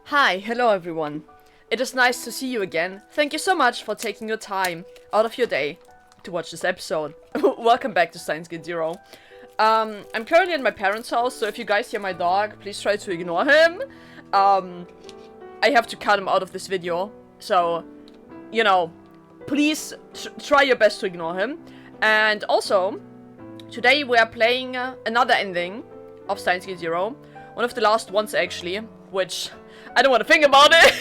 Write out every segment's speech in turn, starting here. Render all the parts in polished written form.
Hi, hello everyone. It is nice to see you again. Thank you so much for taking your time out of your day to watch this episode. Welcome back to Steins Zero. I'm currently at my parents' house, so if you guys hear my dog, please try to ignore him. I have to cut him out of this video, so, you know, please try your best to ignore him. And also, today we are playing another ending of Steins Zero. One of the last ones, actually, which I don't want to think about it.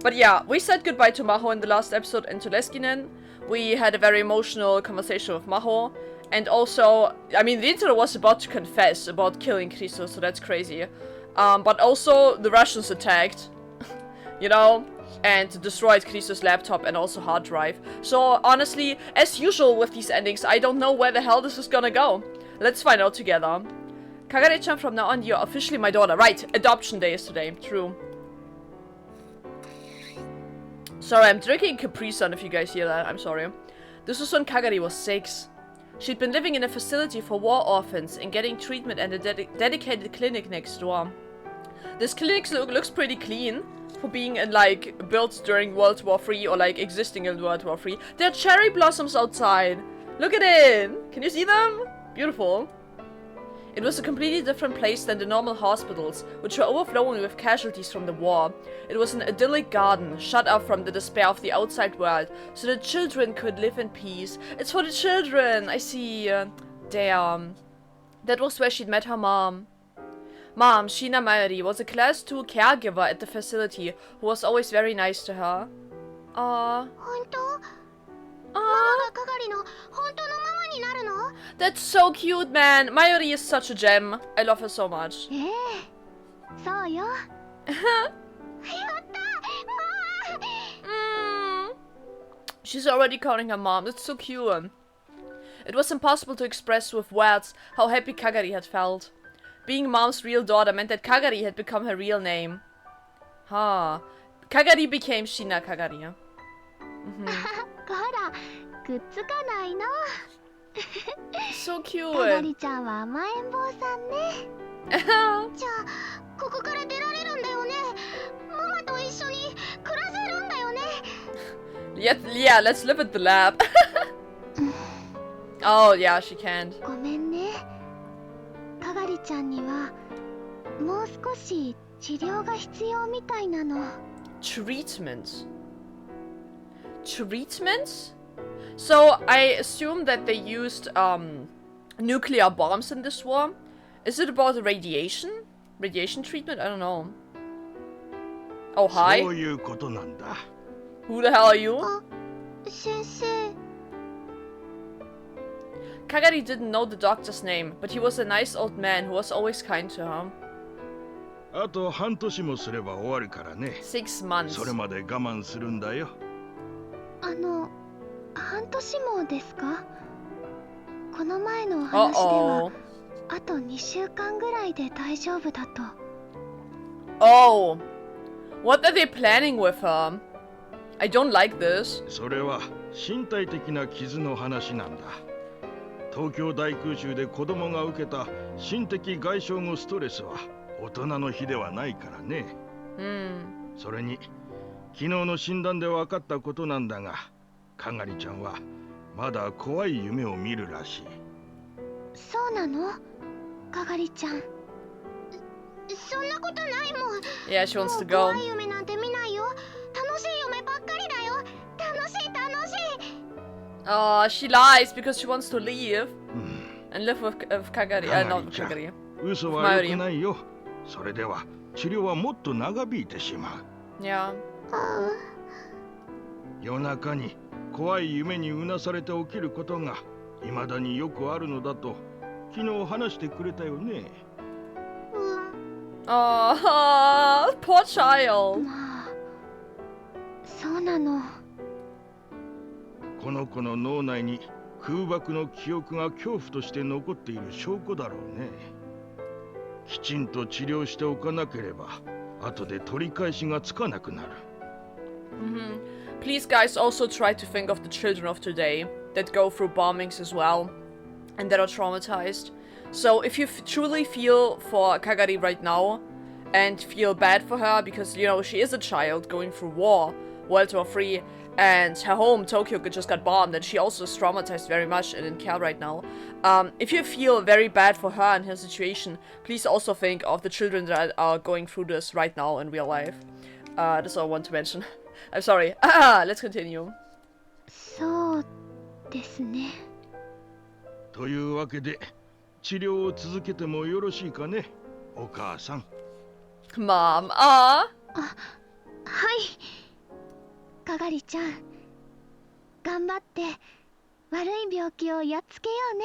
But yeah, we said goodbye to Maho in the last episode and to Leskinen. We had a very emotional conversation with Maho. And also, I mean, Rintaro was about to confess about killing Christos, so that's crazy. But also, the Russians attacked, you know, and destroyed Christos' laptop and also hard drive. So, honestly, as usual with these endings, I don't know where the hell this is gonna go. Let's find out together. Kagare-chan, from now on, you're officially my daughter. Right, adoption day is today. True. Sorry, I'm drinking Capri-Sun if you guys hear that. I'm sorry. This was when Kagari was 6. She'd been living in a facility for war orphans and getting treatment at a dedicated clinic next door. This clinic looks pretty clean for being like built during World War III or like existing in World War III. There are cherry blossoms outside. Look at it. Can you see them? Beautiful. It was a completely different place than the normal hospitals, which were overflowing with casualties from the war. It was an idyllic garden, shut up from the despair of the outside world, so the children could live in peace. It's for the children! I see. Damn. That was where she'd met her mom. Mom, Sheena Mayuri, was a class 2 caregiver at the facility, who was always very nice to her. Aww. That's so cute, man. Mayuri is such a gem. I love her so much. She's already calling her mom. That's so cute. It was impossible to express with words how happy Kagari had felt. Being mom's real daughter meant that Kagari had become her real name. Huh. Kagari became Shina Kagari. So cute. Yeah, let's live at the lab. Oh, yeah, she can't. Treatment. Treatment? So, I assume that they used, nuclear bombs in this war. Is it about radiation? Radiation treatment? I don't know. Oh, hi. Who the hell are you? Kagari didn't know the doctor's name, but he was a nice old man who was always kind to her. 6 months. 半年もですか？この前の話ではあと2週間ぐらいで大丈夫だと。Oh, what are they planning with her? I don't like this. それは身体的な傷の話なんだ。東京大空襲で子供が受けた心的外傷後ストレスは大人の比ではないからね。それに昨日の診断で分かったことなんだが。かがりちゃんはまだ怖い夢を見るらしい。そうなの？かがりちゃん。そんなことないもん。Yeah, she wants to go. 怖い夢なんて見ないよ。楽しい夢ばっかりだよ。楽しい楽しい。Oh, she lies because she wants to leave and live with Kagari. Not with Kagari. 嘘は良くないよ。それでは治療はもっと長引いてしまう。Yeah. 夜中に怖い夢にうなされて起きることが未だによくあるのだと昨日話してくれたよね。Oh, poor child. まあ、そうなの。この子の脳内に空爆の記憶が恐怖として残っている証拠だろうね。きちんと治療しておかなければ後で取り返しがつかなくなる。Please, guys, also try to think of the children of today that go through bombings as well and that are traumatized. So if you truly feel for Kagari right now, and feel bad for her because, you know, she is a child going through war, World War III, and her home, Tokyo, just got bombed, and she also is traumatized very much and in care right now. If you feel very bad for her and her situation, please also think of the children that are going through this right now in real life. That's all I want to mention. I'm sorry. Let's continue. そうですね。というわけで治療を続けてもよろしいかね、お母さん。Mom, はい。かがりちゃん、頑張って悪い病気をやっつけようね。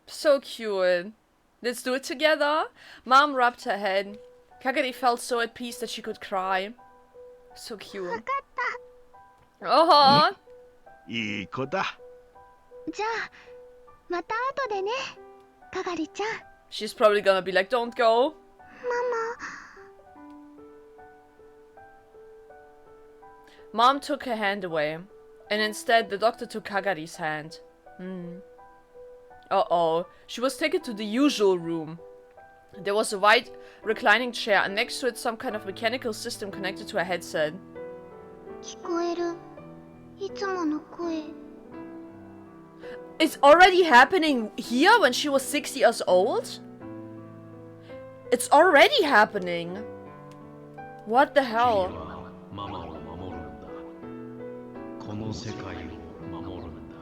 So cute. Let's do it together. Mom rubbed her head. Kagari felt so at peace that she could cry. So cute. わかった。いい子だ。じゃあ、また後でね、かがりちゃん。She's probably gonna be like, don't go. ママ。 Mom took her hand away, and instead the doctor took Kagari's hand. Uh-oh. She was taken to the usual room. There was a white reclining chair, and next to it some kind of mechanical system connected to a headset. 聞こえる。いつもの声。It's already happening here when she was 6 years old? It's already happening. What the hell? ママを守るんだ。この世界を守るんだ。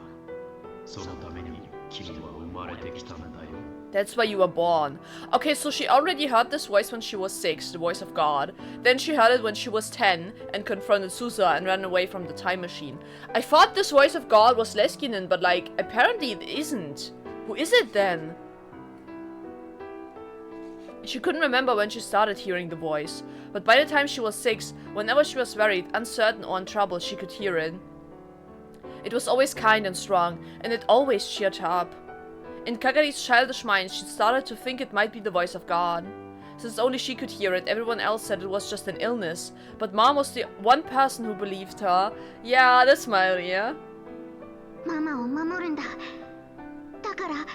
そのために君は生まれてきたんだよ。 That's why you were born. Okay, so she already heard this voice when she was 6, the voice of God. Then she heard it when she was 10 and confronted Susa and ran away from the time machine. I thought this voice of God was Leskinen, but like, apparently it isn't. Who is it then? She couldn't remember when she started hearing the voice, but by the time she was 6, whenever she was worried, uncertain or in trouble, she could hear it. It was always kind and strong, and it always cheered her up. In Kagari's childish mind, she started to think it might be the voice of God. Since only she could hear it, everyone else said it was just an illness, but Mom was the one person who believed her. Yeah, the smile, yeah? ママを守るんだ。だから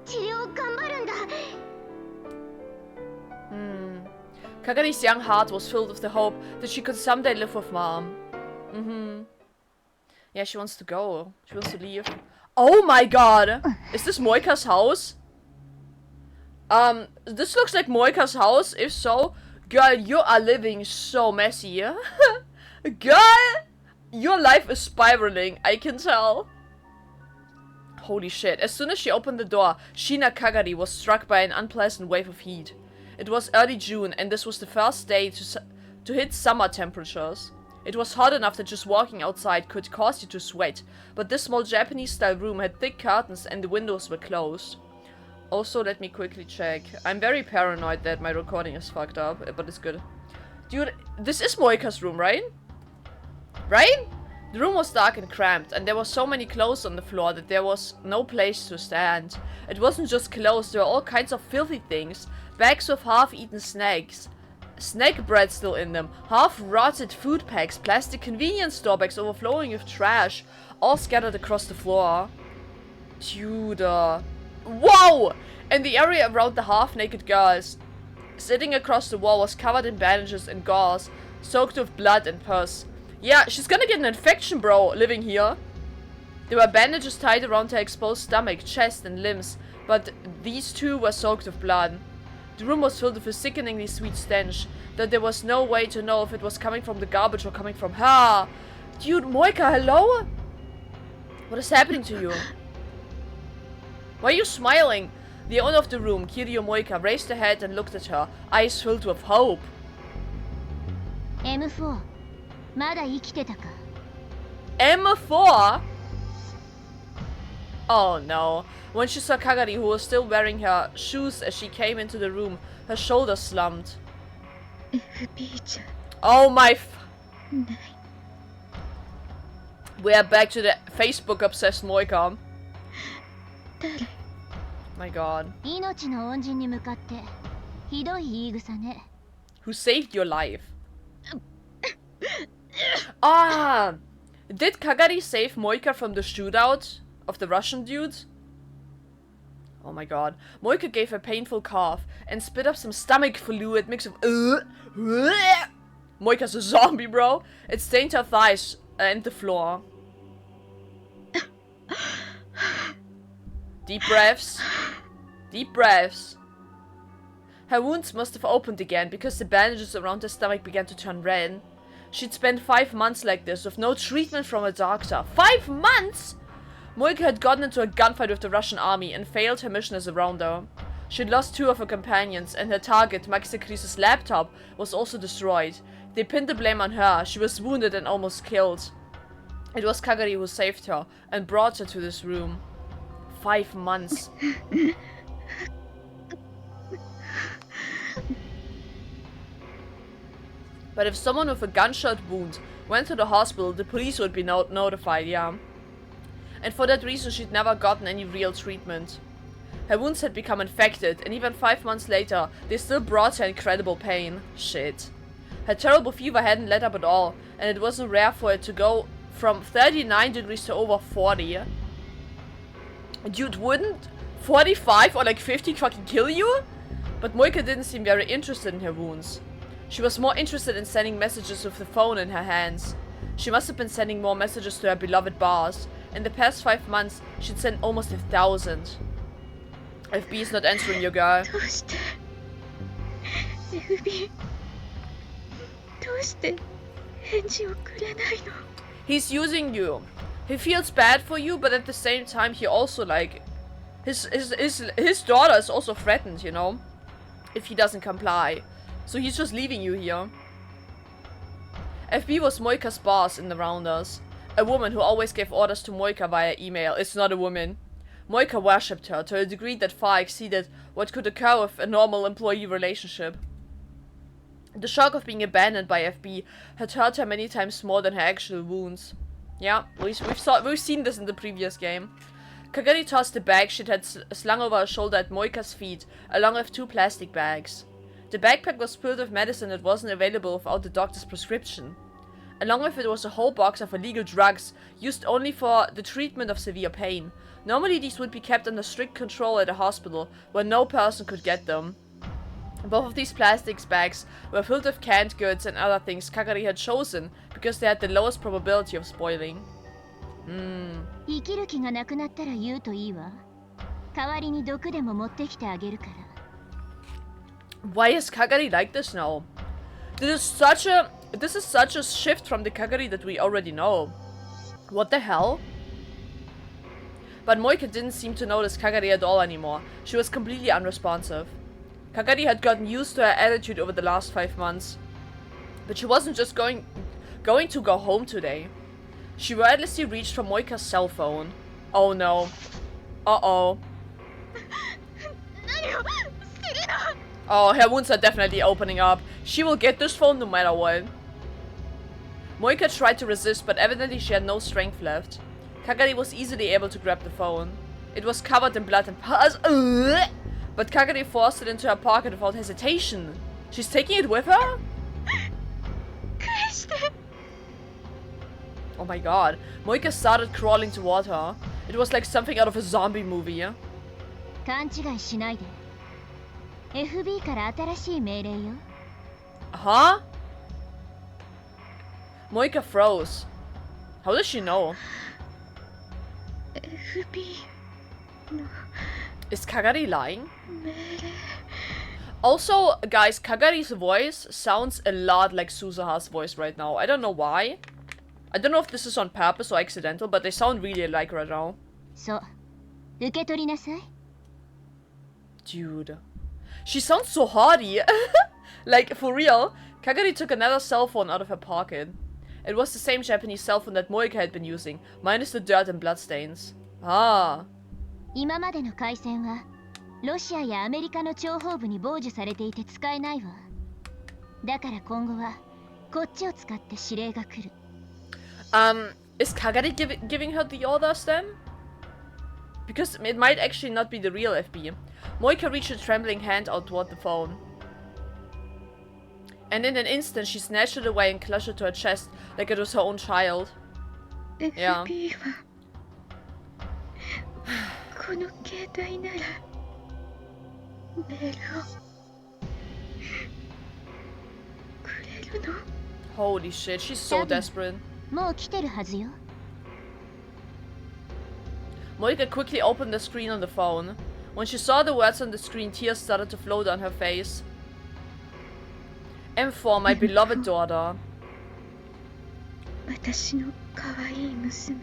治療頑張るんだ。Kagari's young heart was filled with the hope that she could someday live with Mom. Yeah, she wants to go. She wants to leave. Oh my god! Is this Moika's house? This looks like Moika's house. If so, girl, you are living so messy. Girl! Your life is spiraling, I can tell. Holy shit. As soon as she opened the door, Shina Kagari was struck by an unpleasant wave of heat. It was early June, and this was the first day to hit summer temperatures. It was hot enough that just walking outside could cause you to sweat, but this small Japanese-style room had thick curtains and the windows were closed. Also, let me quickly check. I'm very paranoid that my recording is fucked up, but it's good. Dude, this is Moika's room, right? Right? The room was dark and cramped, and there were so many clothes on the floor that there was no place to stand. It wasn't just clothes, there were all kinds of filthy things. Bags with half-eaten snacks. Snack bread still in them, half-rotted food packs, plastic convenience store bags overflowing with trash, all scattered across the floor. Dude, whoa! And the area around the half-naked girls sitting across the wall was covered in bandages and gauze, soaked with blood and pus. Yeah, she's gonna get an infection, bro, living here. There were bandages tied around her exposed stomach, chest and limbs, but these too were soaked with blood. The room was filled with a sickeningly sweet stench, that there was no way to know if it was coming from the garbage or coming from her. Dude, Moika, hello? What is happening to you? Why are you smiling? The owner of the room, Kiryu Moika, raised her head and looked at her, eyes filled with hope. M4、まだ生きてたか。M4? Oh no. When she saw Kagari, who was still wearing her shoes as she came into the room, her shoulders slumped. FB じゃ Oh my ない。We are back to the Facebook-obsessed Moika. 誰？ My god. 命の恩人に向かってひどい言い草ね。 Who saved your life? Ah! Did Kagari save Moika from the shootout of the Russian dude? Oh my god. Moika gave a painful cough and spit up some stomach fluid mixed with Moika's a zombie, bro. It stained her thighs and the floor. Deep breaths. Deep breaths. Her wounds must have opened again because the bandages around her stomach began to turn red. She'd spent 5 months like this with no treatment from a doctor. 5 months?! Moika had gotten into a gunfight with the Russian army and failed her mission as a rounder. She'd lost 2 of her companions, and her target, Maxi Krisis' laptop, was also destroyed. They pinned the blame on her. She was wounded and almost killed. It was Kagari who saved her and brought her to this room. 5 months. But if someone with a gunshot wound went to the hospital, the police would be notified, yeah. And for that reason, she'd never gotten any real treatment. Her wounds had become infected, and even 5 months later, they still brought her incredible pain. Shit. Her terrible fever hadn't let up at all, and it wasn't rare for it to go from 39 degrees to over 40. Dude, wouldn't 45 or like 50 fucking kill you? But Moika didn't seem very interested in her wounds. She was more interested in sending messages with the phone in her hands. She must have been sending more messages to her beloved boss. In the past 5 months, she'd sent almost 1,000. FB is not answering you, girl. He's using you. He feels bad for you, but at the same time, he also like... His daughter is also threatened, you know? If he doesn't comply. So he's just leaving you here. FB was Moika's boss in the Rounders. A woman who always gave orders to Moika via email. It's not a woman. Moika worshipped her to a degree that far exceeded what could occur with a normal employee relationship. The shock of being abandoned by FB had hurt her many times more than her actual wounds. Yeah, we've seen this in the previous game. Kagari tossed the bag she'd had slung over her shoulder at Moika's feet, along with 2 plastic bags. The backpack was filled with medicine that wasn't available without the doctor's prescription. Along with it was a whole box of illegal drugs, used only for the treatment of severe pain. Normally these would be kept under strict control at a hospital, where no person could get them. Both of these plastic bags were filled with canned goods and other things Kagari had chosen, because they had the lowest probability of spoiling. Why is Kagari like this now? This is such a shift from the Kagari that we already know. What the hell? But Moika didn't seem to notice Kagari at all anymore. She was completely unresponsive. Kagari had gotten used to her attitude over the last 5 months. But she wasn't just going to go home today. She wordlessly reached for Moika's cell phone. Oh no. Uh-oh. Oh, her wounds are definitely opening up. She will get this phone no matter what. Moika tried to resist, but evidently she had no strength left. Kagari was easily able to grab the phone. It was covered in blood and pus. But Kagari forced it into her pocket without hesitation. She's taking it with her? Oh my god. Moika started crawling toward her. It was like something out of a zombie movie. Huh? Moika froze. How does she know? Is Kagari lying? Also, guys, Kagari's voice sounds a lot like Suzuha's voice right now. I don't know why. I don't know if this is on purpose or accidental, but they sound really alike right now. Dude. She sounds so haughty. Like, for real. Kagari took another cell phone out of her pocket. It was the same Japanese cell phone that Moika had been using, minus the dirt and bloodstains. Ah. Is Kagari giving her the orders then? Because it might actually not be the real FB. Moika reached a trembling hand out toward the phone. And in an instant, she snatched it away and clutched it to her chest like it was her own child. Yeah. メールをくれるの？ Holy shit, she's so desperate. もう来てるはずよ。 Moika quickly opened the screen on the phone. When she saw the words on the screen, tears started to flow down her face. M4, my beloved daughter. 私の可愛い娘。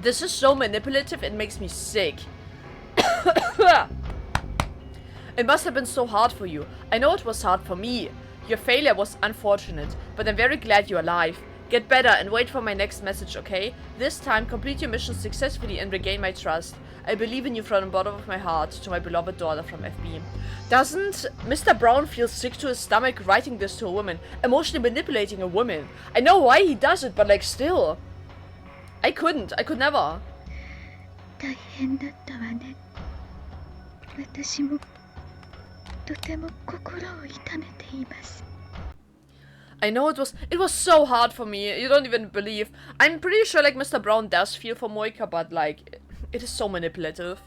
This is so manipulative, it makes me sick. It must have been so hard for you. I know it was hard for me. Your failure was unfortunate, but I'm very glad you're alive. Get better and wait for my next message, okay? This time, complete your mission successfully and regain my trust. I believe in you from the bottom of my heart, to my beloved daughter from FB. Doesn't Mr. Brown feel sick to his stomach writing this to a woman? Emotionally manipulating a woman? I know why he does it, but like still. I couldn't. I could never. 大変だったわね。私もとても心を痛めています。 I know it was so hard for me. You don't even believe. I'm pretty sure like Mr. Brown does feel for Moika, but like it is so manipulative.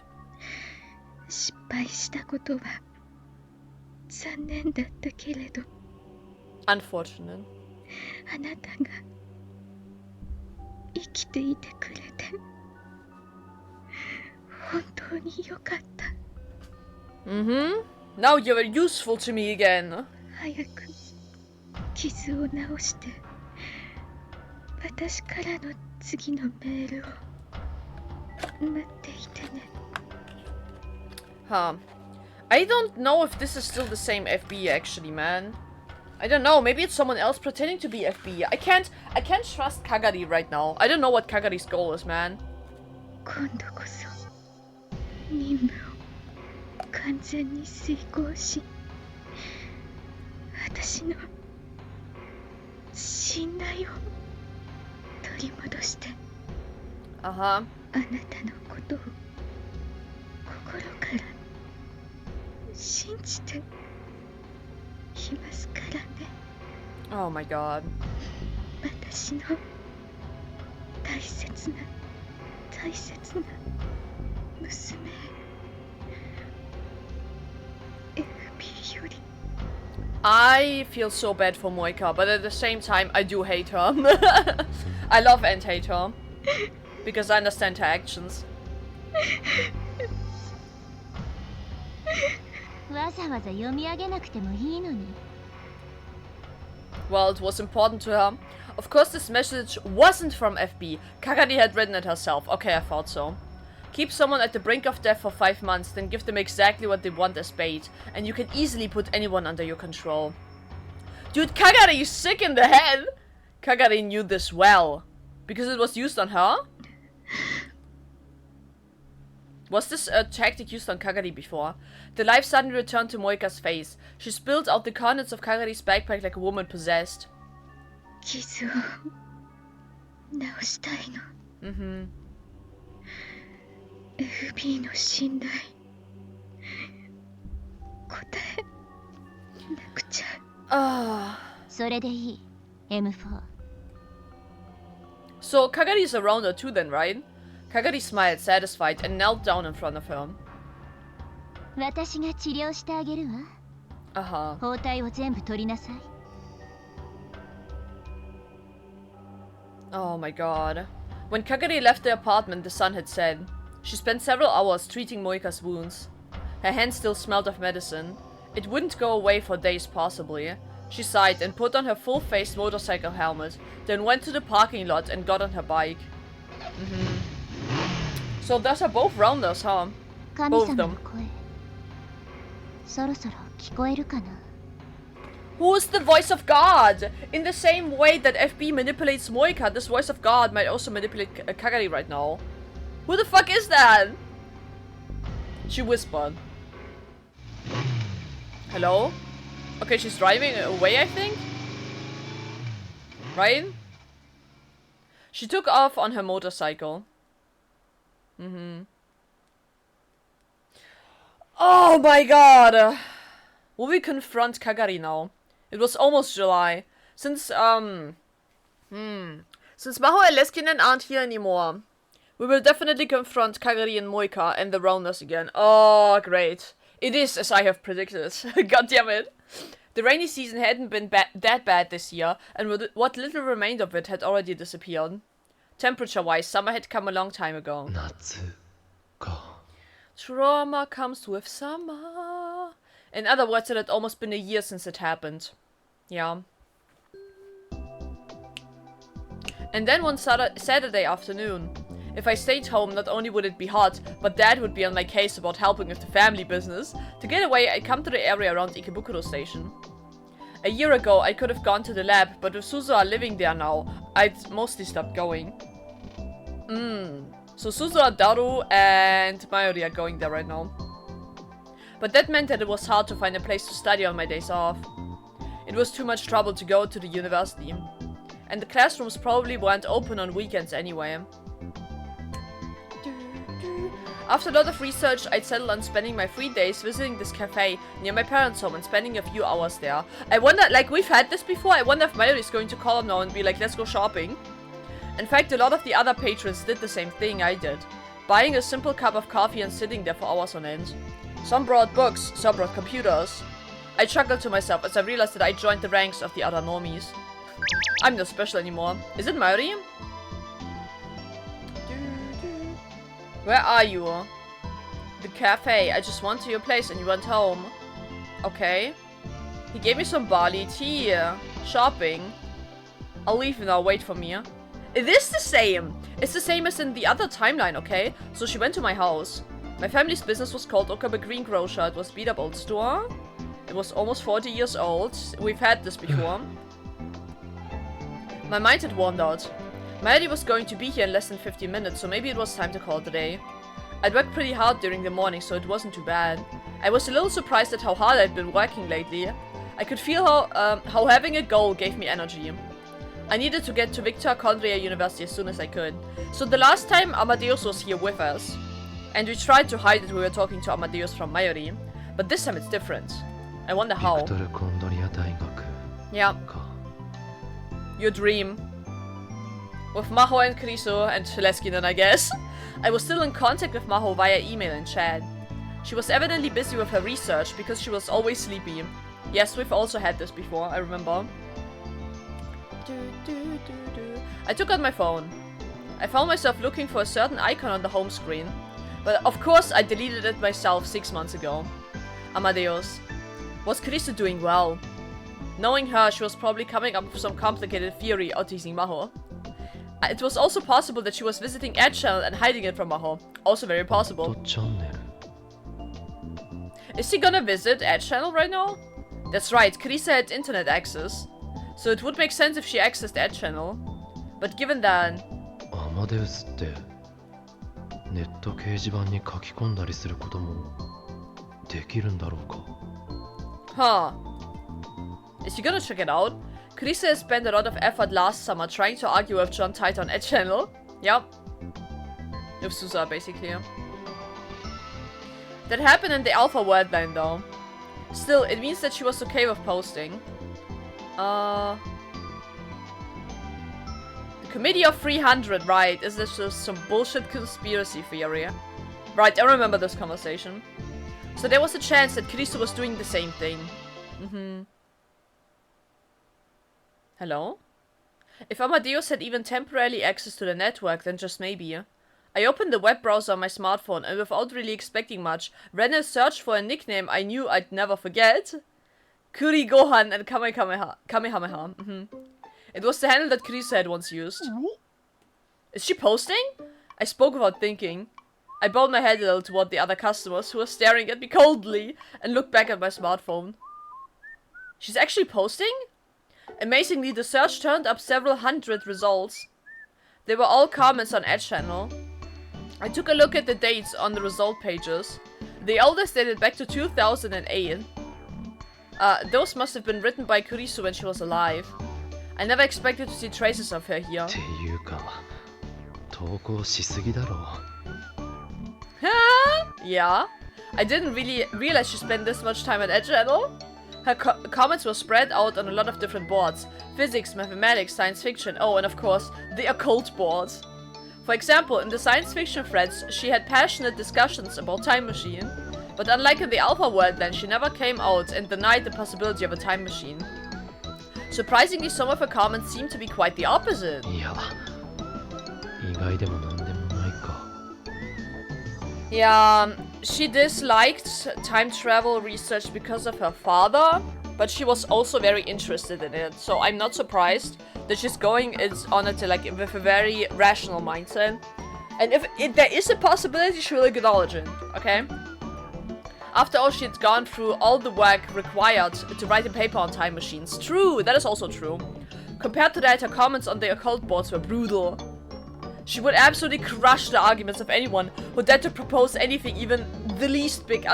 失敗したことは残念だったけれど、 Unfortunate. あなたが生きていてくれて本当に良かった。 Now you're useful to me again. 早く傷を治して私からの次のメールを待っていてね。 Huh. I don't know if this is still the same FB actually, man. I don't know, maybe it's someone else pretending to be FB. I can't trust Kagari right now. I don't know what Kagari's goal is, man. 今度こそ任務を完全に遂行し、私の信頼を取り戻して、 Uh-huh. あなたのことを心から信じていますからね。 Oh my god. 私の大切な娘 FB より I feel so bad for Moika, but at the same time, I do hate her. I love and hate her. Because I understand her actions. わざわざ読み上げなくてもいいのに。 Well, it was important to her. Of course, this message wasn't from FB. Kagari had written it herself. Okay, I thought so. Keep someone at the brink of death for 5 months, then give them exactly what they want as bait. And you can easily put anyone under your control. Dude, Kagari is sick in the head! Kagari knew this well. Because it was used on her? Was this a tactic used on Kagari before? The life suddenly returned to Moika's face. She spilled out the contents of Kagari's backpack like a woman possessed. 傷を治したいの。 FB の信頼答えなくちゃ。それでいい M4。 So Kagari is around her too then, right? Kagari smiled, satisfied, and knelt down in front of her. 私が治療してあげるわ。 Uh-huh. 包帯を全部取りなさい。 Oh my god. When Kagari left the apartment, the sun had set. She spent several hours treating Moika's wounds. Her hands still smelled of medicine. It wouldn't go away for days possibly. She sighed and put on her full-face motorcycle helmet, then went to the parking lot and got on her bike. So those are both rounders, huh? 神 Both 様 of の them. 声。そろそろ聞こえるかな。 Who's the voice of God? In the same way that FB manipulates Moika, this voice of God might also manipulate Kagari right now. Who the fuck is that? She whispered. Hello? Okay, she's driving away, I think? Right? She took off on her motorcycle. Oh my god! Will we confront Kagari now? It was almost July. Since Maho and Leskinen aren't here anymore, We will definitely confront Kagari and Moika and the Rounders again. Oh, great. It is as I have predicted. God damn it. The rainy season hadn't been that bad this year, and what little remained of it had already disappeared. Temperature-wise, summer had come a long time ago. Trauma comes with summer. In other words, it had almost been a year since it happened. Yeah. And then one Saturday afternoon. If I stayed home, not only would it be hot, but Dad would be on my case about helping with the family business. To get away, I'd come to the area around Ikebukuro Station. A year ago, I could have gone to the lab, but with Suzuha living there now, I'd mostly stopped going. So Suzuha, Daru, and Mayuri are going there right now. But that meant that it was hard to find a place to study on my days off. It was too much trouble to go to the university. And the classrooms probably weren't open on weekends anyway. After a lot of research, I'd settled on spending my free days visiting this cafe near my parents' home and spending a few hours there. I wonder, like, we've had this before, I wonder if Mayuri's going to call him now and be like, let's go shopping. In fact, a lot of the other patrons did the same thing I did. Buying a simple cup of coffee and sitting there for hours on end. Some brought books, some brought computers. I chuckled to myself as I realized that I joined the ranks of the other normies. I'm not special anymore. Is it Mayuri? Where are you? The cafe. I just went to your place and you went home. Okay. He gave me some barley tea. Shopping. I'll leave now. Wait for me. It is the same. It's the same as in the other timeline, okay? So she went to my house. My family's business was called Okabe Greengrocer. It was beat up old store. It was almost 40 years old. We've had this before. My mind had wandered. Mayuri was going to be here in less than 15 minutes, so maybe it was time to call it a day. I'd worked pretty hard during the morning, so it wasn't too bad. I was a little surprised at how hard I'd been working lately. I could feel how having a goal gave me energy. I needed to get to Victor Condria University as soon as I could. So the last time Amadeus was here with us, and we tried to hide that we were talking to Amadeus from Mayuri, but this time it's different. I wonder how. Yeah. Your dream. With Maho and Kriso and Leskinen, I guess. I was still in contact with Maho via email and chat. She was evidently busy with her research because she was always sleepy. Yes, we've also had this before, I remember. I took out my phone. I found myself looking for a certain icon on the home screen. But of course I deleted it myself 6 months ago. Amadeus. Was Kriso doing well? Knowing her, she was probably coming up with some complicated theory or teasing Maho. It was also possible that she was visiting Ad Channel and hiding it from Maho. Also very possible. Is she gonna visit Ad Channel right now? That's right, Krisa had internet access. So it would make sense if she accessed Ad Channel. But given that... Huh. Is she gonna check it out? Krisa has spent a lot of effort last summer trying to argue with John Tight on Ed Channel. Yep. With Susa, basically. That happened in the Alpha Wordline, though. Still, it means that she was okay with posting. The Committee of 300, right? Is this just some bullshit conspiracy theory? Right, I remember this conversation. So there was a chance that Krisa was doing the same thing. Hello? If Amadeus had even temporarily access to the network, then just maybe. I opened the web browser on my smartphone and without really expecting much, ran a search for a nickname I knew I'd never forget. Kuri Gohan and Kamehameha. It was the handle that Krisa had once used. Is she posting? I spoke without thinking. I bowed my head a little toward the other customers who were staring at me coldly and looked back at my smartphone. She's actually posting? Amazingly, the search turned up several hundred results. They were all comments on Edge Channel. I took a look at the dates on the result pages. The oldest dated back to 2008. Those must have been written by Kurisu when she was alive. I never expected to see traces of her here. Yeah? I didn't really realize she spent this much time at Edge Channel. Her comments were spread out on a lot of different boards. Physics, mathematics, science fiction, oh, and of course, the occult board. For example, in the science fiction threads, she had passionate discussions about Time Machine. But unlike in the Alpha world then, she never came out and denied the possibility of a time machine. Surprisingly, some of her comments seem to be quite the opposite. いや、意外でもなんでもないか。 Yeah, she disliked time travel research because of her father, but she was also very interested in it. So I'm not surprised that she's going on it like with a very rational mindset. And if there is a possibility, she will acknowledge it, okay? After all, she had gone through all the work required to write a paper on time machines. True, that is also true. Compared to that, her comments on the occult boards were brutal. She would absolutely crush the arguments of anyone who dared to propose anything even the least bit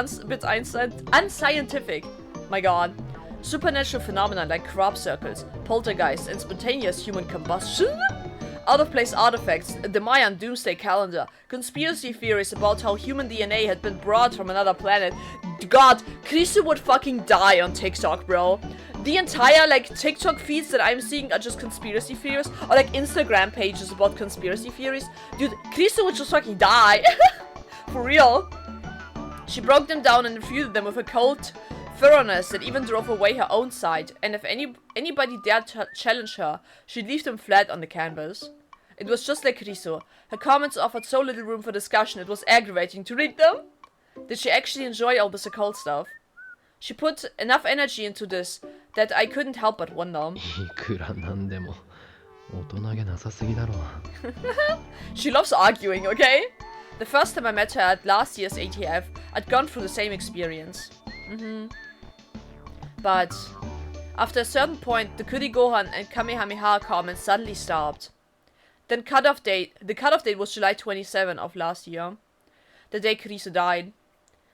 unscientific. My god. Supernatural phenomena like crop circles, poltergeists, and spontaneous human combustion? Out-of-place artifacts, the Mayan doomsday calendar, conspiracy theories about how human DNA had been brought from another planet. God, Chrisu would fucking die on TikTok, bro. The entire, like, TikTok feeds that I'm seeing are just conspiracy theories, or like Instagram pages about conspiracy theories. Dude, Chrisu would just fucking die. For real. She broke them down and refuted them with a cold thoroughness that even drove away her own side, and if anybody dared to challenge her, she'd leave them flat on the canvas. It was just like Riso. Her comments offered so little room for discussion, it was aggravating to read them. Did she actually enjoy all this occult stuff? She put enough energy into this that I couldn't help but wonder. いくらなんでも大人げなさすぎだろ。 She loves arguing, okay? The first time I met her at last year's ATF, I'd gone through the same experience. But after a certain point, the Kurigohan and Kamehameha comments suddenly stopped. Then the cutoff date was July 27 of last year, the day Krise died.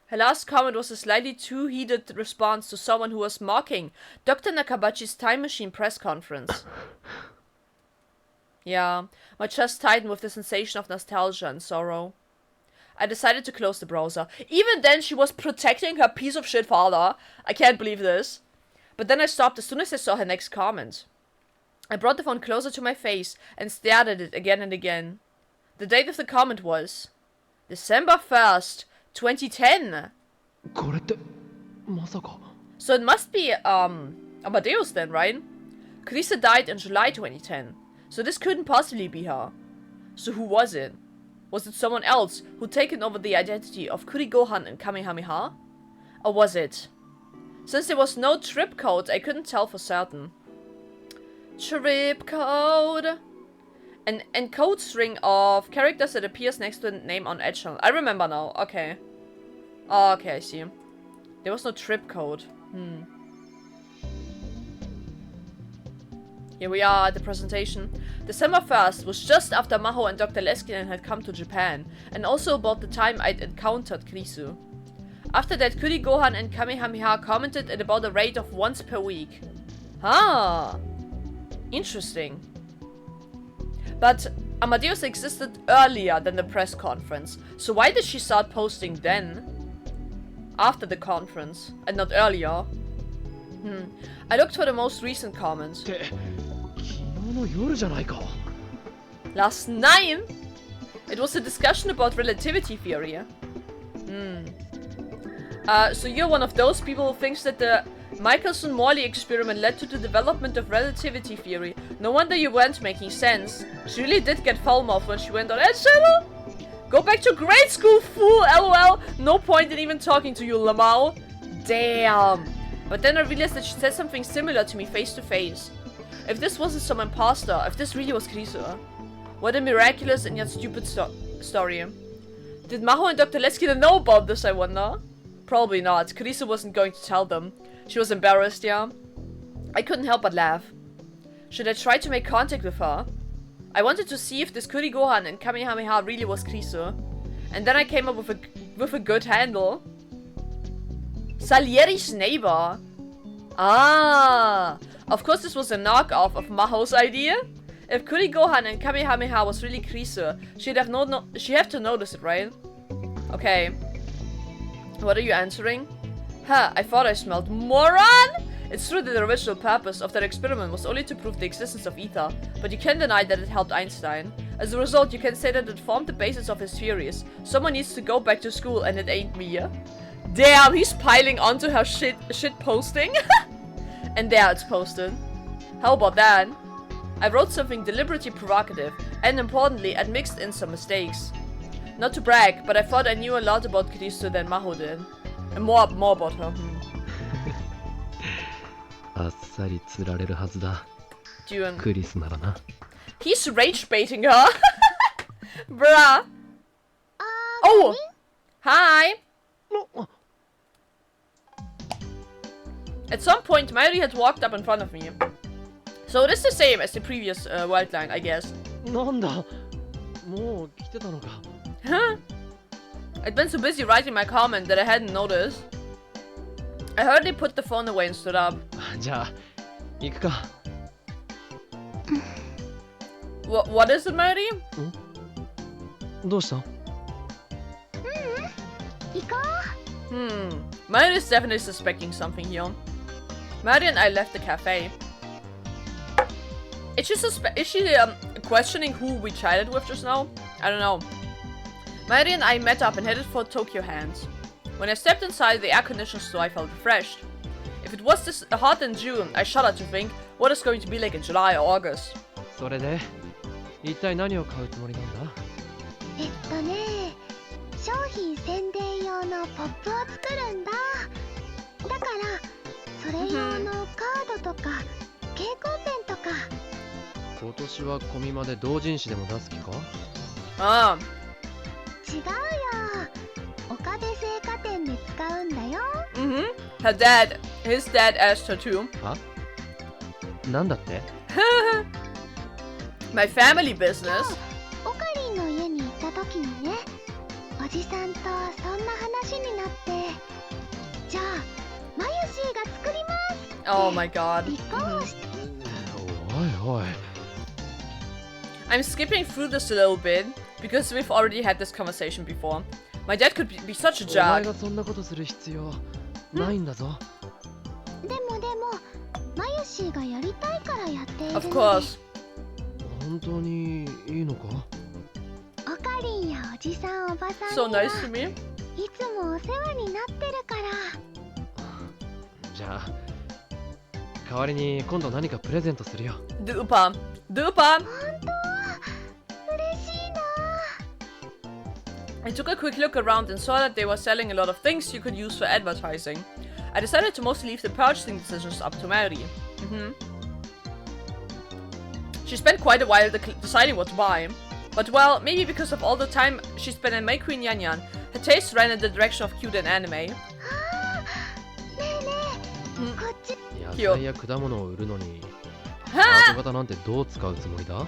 Her last comment was a slightly too heated response to someone who was mocking Dr. Nakabachi's time machine press conference. Yeah, my chest tightened with the sensation of nostalgia and sorrow. I decided to close the browser. Even then, she was protecting her piece of shit father. I can't believe this. But then I stopped as soon as I saw her next comment. I brought the phone closer to my face and stared at it again and again. The date of the comment was December 1st, 2010. これってまさか。 So it must be Amadeus then, right? Krise died in July 2010. So this couldn't possibly be her. So who was it? Was it someone else who'd taken over the identity of Kurigohan and Kamehameha? Or was it? Since there was no trip code, I couldn't tell for certain. Trip code! An encode string of characters that appears next to a name on Edge channel. I remember now. Okay. Oh, okay, I see. There was no trip code. Here we are at the presentation. December 1st was just after Maho and Dr. Leskinen had come to Japan, and also about the time I'd encountered Krisu. After that, Kurigohan and Kamehameha commented at about a rate of once per week. Ah, interesting. But Amadeus existed earlier than the press conference, so why did she start posting then? After the conference, and not earlier? I looked for the most recent comments. って昨日の夜じゃないか。 Last night? It was a discussion about relativity theory. So you're one of those people who thinks that the Michelson-Morley experiment led to the development of relativity theory. No wonder you weren't making sense. She really did get foul mouth when she went on Edge channel. Go back to grade school, fool, lol. No point in even talking to you, Lamau. Damn. But then I realized that she said something similar to me face to face. If this wasn't some imposter, if this really was Krisu, what a miraculous and yet stupid story. Did Maho and Dr. Leskinen know about this, I wonder? Probably not. Krisu wasn't going to tell them. She was embarrassed, yeah? I couldn't help but laugh. Should I try to make contact with her? I wanted to see if this Kurigohan and Kamehameha really was Krisu. And then I came up with a good handle. Salieri's neighbor. Ah, of course this was a knockoff of Maho's idea. If Kurigohan and Kamehameha was really Krisu, she'd have to notice it, right? Okay. What are you answering? Huh, I thought I smelled moron! It's true that the original purpose of that experiment was only to prove the existence of ether, but you can't deny that it helped Einstein. As a result, you can say that it formed the basis of his theories. Someone needs to go back to school and it ain't me. Damn, he's piling onto her shit posting. And there it's posted. How about that? I wrote something deliberately provocative, and importantly, I mixed in some mistakes. Not to brag, but I thought I knew a lot about Christo than Maho did. And more about her. あっさり釣られるはずだ。 Dune. クリスならな。 He's rage baiting her. Bruh. Oh! Hi! At some point, Mayuri had walked up in front of me. So it is the same as the previous world line, I guess. なんだ、もう来てたのか。 Huh? I'd been so busy writing my comment that I hadn't noticed. I hurriedly put the phone away and stood up. じゃあ、行くか。What is it, Mayuri? どうした？行こう。 Mayuri is definitely suspecting something here. Mayuri and I left the cafe. Is she questioning who we chatted with just now? I don't know. Mayuri and I met up and headed for Tokyo Hands. When I stepped inside the air-conditioned store, I felt refreshed. If it was this hot in June, I shuddered to think what it's going to be like in July or August. それで、一体何を買うつもりなんだ？商品宣伝用のポップを作るんだ。だからそれ用のカードとか蛍光ペンとか。今年はコミマで同人誌でも出す気か？Ah. 違うよ。岡部製菓店で使うんだよ。His dad asked her to. は？なんだって？ My family business. オカリンの家に行った時にね、おじさんとそんな話になって、じゃあマユシーが作ります。Oh my god. 立候補して。おいおい。 I'm skipping through this a little bit because we've already had this conversation before. My dad could be such a お前 jerk. がそんなことする必要ないんだぞ。でもマユシーがやりたいからやっているので。 Of course. 本当にいいのか？オカリンやおじさんおばさん So には nice to me. いつもお世話になってるから。じゃあ、代わりに今度何かプレゼントするよ。 Dupa. 本当？嬉しいな。 I took a quick look around and saw that they were selling a lot of things you could use for advertising. I decided to mostly leave the purchasing decisions up to Mary. She spent quite a while deciding what to buy. But well, maybe because of all the time she spent in May Queen Yan Yan, her taste ran in the direction of cute and anime. ねえねえ、こっち。野菜や果物を売るのに、ハート型なんてどう使うつもりだ？例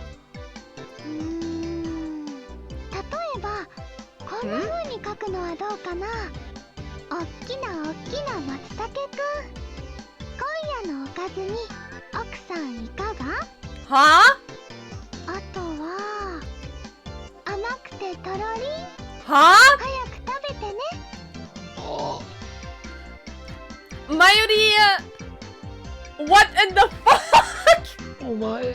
えばこんな風に書くのはどうかな。おっきな松茸くん。今夜のおかずに奥さんいかが？ Huh? あとは甘くてとろりん。 Huh? 早く食べてね。Mayuri! What in the fuck? お前、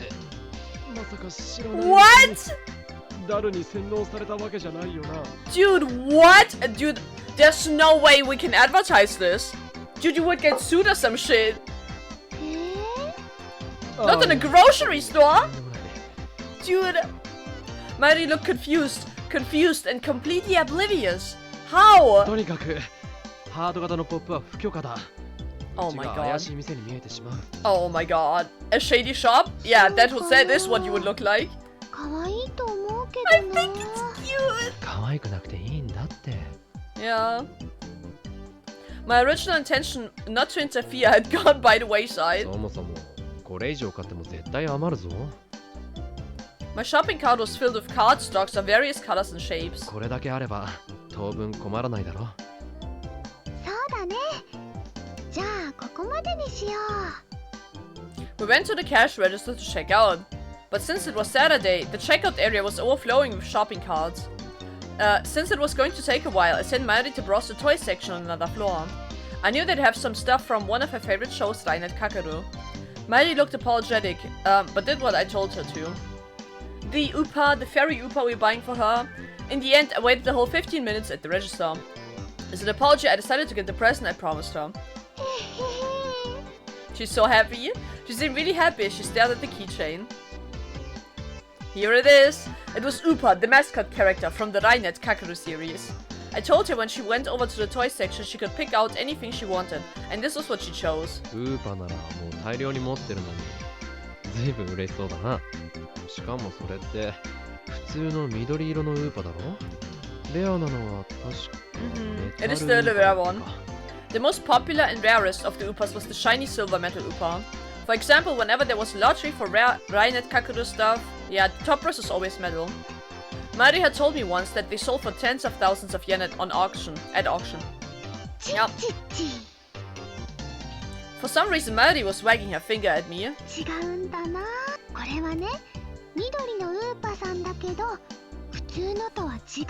まさか知らない。 What? ダルに洗脳されたわけじゃないよな。 Dude, what? Dude, there's no way we can advertise this. Dude, you would get sued or some shit. Not in a grocery store. Dude. Mary looked confused and completely oblivious. How? とにかく、ハート型のポップは不許可だ。 Oh my 怪 god. しい店に見えてしまう。 Oh my god. A shady shop? Yeah, that is what you would look like. 可愛いと思うけ I どな。 think it's cute. 可愛くなくていいんだって。 Yeah. My original intention not to interfere had gone by the wayside. そもそも、これ以上買っても絶対余るぞ。 My shopping cart was filled with cardstocks of various colors and shapes. これだけあれば、当分困らないだろ。そうだね。じゃあここまでにしよう。 We went to the cash register to check out. But since it was Saturday, the checkout area was overflowing with shopping carts. Since it was going to take a while, I sent Mary to browse the toy section on another floor. I knew they'd have some stuff from one of her favorite shows, Rainet Kakaru. Miley looked apologetic, but did what I told her to. The Upa, the fairy Upa we're buying for her. In the end, I waited the whole 15 minutes at the register. As an apology, I decided to get the present I promised her. She's so happy. She seemed really happy as she stared at the keychain. Here it is. It was Upa, the mascot character from the Rainet Kakaru series. I told her when she went over to the toy section she could pick out anything she wanted, and this was what she chose. ウーパならもう大量に持ってるのにずいぶん嬉しそうだな。しかもそれって普通の緑色のウーパだろ。レアなのは確か It is still the rare one. The most popular and rarest of the Upas was the shiny silver metal Upa. For example, whenever there was a lottery for rare Rainet Kakaru stuff, yeah, the top prize was always metal. Mari had told me once that they sold for tens of thousands of yen at auction. Yep. For some reason, Mari was wagging her finger at me. 違うんだな。これはね、緑のウーパさんだけど、普通のとは違うの。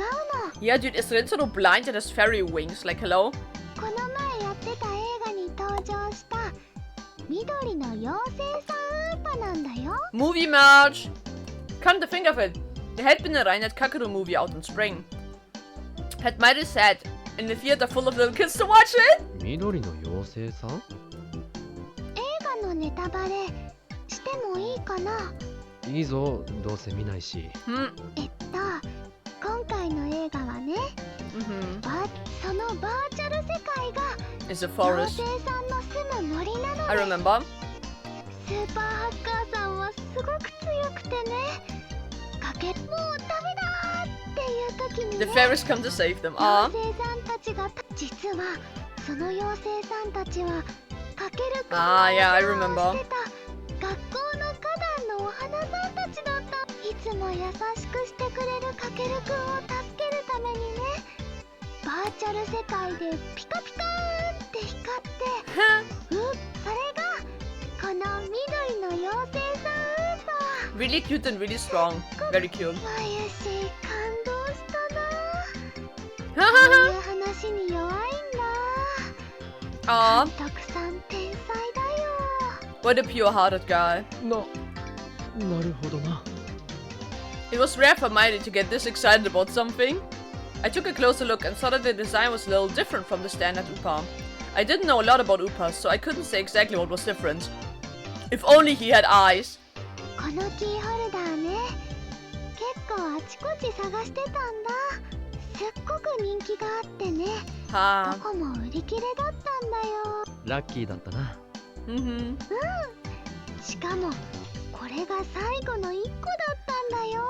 Yeah, dude, is Rintaro blind and has fairy wings? Like, hello? この前やってた映画に登場した緑の妖精さんウーパなんだよ。 Movie merch! Come to think of it, there had been a Rainet Kakaru movie out in spring. Had Mari said, in the theater full of little kids to watch it? 緑の妖精さん？映画のネタバレしてもいいかな？いいぞ、どうせ見ないし。Hmm. 今回の映画はね、そのバーチャル世界が It's a 妖 forest. 精さんの住む森なの I で、 remember. スーパーハッカーさんはすごく強くてね、もうダメだっていう時に The ね、 fairies come to save them. Ah. 妖精さんたちが実はその妖精さんたちはかけるくん Ah, yeah, I の remember. してた学校の花壇のお花さんたちだった。いつも優しくしてくれるかけるくんを助けるためにね、バーチャル世界でピカピカーって光ってそれがこの緑の妖精さんウーパー。 Really cute and really strong. Very cute. マユシ感動したな。こういう話に弱いんだ。 Aw, 監督さん天才だよ。 what a pure-hearted guy. なるほどな。It was rare for Miley to get this excited about something. I took a closer look and saw that the design was a little different from the standard Upa. I didn't know a lot about Upas, so I couldn't say exactly what was different. If only he had eyes. このキーホルダーね、結構あちこち探してたんだ。すっごく人気があってね、 Ha. どこも売り切れだったんだよ。ラッキーだったな。Mm-hmm. しかもこれが最後の1個だったんだよ。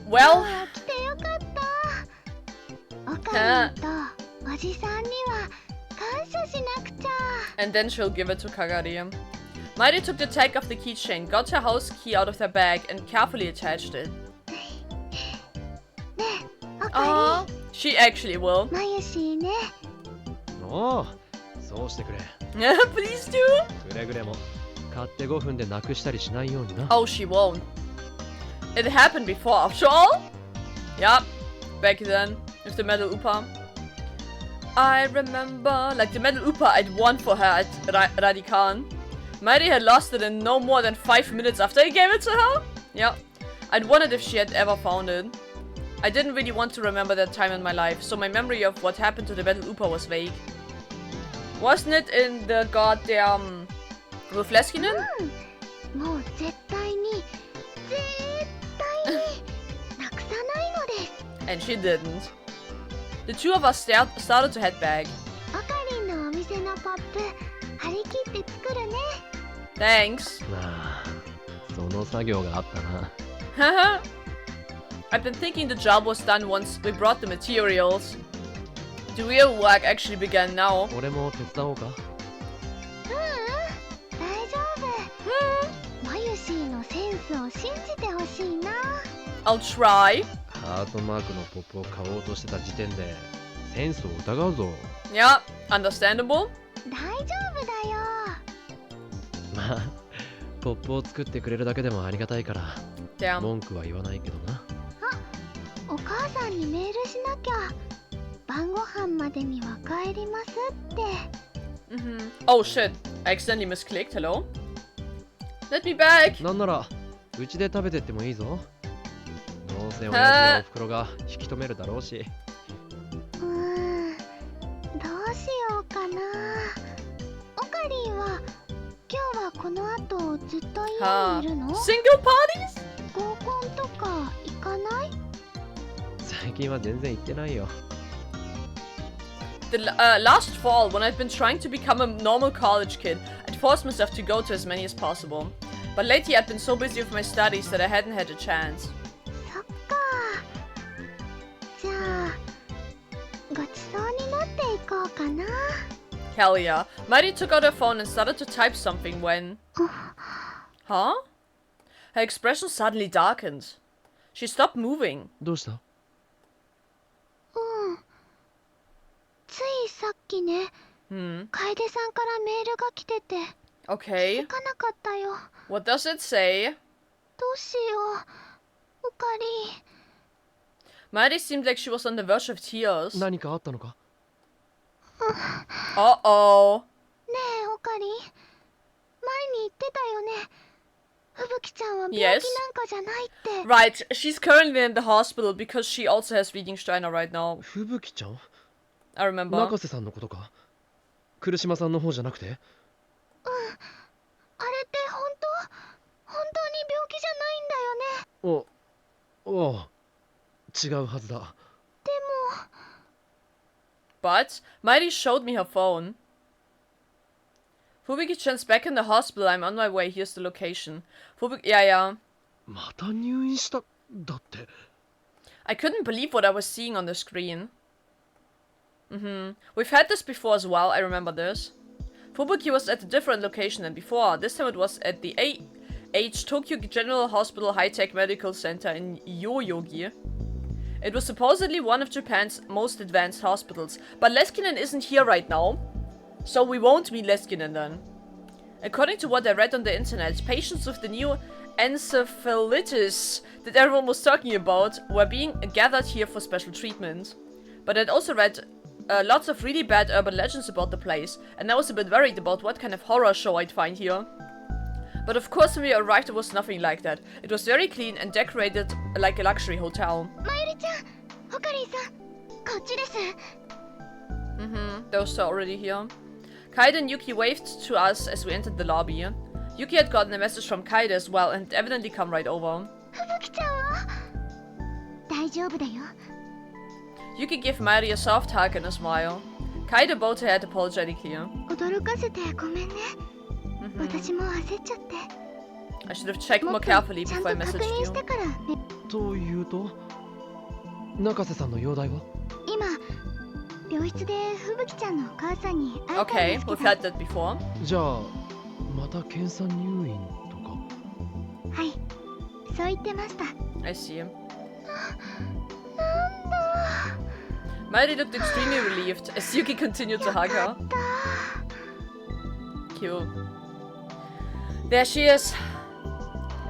Well, 今日は来てよかった。おかりんとおじさんには感謝しなくちゃ。 and then she'll give it to Kagari. Miley took the tag of the keychain, got her house key out of her bag, and carefully attached it. ねえ、おか Aww. She actually will. り、まゆしね。おお、そうしてくれ。 Please do. くれぐれも買って5分でなくしたりしないようにな。 Oh, she won't. It happened before, after all. Yup. Back then, with the metal Upa. I remember, like the metal Upa I'd won for her at Radikan. Miley had lost it in no more than 5 minutes after I gave it to her. Yeah. I'd wondered if she had ever found it. I didn't really want to remember that time in my life, so my memory of what happened to the metal Upa was vague. Wasn't it in the goddamn with Leskinen? もう絶対になくさないのです。 And she didn't. The two of us started to head back. おかりんのお店のポップ張り切って作るね。 Thanks. ああ、その作業があったな。 Haha. I've been thinking the job was done once we brought the materials. The real work actually began now. 俺も手伝おうか。大丈夫。マユシーのセンスを信じてほしいな。 I'll try. ハートマークのポップを買おうとしてた時点でセンスを疑うぞ。 Yeah, understandable. 大丈夫だよ。まあ、ポップを作ってくれるだけでもありがたいから、 Damn. 文句は言わないけどな。お母さんにメールしなきゃ。晩ご飯までには帰りますって。Oh shit, I accidentally misclicked. Hello? Let me back! なんならうちで食べてってもいいぞ。どうせ親父やおふくろが引き止めるだろうし。どうしようかな。オカリンは今日はこの後ずっと家にいるの？ Single parties? 合コンとか行かない？最近は全然行ってないよ。The last fall, when I'd been trying to become a normal college kid, I'd forced myself to go to as many as possible. But lately I'd been so busy with my studies that I hadn't had a chance. そっか。じゃあごちそうになっていこうかな。 Hell yeah. Mighty took out her phone and started to type something when... Huh? Her expression suddenly darkened. She stopped moving. どうした？ついさっきね、楓さんからメールが来てて、気 Okay. づかなかったよ。 What does it say? どうしよう、オカリ。Mighty seemed like she was on the verge of tears. 何かあったのか？ Uh-oh. ねえ、オカリ。前に言ってたよね。吹雪ちゃんは病気 Yes. なんかじゃないって。 Right, she's currently in the hospital because she also has Reading Steiner right now. 吹雪ちゃん？ I remember. 中瀬さんのことか？来島さんの方じゃなくて？あれって本当に病気じゃないんだよね。おう、違うはずだ。でも But Mighty showed me her phone. Fubuki-chan's back in the hospital. I'm on my way. Here's the location. Yeah. また入院しただって。I couldn't believe what I was seeing on the screen. We've had this before as well. I remember this. Fubuki was at a different location than before. This time it was at the AH Tokyo General Hospital High-Tech Medical Center in Yoyogi. It was supposedly one of Japan's most advanced hospitals, but Leskinen isn't here right now, so we won't meet Leskinen then. According to what I read on the internet, patients with the new encephalitis that everyone was talking about were being gathered here for special treatment. But I'd also read lots of really bad urban legends about the place, and I was a bit worried about what kind of horror show I'd find here. But of course when we arrived it was nothing like that. It was very clean and decorated like a luxury hotel. マユリちゃん、オカリンさん、こっちです。Those are already here. Kaide and Yuki waved to us as we entered the lobby. Yuki had gotten a message from Kaide as well and had evidently come right over. 吹雪ちゃんは大丈夫だよ。 Yuki gave Mari a soft hug and a smile. Kaide bowed her head apologetically. 驚かせてごめんね。私も焦っちゃって。 I should have checked も more っと carefully ちゃん before と I 確 messaged 認 you. してからね。というと、中瀬さんの容体は？今、病室で吹雪ちゃんのお母さんに会えたん Okay, ですけ we've ど。 had that before. じゃあまた検査入院とか？はい、そう言ってました。 I see. なんだ。 Mari looked extremely relieved as Yuki continued to hug her. Cute. There she is.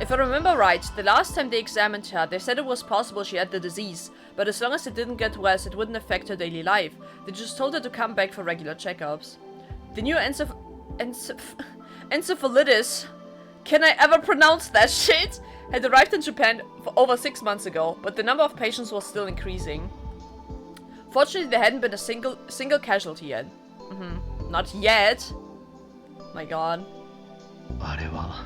If I remember right, the last time they examined her, they said it was possible she had the disease, but as long as it didn't get worse, it wouldn't affect her daily life. They just told her to come back for regular checkups. The new encephalitis, can I ever pronounce that shit? Had arrived in Japan for over 6 months ago, but the number of patients was still increasing. Fortunately, there hadn't been a single casualty yet. Not yet. My god. あれは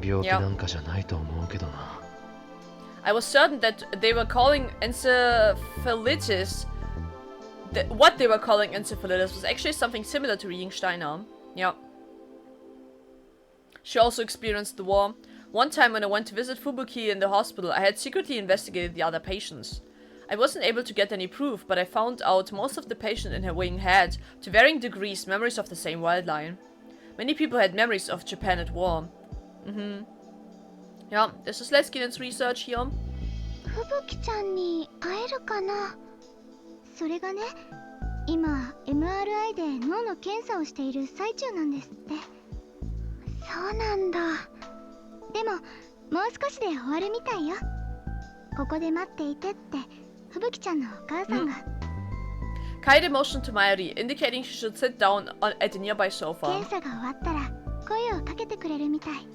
病気なんかじゃないと思うけどな。I was certain that they were calling encephalitis. What they were calling encephalitis was actually something similar to Reading Steiner. Yeah. She also experienced the war. One time when I went to visit Fubuki in the hospital, I had secretly investigated the other patients. I wasn't able to get any proof, but I found out most of the patients in her wing had, to varying degrees, memories of the same wildline. Many people had memories of Japan at war. Yeah, this is Leskinen's research here. 吹雪ちゃんに会えるかな。それがね、今 MRI で脳の検査をしている最中なんですって。そうなんだ。でももう少しで終わるみたいよ。ここで待っていてって吹雪ちゃんのお母さんが。Kaede motioned to Mayuri, indicating she should sit down at the nearby sofa. 検査が終わったら声をかけてくれるみたい。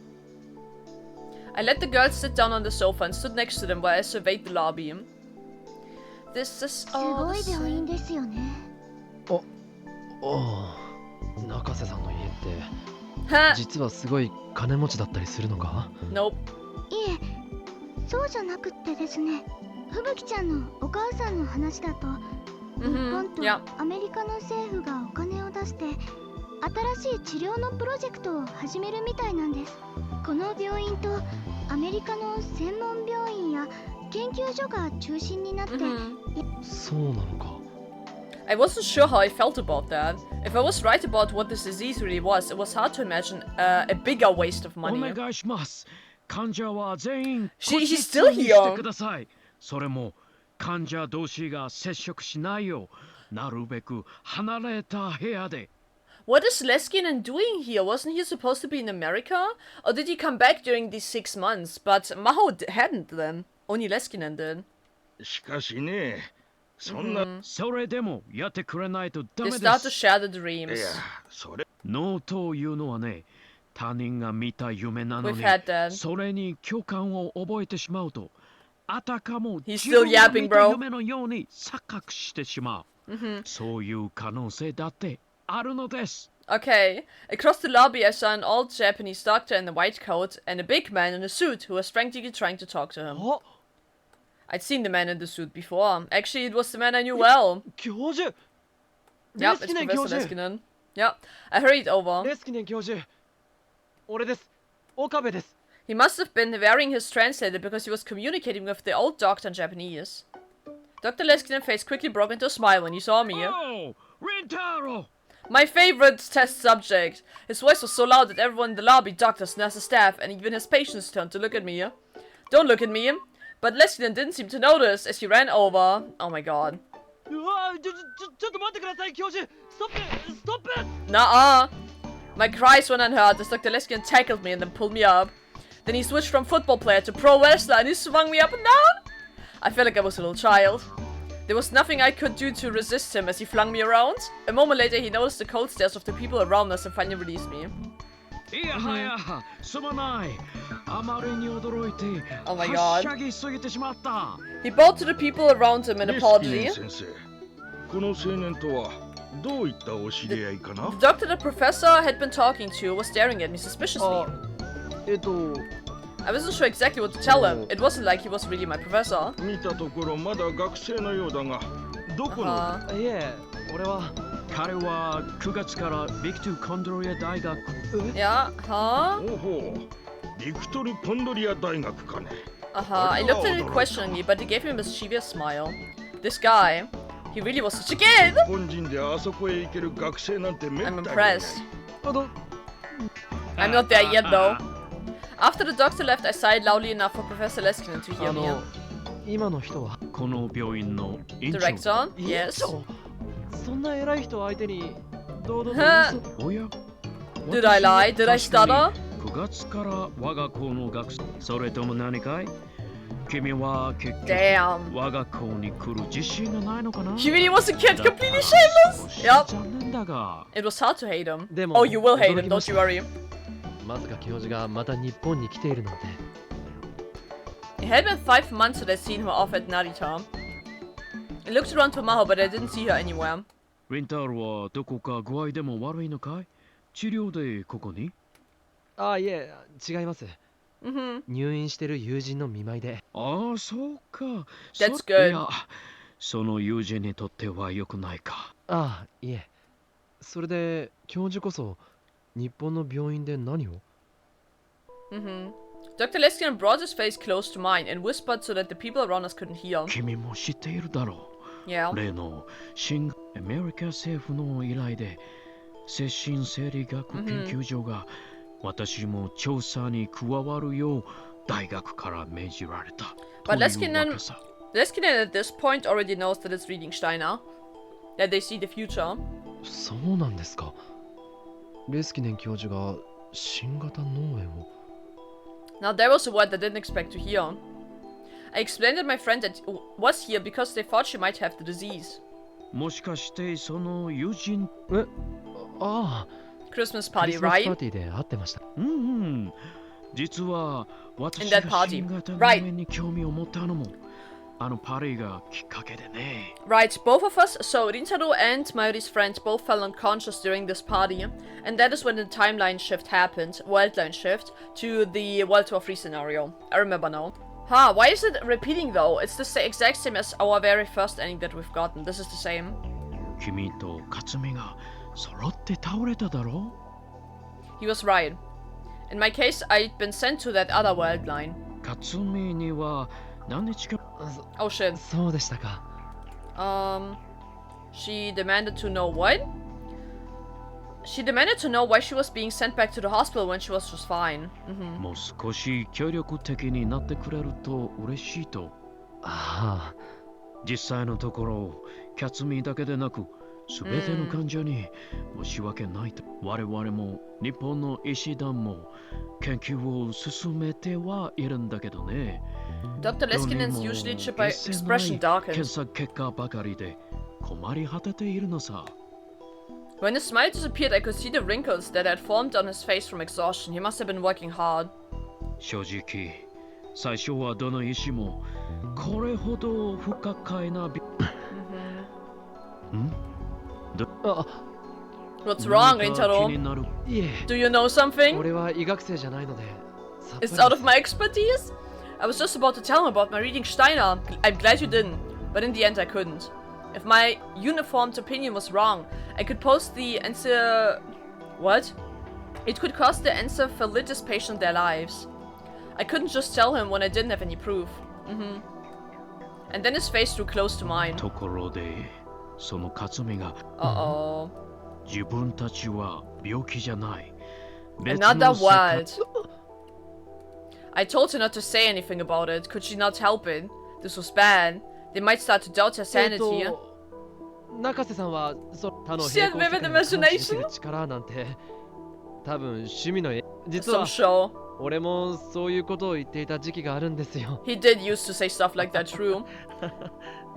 I let the girls sit down on the sofa and stood next to them while I surveyed the lobby. This is す all ご the い病院 same. ですよね。ああ、中瀬さんの家って Ha! 実はすごい金持ちだったりするのか？ Nope. いえ、そうじゃなくってですね。吹雪ちゃんのお母さんの話だと、日本 Mhm. と Yeah. アメリカの政府がお金を出して新しい治療のプロジェクトを始めるみたいなんです。この病院とアメリカの専門病院や研究所が中心になって、 Mhm. そうなのか。 I wasn't sure how I felt about that. If I was right about what this disease really was, it was hard to imagine a bigger waste of お money. 願いします。患者は全員 She's 個 still 室に here. してください。それも患者同士が接触しないようなるべく離れた部屋で。 What is Leskinen doing here? Wasn't he supposed to be in America? Or did he come back during these 6 months? But Maho hadn't then. Only Leskinen did. しかしね、そんな、 それでもやってくれないとダ They メで start to す。 share the い dreams. や、それ、脳というのはね、他人が見た夢なの We've に had that. それに共感を覚えてしまうと、あたかも He's 自 still 分が yapping, 見た bro. 夢のように錯覚してしまう。そういう可能性だってあるのです。 Okay. Across the lobby, I saw an old Japanese doctor in a white coat and a big man in a suit who was frantically trying to talk to him. あ、 I'd seen the man in the suit before. Actually, it was the man I knew well. 教授。 Yep, it's レスキネン教 Professor 授。 Leskinen. Yep. I hurried over. レスキネン教授。俺です。岡部です。 He must have been wearing his translator because he was communicating with the old doctor in Japanese. Dr. Leskinen's face quickly broke into a smile when he saw me. Oh, Rintaro! My favorite test subject. His voice was so loud that everyone in the lobby, doctors, nurses, staff, and even his patients turned to look at me. Don't look at me. But Leskinen didn't seem to notice as he ran over. Oh my god. うわ、ちょっと待ってください、教授。ストップ、ストップ。 Nuh-uh. My cries went unheard as Dr. Leskinen tackled me and then pulled me up. Then he switched from football player to pro wrestler and he swung me up and down. I felt like I was a little child. There was nothing I could do to resist him as he flung me around. A moment later, he noticed the cold stares of the people around us and finally released me. いやはや、すまない。あまりに驚いて、 Oh my は god. しゃぎすぎてしまった。 He bowed to the people around him in レスキネ apology. ン先生、この青年とはどういったお知り合いかな？ The doctor the professor had been talking to was staring at me suspiciously. あ、 I wasn't sure exactly what to tell him. It wasn't like he was really my professor. 見たところまだ学生のようだが、どこの？ Uh-huh. いえ、俺は。彼は9月からビクトル・コンドリア大学。 Yeah, huh? おほう、ビクトル・ポンドリア大学かね。 Uh-huh. I looked at him questioningly, but he gave me a mischievous smile. This guy, he really was such a kid! 本人であそこへ行ける学生なんてめったに I'm いない。 impressed. あの、 I'm not there yet, though. After the doctor left, I sighed loudly enough for Professor Leskinen to hear あ me. の、今の人は。この病院の院長。 Director? Yes. そんな偉い人相手に堂々と Huh? おや Did I lie? Did I stutter? 9月から我が校の学生。それとも何かい？君は結局 Damn. 我が校に来る自信がないのかな？ He really was a kid, だから completely shameless! 少し Yep. 残念だが。 It was hard to hate him. でも Oh, you will hate him, 驚きま don't し you た worry. まさか教授がまた日本に来ているなんて。 It had been 5 months that I'd seen her off at Narita. I looked around for Maho, but I didn't see her anywhere. リンタールはどこか具合でも悪いのかい？治療でここに？あ、いえ、違います。 Mm-hmm. 入院してる友人の見舞いで。ああ、そうか。 That's そ good. いや、その友人にとっては良くないか。ああ、いえ。それで、教授こそ、日本の病院で何を？ Mm-hmm. Dr. Leskinen brought his face close to mine and whispered so that the people around us couldn't hear. 君も知っているだろ Yeah. う。例の新アメリカ政府の依頼で、精神生理学研究所が私も調査に加わるよう大学から命じられた。 But というわけ Leskinen, さ。 Leskinen at this point already knows that it's reading Steiner. That they see the future. そうなんですか。レスキネン教授が新型脳炎を。 Now there was a word I didn't expect to hear. I explained that my friend was here because they thought she might have the disease. もしかしてその友人ああ、 Christmas ク party, リスマスパー right? ティーで会ってました。うんうん。実は私 In that が party. 新型の Right. 上に興味を持ったのもあのパーティーがきっかけでね。 Right, both of us, so Rintaro and Mayuri's friends both fell unconscious during this party, and that is when the timeline shift happened, worldline shift, to the World War III scenario. I remember now. Huh, why is it repeating though? It's the exact same as our very first ending that we've gotten. This is the same. 君と克美が揃って倒れただろ He was right. In my case, I'd been sent to that other world line. 克美には何日か Oh shit. そうでしたか。 She demanded to know what? She demanded to know why she was being sent back to the hospital when she was just fine. もう少し協力的になってくれると嬉しいと。ああ、実際のところ、キャツミだけでなく、すべての患者に申し訳ないと。我々も日本の医師団も研究を進めてはいるんだけどね。 Dr. Leskinen's usually chipper expression darkened. 検査結果ばかりで困り果てているのさ。 When his smile disappeared, I could see the wrinkles that had formed on his face from exhaustion. He must have been working hard. 正直、最初はどの医師もこれほど不可解なあ、 What's wrong, 何か気 Rintaro? になる。いえ、 Do you know something? 俺は医学生じゃないので。さっぱり It's out of my expertise? I was just about to tell him about my reading Steiner. I'm glad you didn't, but in the end I couldn't. If my uniformed opinion was wrong, I could post the answer... What? It could cost the encephalitis patient their lives. I couldn't just tell him when I didn't have any proof. And then his face drew close to mine. ところで、その克美が Uh-oh. 自分たちは病気じゃない。 Another world. I told her not to say anything about it. Could she not help it? This was bad. They might start to doubt her sanity. 中瀬さんは他の She had 平行世 vivid 界を感知でき imagination? る力なんて多分趣味の実 Some は show. 俺もそういうことを言っていた時期があるんですよ。 He did used to say stuff like that, true.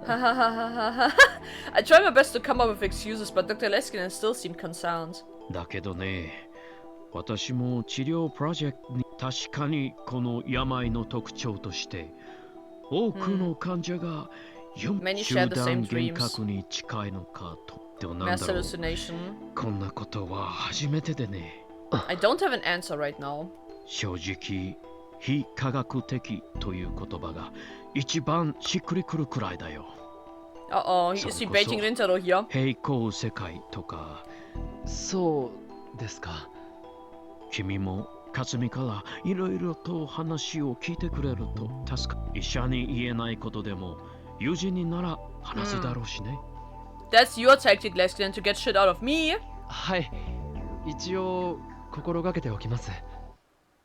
I tried my best to come up with excuses, but Dr. Leskinen still seemed concerned. だけどね、私も治療プロジェクトに確かにこの病の特徴として多くの患者が Many 集 share the 団 same 幻 dreams. 覚に近いのかと。でもなん Mass だろう、 hallucination. こんなことは初めてでね。 I don't have an answer right now. 正直、非科学的という言葉が一番しっくりくるくらいだよ。 Uh-oh, is he baiting Rintaro here? 平行世界とか。そうですか。君も克美からいろいろと話を聞いてくれると助かる。医者に言えないことでも友人になら話すだろうしね。That's your tactic, Leskinen, to get shit out of me. はい、一応心がけておきます。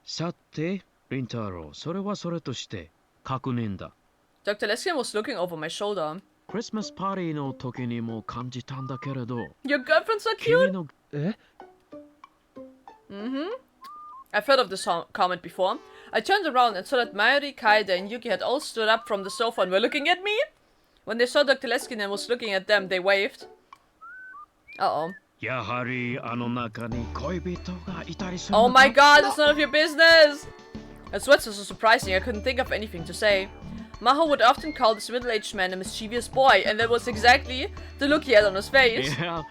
さて、リンタロウ、それはそれとして確認だ。 Dr. Leskinen was looking over my shoulder. クリスマスパーティーの時にも感じたんだけれど、 Your girlfriend's so 君 cute. のえ？ I've heard of this comment before. I turned around and saw that Mayuri, Kaede, and Yuki had all stood up from the sofa and were looking at me. When they saw Dr. Leskinen was looking at them, they waved. Uh-oh. やはりあの中に恋人がいたりする Oh のか my god, it's none of your business! As what's so surprising, I couldn't think of anything to say. Maho would often call this middle-aged man a mischievous boy, and that was exactly the look he had on his face. いや、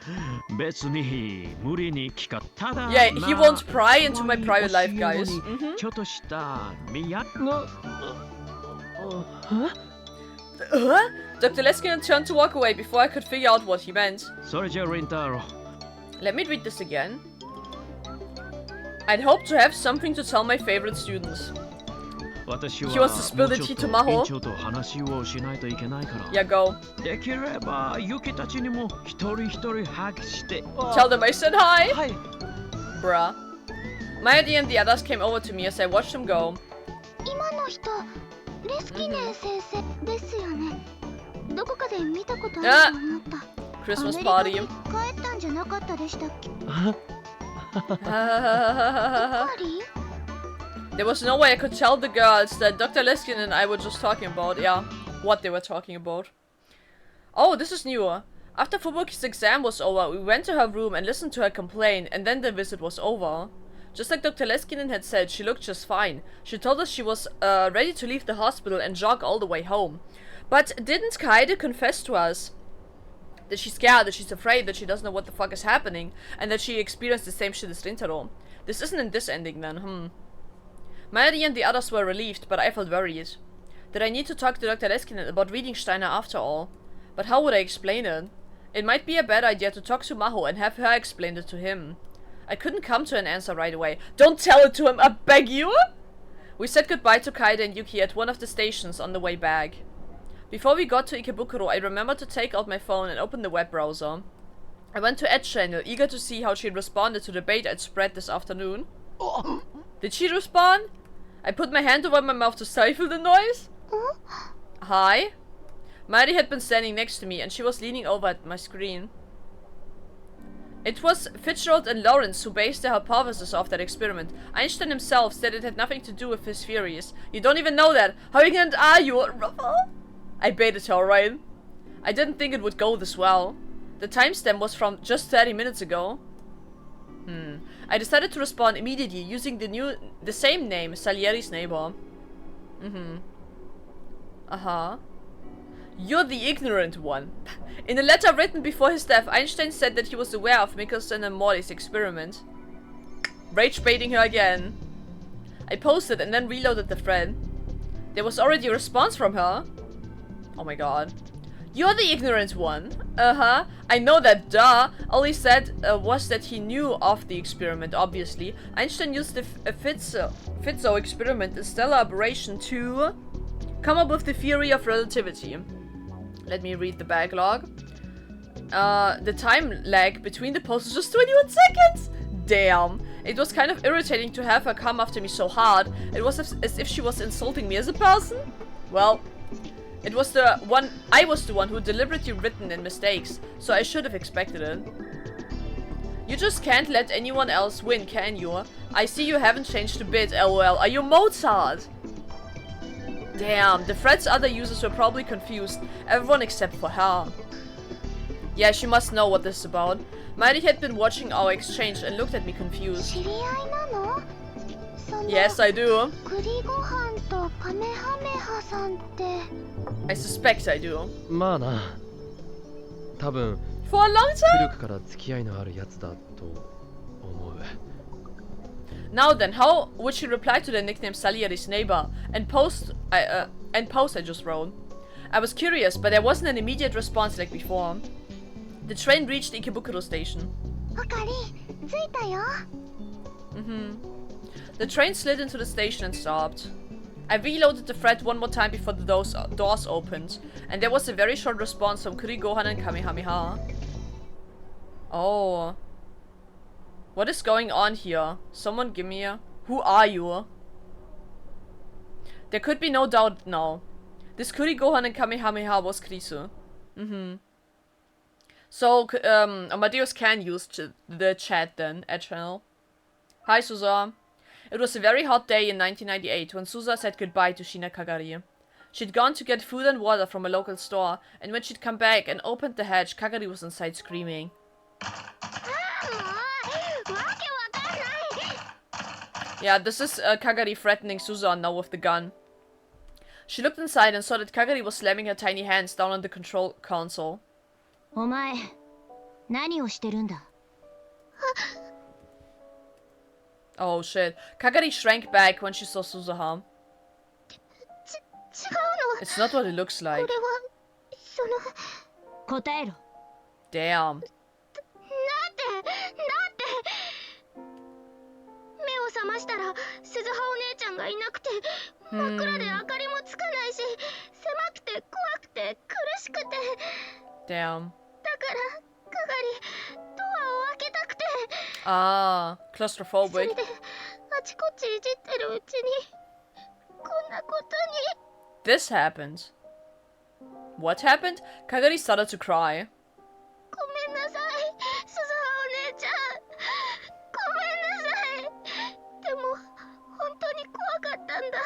別に無理に聞かただ Yeah, he まあ won't pry into my private life, 可愛い guys. お仕事にちょっとした宮 Dr. Leskinen turned to walk away before I could figure out what he meant. それじゃリンタロウ Let me read this again. I'd hoped to have something to tell my favorite students. 私は He wants to spill the tea to Maho. 院長と話をしないといけないから Yeah, go. できればユキたちにも一人一人ハグして Tell them I said hi. はい。 Bruh. Mayuri and the others came over to me as I watched him go. 今の人レスキネン先生ですよね。どこかで見たことあると思った。 Christmas アメリ party. カで帰ったんじゃなかったでしたっけ？ There was no way I could tell the girls that Dr. Leskin and I were just talking about, yeah, what they were talking about. Oh, this is new. After Fubuki's exam was over, we went to her room and listened to her complain, and then the visit was over. Just like Dr. Leskinen had said, she looked just fine. She told us she was ready to leave the hospital and jog all the way home. But didn't Kaede confess to us that she's scared, that she's afraid, that she doesn't know what the fuck is happening, and that she experienced the same shit as Rintaro? This isn't in this ending then, Mairi and the others were relieved, but I felt worried. Did I need to talk to Dr. Leskinen about reading Steiner after all? But how would I explain it? It might be a bad idea to talk to Maho and have her explain it to him. I couldn't come to an answer right away. Don't tell it to him, I beg you! We said goodbye to Kaede and Yuki at one of the stations on the way back. Before we got to Ikebukuro, I remembered to take out my phone and open the web browser. I went to Edge Channel, eager to see how she responded to the bait I'd spread this afternoon. Did she respond? I put my hand over my mouth to stifle the noise. Hi? Mairi had been standing next to me and she was leaning over at my screen. It was Fitzgerald and Lawrence who based their hypothesis off that experiment. Einstein himself said it had nothing to do with his theories. You don't even know that. How ignorant are you, Ruffle? I baited her, right? I didn't think it would go this well. The timestamp was from just 30 minutes ago. I decided to respond immediately using the same name, Salieri's neighbor. You're the ignorant one. In a letter written before his death, Einstein said that he was aware of Michelson and Morley's experiment. Rage baiting her again. I posted and then reloaded the thread. There was already a response from her. Oh my god. You're the ignorant one. I know that, duh. All he said was that he knew of the experiment, obviously. Einstein used the Fitzo experiment in stellar aberration to come up with the theory of relativity. Let me read the backlog. The time lag between the posts is just 21 seconds! Damn. It was kind of irritating to have her come after me so hard. It was as if she was insulting me as a person. Well, I was the one who deliberately written in mistakes, so I should have expected it. You just can't let anyone else win, can you? I see you haven't changed a bit, lol. Are you Mozart? Damn, the thread's other users were probably confused. Everyone except for her. Yeah, she must know what this is about. Mairi had been watching our exchange and looked at me confused. Yes, I do. I suspect I do. まあな。多分 For a long time? 古くから付き合いのあるやつだと思う。Now then, how would she reply to the nickname Salieri's neighbor and post I just wrote? I was curious, but there wasn't an immediate response like before. The train reached the Ikebukuro station. The train slid into the station and stopped. I reloaded the thread one more time before the doors opened, and there was a very short response from Kurigohan and Kamehameha. Oh. What is going on here? Someone give me a... Who are you? There could be no doubt now. This Kurigohan and Kamehameha was Krisu. So, Amadeus can use the chat then, at channel. Hi, Suza. It was a very hot day in 1998 when Suza said goodbye to Shina Kagari. She'd gone to get food and water from a local store, and when she'd come back and opened the hatch, Kagari was inside screaming. Yeah, this is Kagari threatening Suza now with the gun. She looked inside and saw that Kagari was slamming her tiny hands down on the control console. Oh shit. Kagari shrank back when she saw Suzuha. It's not what it looks like. Damn. 目を覚ましたら鈴葉お姉ちゃんがいなくて真っ暗で明かりもつかないし狭くて怖くて苦しくて Damn. だからかがりドアを開けたくて Ah, そ claustrophobic. れであちこちいじってるうちにこんなことに This happened. What happened? Kagari started to cry. ごめんなさい鈴葉お姉ちゃんごめんなさいでも本当に怖かったんだ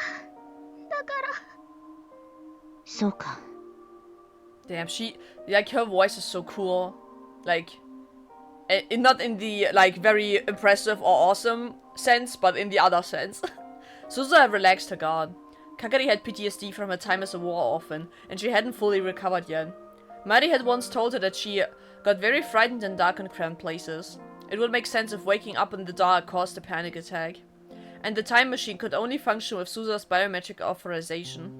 だからそうか Damn, like, her voice is so cool. Like, not in the, like, very impressive or awesome sense, but in the other sense. Suzu had relaxed her guard. Kagari had PTSD from her time as a war orphan, and she hadn't fully recovered yet. Mari had once told her that she got very frightened in dark and cramped places. It would make sense if waking up in the dark caused a panic attack. And the time machine could only function with Suzu's biometric authorization.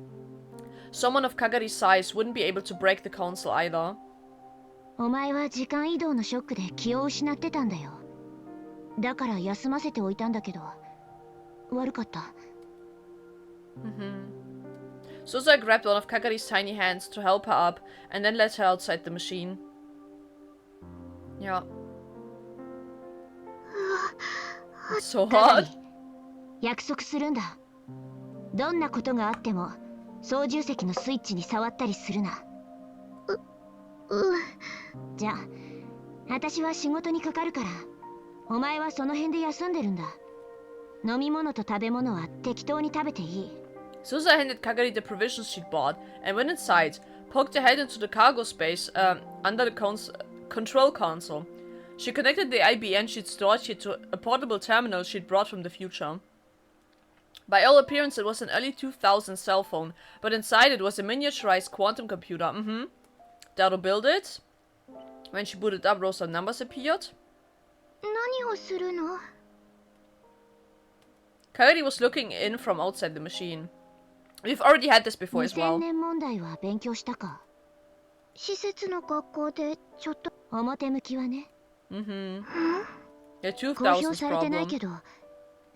Someone of Kagari's size wouldn't be able to break the council either. お前は時間移動のショックで気を失ってたんだよ。だから休ませておいたんだけど、悪かった。Suzu grabbed one of Kagari's tiny hands to help her up, and then led her outside the machine. Yeah. It's so hard. 約束するんだ。どんなことがあっても操縦席のスイッチに触ったりするな。じゃあ、私は仕事にかかるから、お前はその辺で休んでるんだ。飲み物と食べ物は適当に食べていい。Suzu handed Kagari the provisions she'd bought and went inside, poked her head into the cargo space under the control console. She connected the IBN she'd stored here to a portable terminal she'd brought from the future. By all appearance, it was an early 2000s cell phone, but inside it was a miniaturized quantum computer. That'll build it. When she booted up, rows of numbers appeared. 何をするの？ Kagari was looking in from outside the machine. We've already had this before as well. 2000年問題は勉強したか？施設の学校でちょっと表向きはね。The 公表 2000s されてない problem. けど、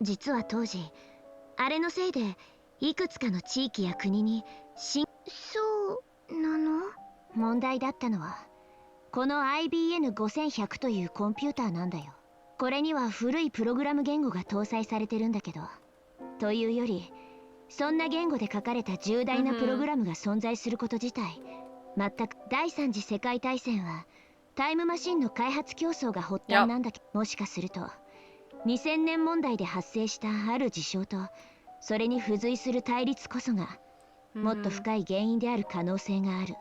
実は当時あれのせいでいくつかの地域や国にそうなの？問題だったのはこの IBN5100 というコンピューターなんだよ。これには古いプログラム言語が搭載されてるんだけど、というよりそんな言語で書かれた重大なプログラムが存在すること自体、全く第三次世界大戦はタイムマシンの開発競争が発端なんだけど、もしかすると2000年問題で発生したある事象とそれに付随する対立こそがもっと深い原因である可能性がある。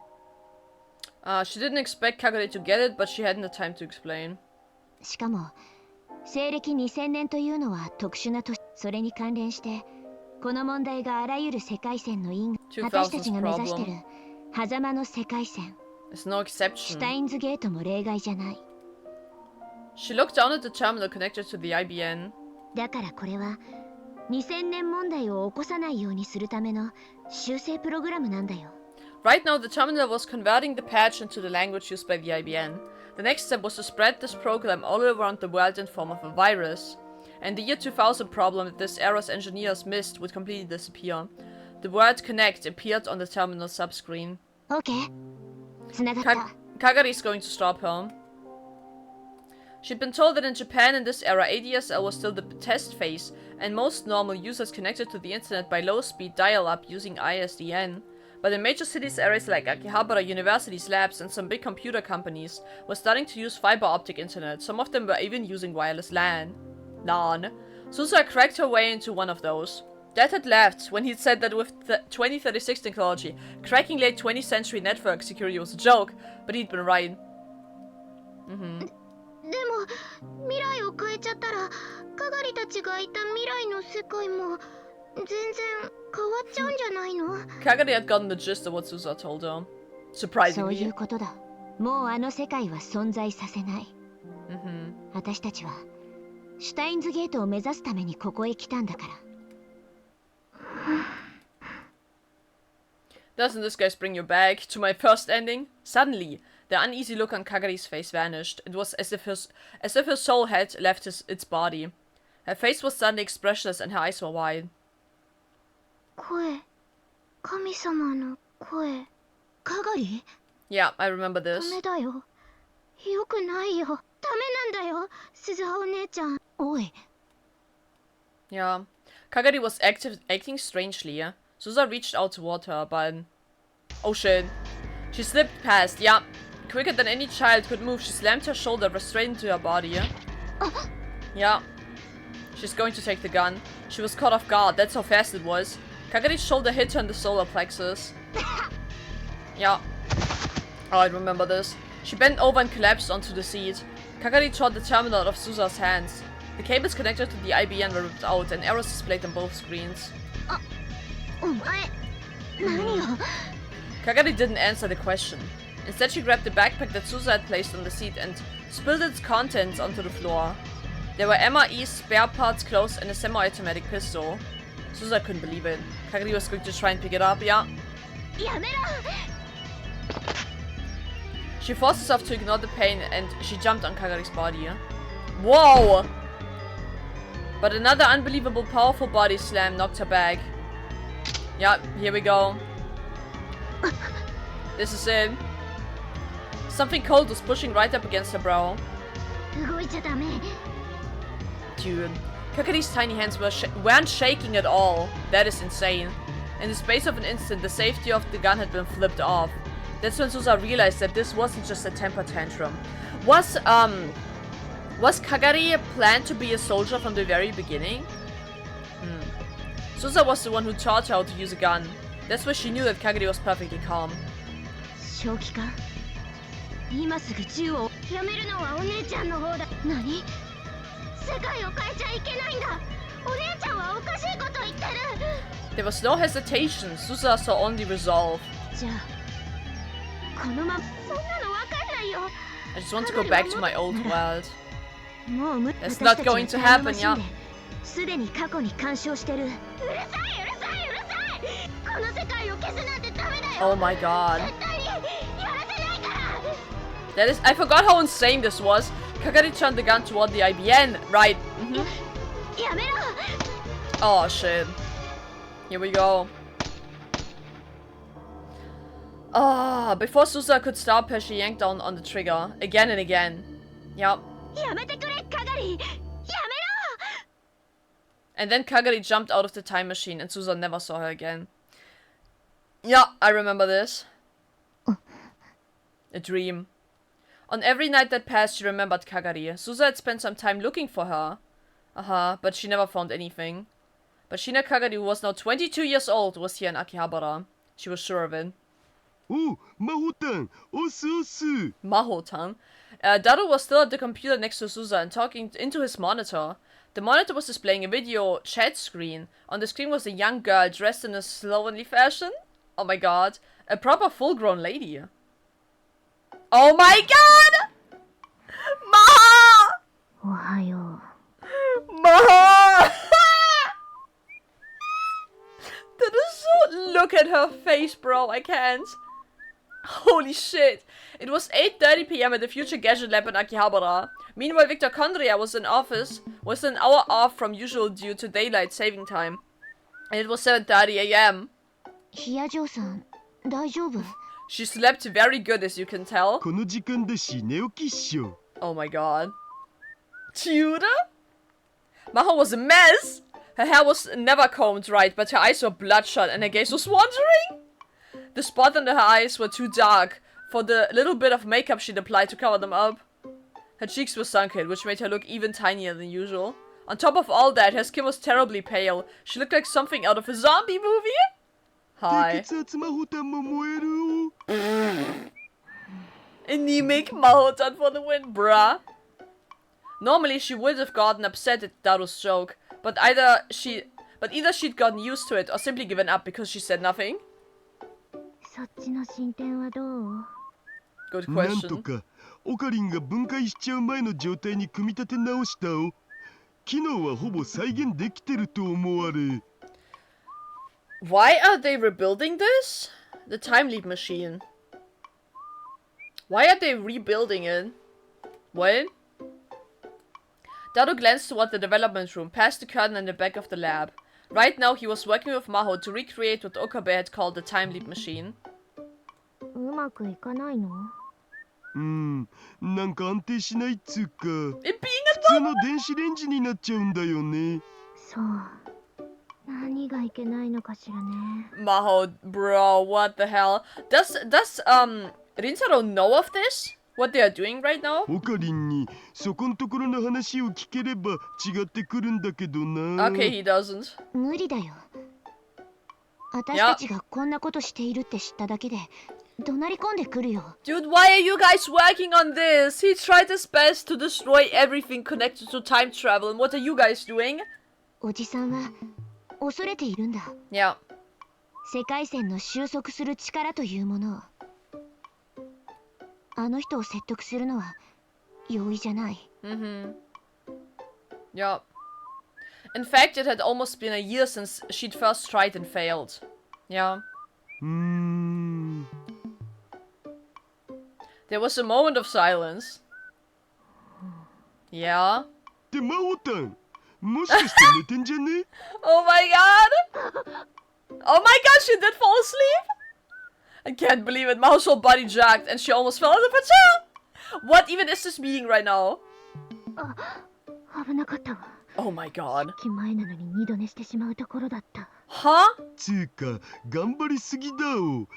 She didn't expect Kagari to get it, but she hadn't the time to explain. しかも西暦2000年というのは特殊な年、それに関連してこの問題があらゆる世界線の因、私たちが目指してる狭間の世界線、There's no シュ exception. タインズゲートも例外じゃない。 She looked down at the terminal connected to the IBN. だからこれは2000年問題を起こさないようにするための修正プログラムなんだよ。Right now, the terminal was converting the patch into the language used by the IBN. The next step was to spread this program all around the world in form of a virus. And the year 2000 problem that this era's engineers missed would completely disappear. The word connect appeared on the terminal subscreen. OK。つながった。Kagari's going to stop her. She'd been told that in Japan in this era, ADSL was still the test phase, and most normal users connected to the internet by low-speed dial-up using ISDN. But in major cities areas like Akihabara, universities, labs, and some big computer companies were starting to use fiber optic internet. Some of them were even using wireless LAN. Suzu cracked her way into one of those. Dad had laughed when he'd said that with the 2036 technology, cracking late 20th century network security was a joke, but he'd been right. でも未来を変えちゃったらカガリたちがいた未来の世界も全然変わっちゃうんじゃないの？ Kagari had gotten the gist of what Suzu told her. そうい Surprisingly. うことだ。もうあの世界は存在させない。私たちはシュタインズゲートを目指すためにここへ来たんだから。Doesn't this guy bring you back to my first ending? Suddenly, the uneasy look on Kagari's face vanished. It was as if her soul had left its body. Her face was suddenly expressionless and her eyes were wide. 声、神様の声。カガリ？ Yeah, I remember this. ダメだよ。よくないよ。ダメなんだよ、鈴葉お姉ちゃん。おい。 Yeah. Kagari was acting strangely. Suzu reached out toward her, but... Oh shit. She slipped past, yeah. Quicker than any child could move, she slammed her shoulder straight into her body. Yeah. She's going to take the gun. She was caught off guard, that's how fast it was. Kagari's shoulder hit her in the solar plexus. Yeah. Oh, I remember this. She bent over and collapsed onto the seat. Kagari tore the terminal out of Susa's hands. The cables connected to the IBN were ripped out and errors displayed on both screens. お前何を Kagari didn't answer the question. Instead, she grabbed the backpack that Susa had placed on the seat and spilled its contents onto the floor. There were MREs, spare parts, clothes, and a semi-automatic pistol. Susa couldn't believe it. Kagari was going to try and pick it up, yeah. やめろ She forced herself to ignore the pain and she jumped on Kagari's body. Whoa! But another unbelievable powerful body slam knocked her back. Yeah, here we go. This is it. Something cold was pushing right up against her brow. 動いちゃダメ Dude. Kagari's tiny hands weren't shaking at all. That is insane. In the space of an instant, the safety of the gun had been flipped off. That's when Susa realized that this wasn't just a temper tantrum. Was Kagari planned to be a soldier from the very beginning? Susa was the one who taught her how to use a gun. That's why she knew that Kagari was perfectly calm. 正気か今すぐ銃をやめるのはお姉ちゃんの方だ何世界を変えちゃいけないんだお姉ちゃんはおかしいこと言ってる There was no hesitation. Susa saw only resolve. じゃあこのままそんなのわかんないよ I just want to go back to my old world. もう That's not going to happen, yeah. すでに過去に干渉してるうるさいうるさいうるさいこの世界を消すなんてダメだよ Oh my god. 絶対にやらせないから That is. I forgot how insane this was. Kagari turned the gun toward the IBN. Right. やめろ Oh shit. Here we go. Before Susa could stop her, she yanked down on the trigger. Again and again. Yep. やめてくれカガリやめろ And then Kagari jumped out of the time machine and Susa never saw her again. Yeah, I remember this. A dream. On every night that passed, she remembered Kagari. Susa had spent some time looking for her. But she never found anything. But Shina Kagari, who was now 22 years old, was here in Akihabara. She was sure of it. Oh, Mahotan! Osu! Mahotan. Daru was still at the computer next to Susa and talking into his monitor. The monitor was displaying a video chat screen. On the screen was a young girl dressed in a slovenly fashion. Oh my god. A proper full-grown lady. Oh my god! Maha! おはよ Maha! That is so... Look at her face, bro. I can't. Holy shit. It was 8:30 p.m. at the Future Gadget Lab in Akihabara. Meanwhile, Victor Condria was in office, was an hour off from usual due to daylight saving time. And it was 7:30 a.m. ヒヤジョーさん大丈夫 She slept very good, as you can tell. この時間だし寝起きっしょ Oh my god. Tutor? Maha was a mess. Her hair was never combed right, but her eyes were bloodshot and her gaze was wandering. The spots under her eyes were too dark for the little bit of makeup she'd applied to cover them up. Her cheeks were sunken, which made her look even tinier than usual. On top of all that, her skin was terribly pale. She looked like something out of a zombie movie. Hi. 低血圧マホタンも燃える Anemic Mahotan for the win, bruh. Normally, she would have gotten upset at Daru's joke, but either she'd gotten used to it or simply given up because she said nothing. そっちの進展はどう Good なんと question. かオカリンが分解しちゃう前の状態に組み立て直したお機能はほぼ再現できてると思われ Why are they rebuilding this? The time leap machine. Why are they rebuilding it? What? Daru glanced toward the development room, past the curtain in the back of the lab. Right now, he was working with Maho to recreate what Okabe had called the time leap machine. うまくいかないのなんか安定しないっつうか It being 普通の電子レンジになっちゃうんだよねそう何がいけないのかしらね Maho, bro, what the hell? Does Rintaro know of this? What they are doing right now? オカリンにそこんところの話を聞ければ違ってくるんだけどな Okay, he doesn't. 無理だよ私たちがこんなことしているって知っただけで怒鳴り込んでくるよ。 Dude, why are you guys working on this? He tried his best to destroy everything connected to time travel, and what are you guys doing? おじさんは恐れているんだ。 Yeah. 世界線の収束する力というものを。あの人を説得するのは容易じゃない。 Mm-hmm. Yeah. In fact, it had almost been a year since she'd first tried and failed. Yeah. There was a moment of silence. Yeah. って魔王たん、もしかして寝てんじゃね？ Oh my god! Oh my god, she did fall asleep! I can't believe it. Mao's whole body jerked and she almost fell out of her chair! What even is this meeting right now? 危なかったわ。 Oh my god. 前なのに二度寝してしまうところだった。 Huh? つうか頑張りすぎだお。無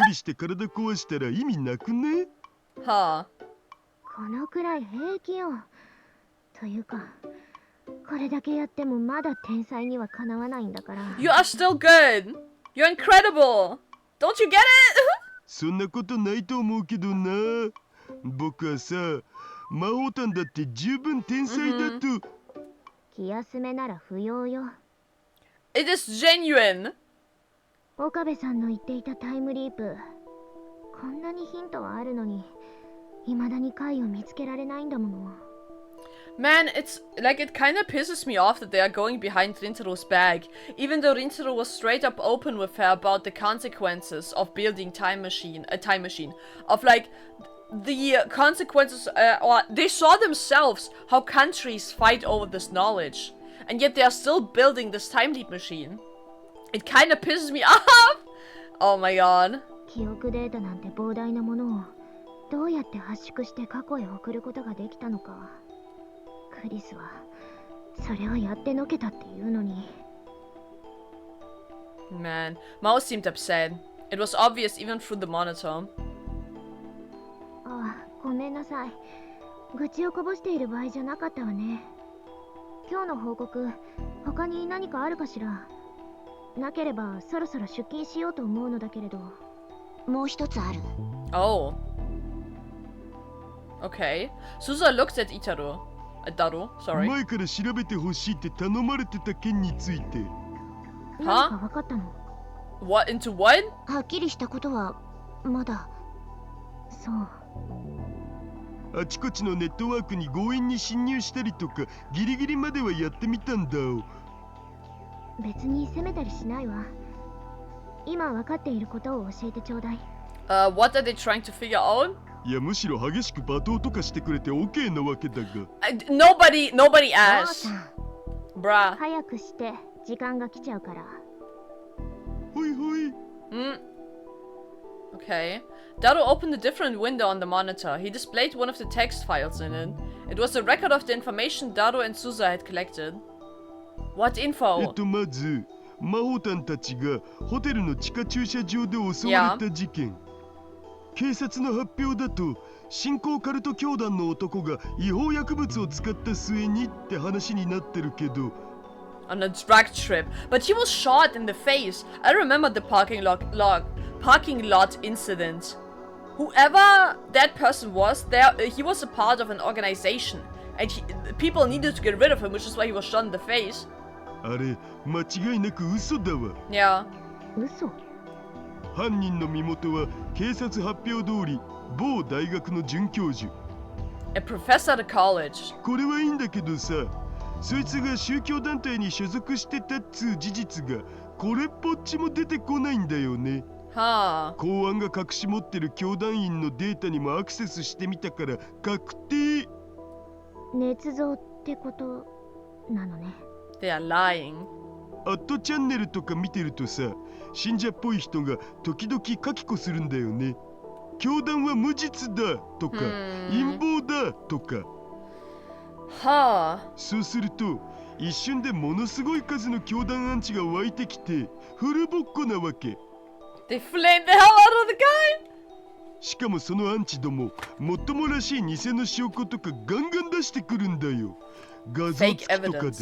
理して体壊したら意味なくね？ Huh. このくらい平気よ。というか、これだけやってもまだ天才にはかなわないんだから。 You are still good. You're incredible. Don't you get it? そんなことないと思うけどな。僕はさ、魔王たんだって十分天才だと。気休めなら不要よ。 It is genuine. 岡部さんの言っていたタイムリープ。こんなにヒントはあるのに、未だに解を見つけられないんだもの。 Man, it's like it kinda pisses me off that they are going behind Rintaro's back, even though Rintaro was straight up open with her about the consequences of building a time machine, of like the consequences, or they saw themselves how countries fight over this knowledge, and yet they are still building this time leap machine. It kinda pisses me off. Oh my god. 記憶データなんて膨大なものをどうやって圧縮して過去へ送ることができたのか。クリスはそれをやってのけたっていうのに。 Man, Mao seemed upset. It was obvious even through the monitor. ああ、ごめんなさい。愚痴をこぼしている場合じゃなかったわね。今日の報告、他に何かあるかしら。なければそろそろ出勤しようと思うのだけれど。もう一つある。 Oh. Okay. Susa looked at Daru, sorry. 前から調べてほしいって頼まれてた件について。何か分かったの？ What? Into what? はっきりしたことはまだ。そう。あちこちのネットワークに強引に侵入したりとかギリギリまではやってみたんだお。別に責めたりしないわ。今分かっていることを教えてちょうだい。What are they trying to figure out? いやむしろ激しく罵倒とかしてくれて OK なわけだが。Nobody お父 asked. さん、 Bruh. 早くして時間が来ちゃうから。ほいほい。Okay. Daru opened a different window on the monitor. He displayed one of the text files in it. It was a record of the information Daru and Susa had collected. What info? まず魔王たんたちがホテルの地下駐車場で襲われた事件。警察の発表だと新興カルト教団の男が違法薬物を使った末にって話になってるけど。On a drug trip, but he was shot in the face. I remember the parking lot incident. Whoever that person was, he was a part of an organization, and people needed to get rid of him, which is why he was shot in the face. あれ間違いなく嘘だわ。Yeah. 嘘？犯人の身元は警察発表通り某大学の准教授。A professor at a college. これはいいんだけどさ、そいつが宗教団体に所属してたっつう事実がこれっぽっちも出てこないんだよね。Huh. 公安が隠し持ってる教団員のデータにもアクセスしてみたから確定。捏造ってことなのね。They are lying. アットチャンネルとか見てるとさ、信者っぽい人が時々書き子するんだよね。教団は無実だとか、陰謀だとか。Huh. そうすると一瞬でものすごい数の教団アンチが湧いてきてフルボッコなわけ。They flamed the hell out of the guy. しかもそのアンチどももっともらしい偽の証拠とかガンガン出してくるんだよ。画像付きとかで。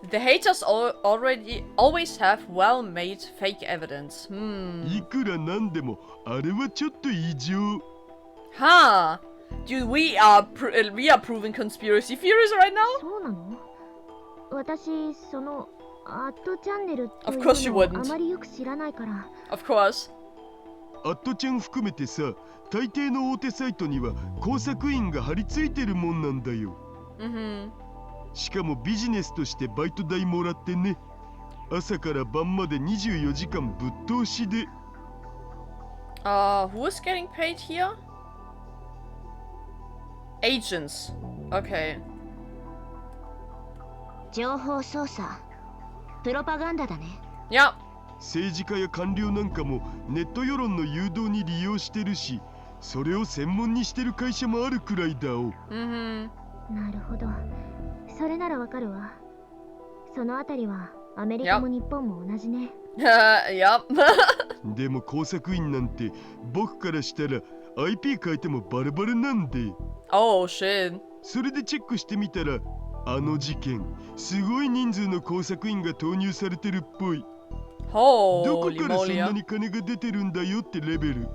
The haters always have well-made fake evidence. いくらなんでもあれはちょっと異常。 Huh. Dude, we are proving conspiracy theories right now? そうなの？私、その、アットチャンネルとい Of course you うのを wouldn't. あまりよく知らないから。Of course. アットちゃん含めてさ、大抵の大手サイトには工作員が張り付いてるもんなんだよ。しかもビジネスとしてバイト代もらってね。朝から晩まで24時間ぶっ通しで。Who is getting paid here? Agents. Okay. 情報操作、プロパガンダだね。Yeah. 政治家や官僚なんかもネット世論の誘導に利用してるし、それを専門にしてる会社もあるくらいだお。なるほど。それならわかるわ。そのあたりはアメリカも日本も同じね。Yep. でも工作員なんて僕からしたら IP 変えてもバラバラなんで。Oh shit. それでチェックしてみたら、あの事件すごい人数の工作員が投入されてるっぽい。どこ Holy からそん moly. なに金が出てるんだよってレベル。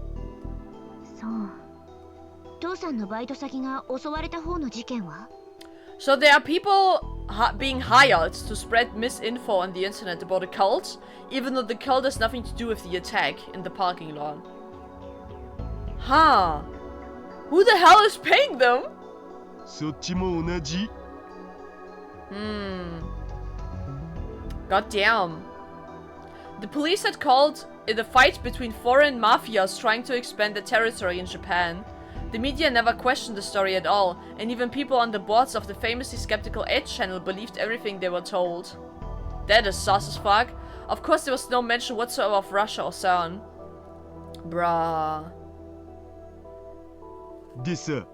そう。父さんのバイト先が襲われた方の事件は？ So there are people being hired to spread misinfo on the internet about a cult, even though the cult has nothing to do with the attack in the parking lot. Huh. Who the hell is paying them? そっちも同じ。God damn. The police had called it a fight between foreign mafias trying to expand their territory in Japan. The media never questioned the story at all, and even people on the boards of the famously skeptical Edge channel believed everything they were told. That is sus as fuck. Of course, there was no mention whatsoever of Russia or CERN. Bruh. でさ、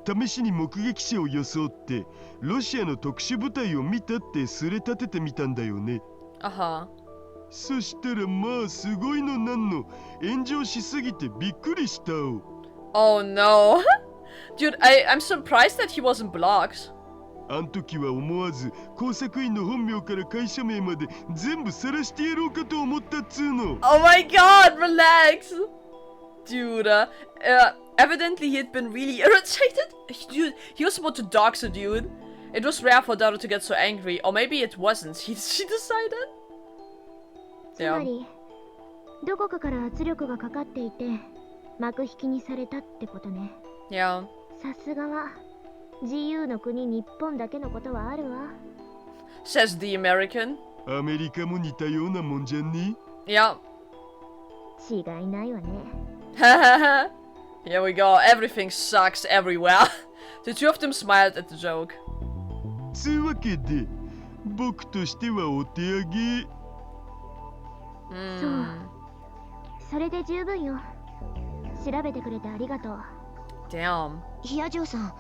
試しに目撃者を装ってロシアの特殊部隊を見たってすれ立ててみたんだよね。そしたらまあすごいのなんの、炎上しすぎてびっくりしたお。Oh no. Dude, I'm surprised that he wasn't blocked. あん時は思わず工作員の本名から会社名まで全部晒してやろうかと思ったっつうの。Oh my god, relax. Dude, evidently he had been really irritated. Dude, he was about to dox a dude. It was rare for Daro to get so angry, or maybe it wasn't. She decided. つまり、どこかから圧力がかかっていて幕引きにされたってことね。Yeah. さすがは自由の国日本だけのことはあるわ。Says the American. アメリカも似たようなもんじゃね。Yeah. 違いないわね。Here we go. Everything sucks everywhere. The two of them smiled at the joke. つうわけで、僕としてはお手上げ。そう。それで十分よ。調べてくれてありがとう。Damn. ヒアジョーさん、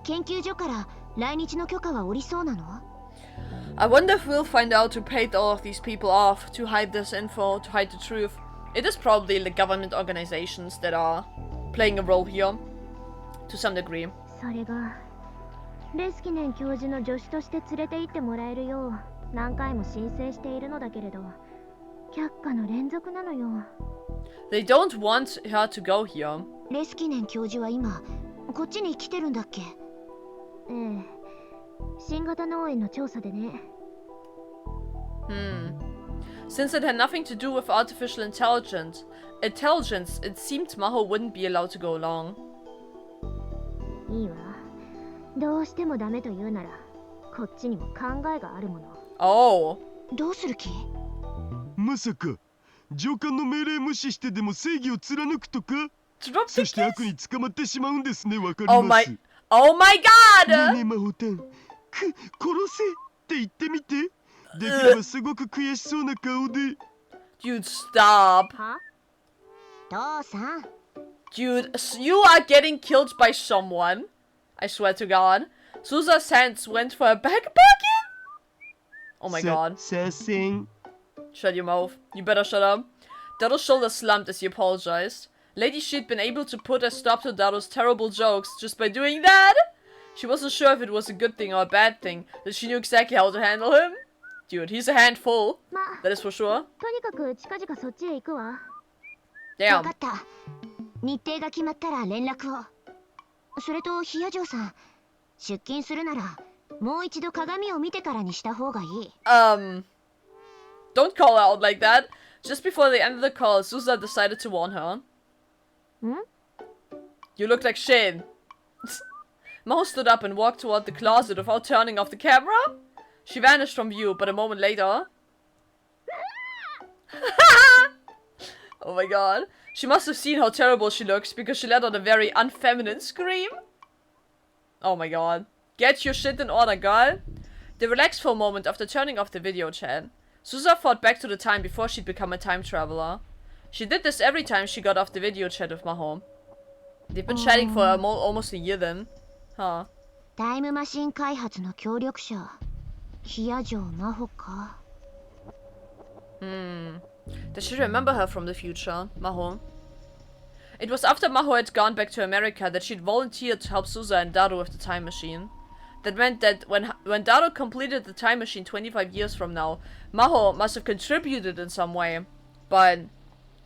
研究所から来日の許可は下りそうなの？ I wonder if we'll find out who paid all of these people off to hide this info, to hide the truth. It is probably the government organizations that are playing a role here, to some degree. それが、レスキネン教授の助手として連れて行ってもらえるよう何回も申請しているのだけれど、却下の連続なのよ。They don't want her to go here. レスキネン教授は今、こっちに来てるんだっけ？ええ、新型脳炎の調査でね。Since it had nothing to do with artificial intelligence, it seemed Maho wouldn't be allowed to go along. いいわ。どうしてもダメと言うなら、こっちにも考えがあるもの。Oh. どうする気？まさか上官の命令無視してでも正義を貫くとか？そして悪に捕まってしまうんですね。わかります。Oh my god! ねえ、真帆たん、殺せって言ってみて。できればすごく悔しそうな顔で。Dude, stop. は？父さん。Dude, you are getting killed by someone. I swear to God. Susa's hands went for a backpacking? Oh my god. Shut your mouth. You better shut up. Dado's shoulders slumped as he apologized. Lady she'd been able to put a stop to Dado's terrible jokes just by doing that? She wasn't sure if it was a good thing or a bad thing, but she knew exactly how to handle him. Dude, he's a handful. ま That is for sure. とにかく近々そっちへ行くわ。わ Damn. かった。日程が決まったら連絡を。それとヒヤジョーさん、出勤するならもう一度鏡を見てからにした方がいい。Don't call her out like that. Just before they ended the call, Susa decided to warn her. ん？ You look like shit. Maho stood up and walked toward the closet without turning off the camera. She vanished from view, but a moment later... Oh my god. She must have seen how terrible she looks, because she let out a very unfeminine scream. Oh my god. Get your shit in order, girl. They relaxed for a moment after turning off the video chat. Susa thought back to the time before she'd become a time traveler. She did this every time she got off the video chat with Maho. They've been chatting for almost a year then. Huh. タイムマシン開発の協力者、ヒヤジョー真帆か。Does she remember her from the future, Maho? It was after Maho had gone back to America that she'd volunteered to help Susa and Daro with the time machine. That meant that when Daro completed the time machine 25 years from now, Maho must have contributed in some way. But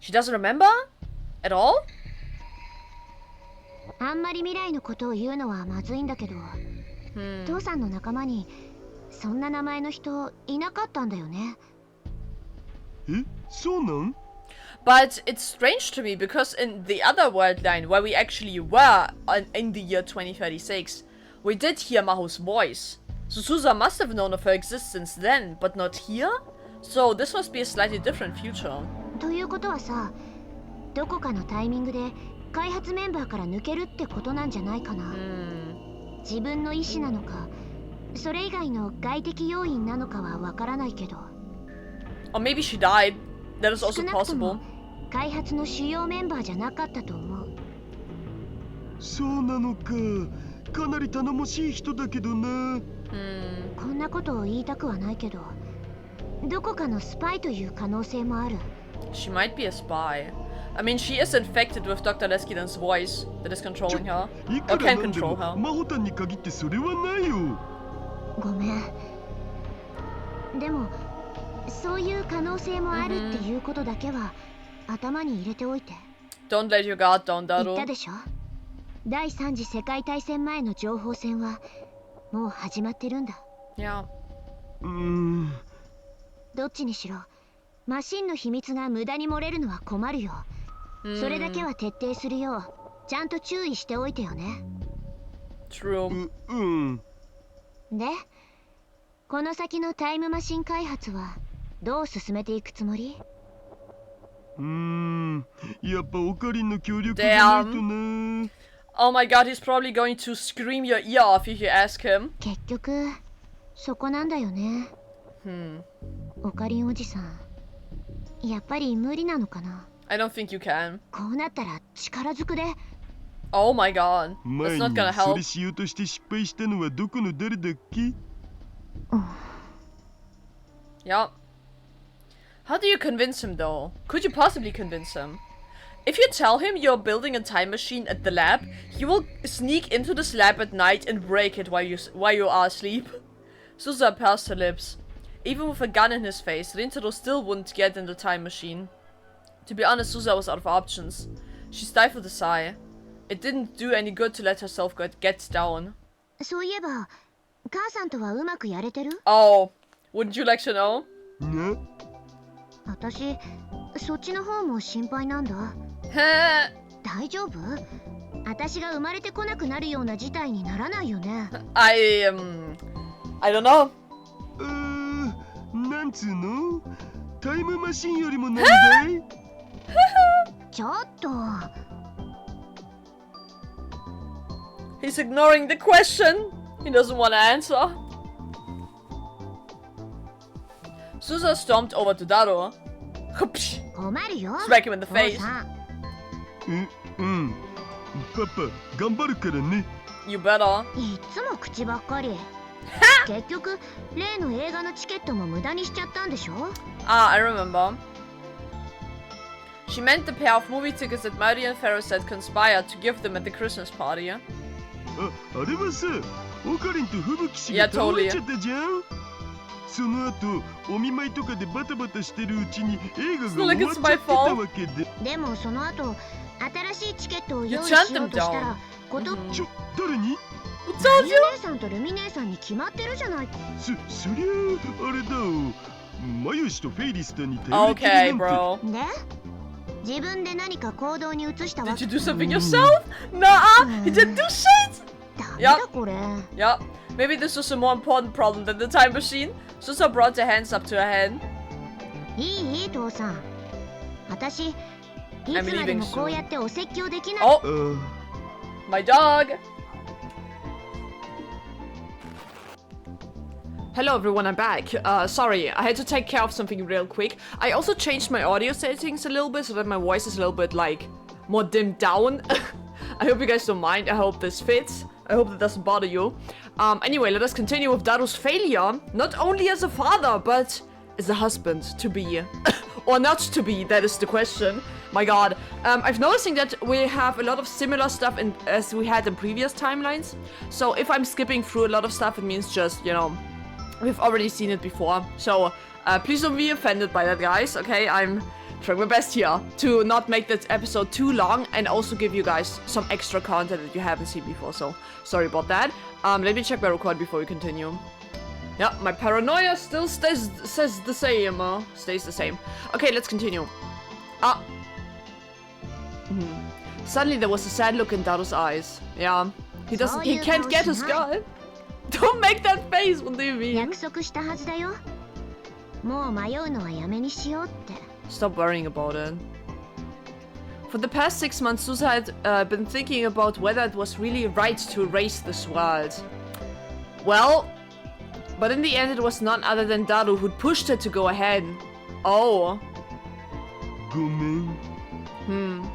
she doesn't remember? At all? あんまり未来のことを言うのはまずいんだけど、父さんの仲間にそんな名前の人いなかったんだよね。え、そうなん？ But it's strange to me because in the other world line where we actually were in the year 2036, we did hear Maho's voice. So Susa must have known of her existence then, but not here? So this must be a slightly different future. ということはさ、どこかのタイミングで開発メンバーから抜けるってことなんじゃないかな。自分の意思なのか、それ以外の外的要因なのかはわからないけど。Or maybe she died. That is also 少なくと possible. も開発の主要メンバーじゃなかったと思う。そうなのか。かなり頼もしい人だけどな。こんなことを言いたくはないけど、どこかのスパイという可能性もある。She might be a spy. I mean, she is infected with Dr. Leskidan's voice that is controlling her. い Or くら can なんで control も her. 真帆たんに限ってそれはないよ。ごめん。でもそういう可能性もあるっていうことだけは頭に入れておいて。 Don't let your guard down, 言っ Daro. たでしょ。第3次世界大戦前の情報戦はもう始まってるんだ。Yeah. どっちにしろマシンの秘密が無駄に漏れるのは困るよ。それだけは徹底するようちゃんと注意しておいてよね。 True. で、この先のタイムマシン開発はどう進めていくつもり？やっぱオカリンの協力じゃないとな。Oh my god, he's probably going to scream your ear off if you ask him. 結局そこなんだよね。オカリンおじさん、やっぱり無理なのかな。 I don't think you can. こうなったら力ずくで。 Oh my god. 前 That's に not gonna そ help. れしようとして失敗したのはどこの誰だっけ？ Yeah. How do you convince him though? Could you possibly convince him? If you tell him you're building a time machine at the lab, he will sneak into this lab at night and break it while you are asleep. Susa pursed her lips. Even with a gun in his face, Rintaro still wouldn't get in the time machine. To be honest, Susa was out of options. She stifled a sigh. It didn't do any good to let herself get down. そういえば母さんとはうまくやれてる？ Oh, wouldn't you like to know? な？私そっちの方も心配なんだ。大丈夫？私が生まれてこなくなるような事態にならないよね。I don't know. なんつうの？タイムマシンよりもなんだい？ちょっと。He's ignoring the question. He doesn't want to answer. Susa stomped over to Daro. 困るよ。 Smack him in the face. パパ、頑張るからね。You better. いつも口ばっかり。結局例の映画のチケットも無駄にしちゃったんでしょ？ Ah, I remember. She meant the pair of movie tickets that Marty and Ferris had conspired to give them at the Christmas party. あれはさ、オカリンと吹雪氏が倒れちゃったじゃん。その後お見舞いとかでバタバタしてるうちに映画が It's 終 not わ like っ it's ちゃ my ってた fault. わけで。でもその後新しいチケットを You 用意 turned しよ them うとしたら down. ことMhm. 誰に？ Who マ told ユ you? 姉さんとルミ姉さんに決まってるじゃないか。そりゃあれだマユシとフェイリスタに頼りきり Okay, なんて。 bro. で自分で何か行動に移したわ Did け you do something yourself? Nah, he didn't do shit. ダメだこれ。 Yeah, maybe this was a more important problem than the time machine. Susa brought her hands up to her head. いい父さん。私いつまでもこうやってお説教できない。 Oh, あ my dog. Hello everyone, I'm back. Sorry, I had to take care of something real quick. I also changed my audio settings a little bit so that my voice is a little bit like more dimmed down. I hope you guys don't mind. I hope this fits. I hope that doesn't bother you. Anyway, let us continue with Daru's failure. Not only as a father, but as a husband to be. Or not to be, that is the question. My god. I've noticing that we have a lot of similar stuff as we had in previous timelines. So if I'm skipping through a lot of stuff, it means just, you know, we've already seen it before. So please don't be offended by that, guys. Okay, I'm trying my best here to not make that episode too long and also give you guys some extra content that you haven't seen before. So sorry about that. Let me check my record before we continue. Yeah, my paranoia still stays the same. Okay, let's continue. Suddenly there was a sad look in Daru's eyes. Yeah, he can't get his girl. Don't make that face. What do you mean? 約束したはずだよ。もう迷うのはやめにしようって。 Stop worrying about it. For the past 6 months, Susa had been thinking about whether it was really right to erase this world. Well, but in the end it was none other than Daru who pushed her to go ahead. Oh. ごめん。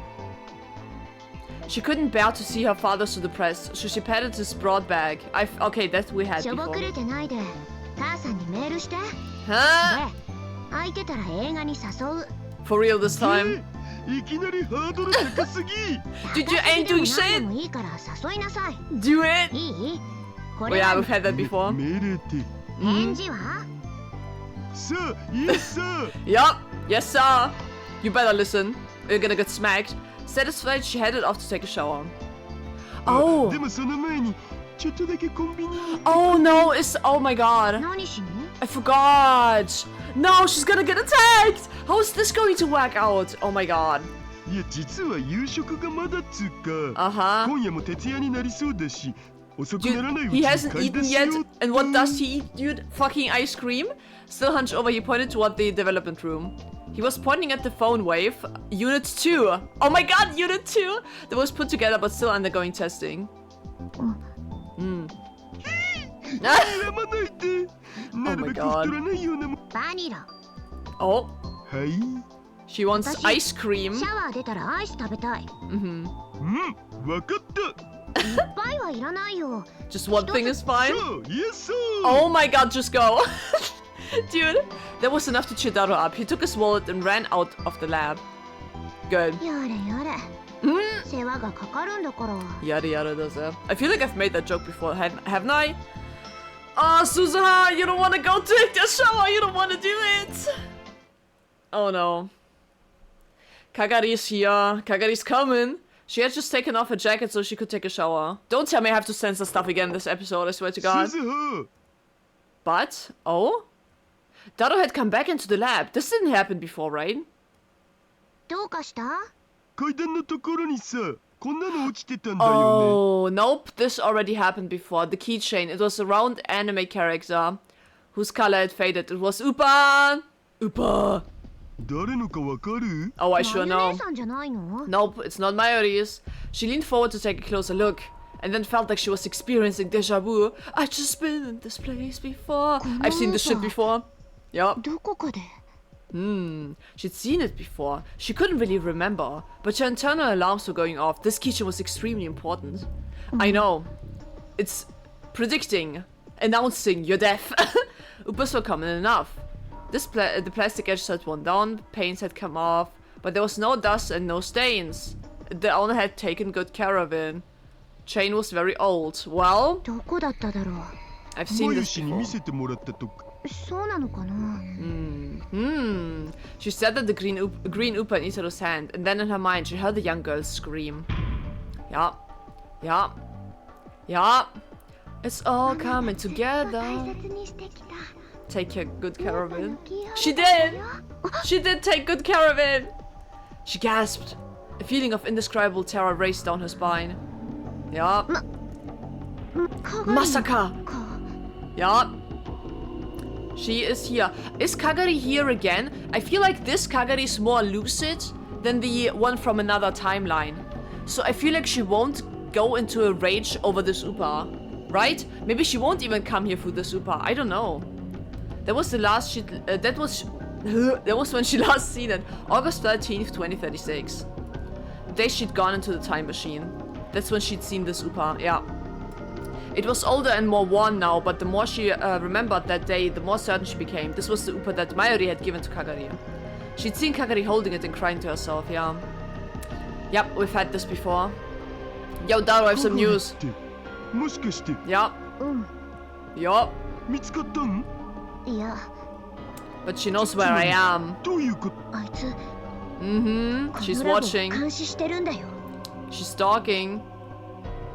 She couldn't bear to see her father so depressed, so she patted his broad back. Okay, that we had しょぼ before. くれてないで母さんにメールして。 Huh? で空いてたら映画に誘う。 For real this time? いきなりハードル高すぎ。 Dude, you ain't doing 何で shit! もいいから誘いなさい。 Do it! いい？こ Oh れ yeah, は we've had that before. 命令って。返事は？さあ、イエスさ。 Yup, yes sir. You better listen. You're gonna get smacked. Satisfied, she headed off to take a shower. で Oh! もその前にちょっとだけコンビニに。 Oh no, oh my god. 何しに？ I forgot. No, she's gonna get attacked. How is this going to work out? Oh my god. いや実は夕食がまだっつうか。 Uh-huh. 今夜も徹夜になりそうだし、遅くな Dude, らないうち he に hasn't 買い出 eaten しよ yet. う。 And what does he eat, dude? Fucking ice cream? Still hunched over, he pointed toward the development room. He was pointing at the phone wave. Unit 2. Oh my god, Unit 2! That was put together but still undergoing testing. やまないで。なるべく God. 太らないようなもん。バニラ。 Oh, はい。 she wants ice cream. シャワー出たらアイス食べたい。 Mm-hmm. わかった。いっぱいはいらないよ。 Just one thing is fine. そう、イエス。 Oh my god, just go. Dude, that was enough to cheer Daru up. He took his wallet and ran out of the lab. Good. やれやれ。 Mm. 世話がかかるんだから。 Yada yada does it. I feel like I've made that joke before, haven't I? Oh, Suzuha, you don't want to go take the shower. You don't want to do it. Oh no. Kagari's here. Kagari's coming. She had just taken off her jacket so she could take a shower. Don't tell me I have to censor stuff again this episode, I swear to God. 鈴葉。 But, oh? Daru had come back into the lab. This didn't happen before, right? どうかした？階段のところにさ、こんなの落ちてたんだよ Oh, nope. This already happened before. The keychain. It was a round anime character whose color had faded. It was Upa! Upa! ね。誰のかわかる？ Oh, I sure マユ know. 姉さんじゃないの？ Nope, it's not Mayuri's. She leaned forward to take a closer look, and then felt like she was experiencing deja vu. I've just been in this place before. I've seen this shit before. Yup. どこかで？ She'd seen it before. She couldn't really remember, but her internal alarms were going off. This keychain was extremely important. I know. It's predicting, announcing your death. Upas were common enough. The plastic edge had worn down, paints had come off, but there was no dust and no stains. The owner had taken good care of it. Chain was very old. Well, どこだっただろう？ I've seen もゆ this しに before. 見せてもらったとこ。そうなのかな。 She stared at the green Upa in Itaro's hand, and then in her mind she heard the young girl scream. Yeah. Yeah. Yeah. It's all coming 大 together. 切にしてきた。 Take good care of あ it. のキーホル She ダー did! よ。 She did take good care of it! She gasped. A feeling of indescribable terror raced down her spine. Yeah. 鏡 Masaka! か。 Yeah. She is here. Is Kagari here again? I feel like this Kagari is more lucid than the one from another timeline. So I feel like she won't go into a rage over this Upa. Right? Maybe she won't even come here through this Upa. I don't know. That was the last she... that was when she last seen it. August 13th, 2036. The day she'd gone into the time machine. That's when she'd seen this Upa. Yeah. It was older and more worn now, but the more she remembered that day, the more certain she became. This was the Upa that Mayuri had given to Kagari. She'd seen Kagari holding it and crying to herself, yeah. Yep, we've had this before. Yo, Daro, I have some news. もしかして Yeah. うん。 Yup. 見つかったん？いや、 But she knows where I am. どういうこと？あいつ Mm-hmm. こ She's のラボを watching. 監視してるんだよ。 She's stalking.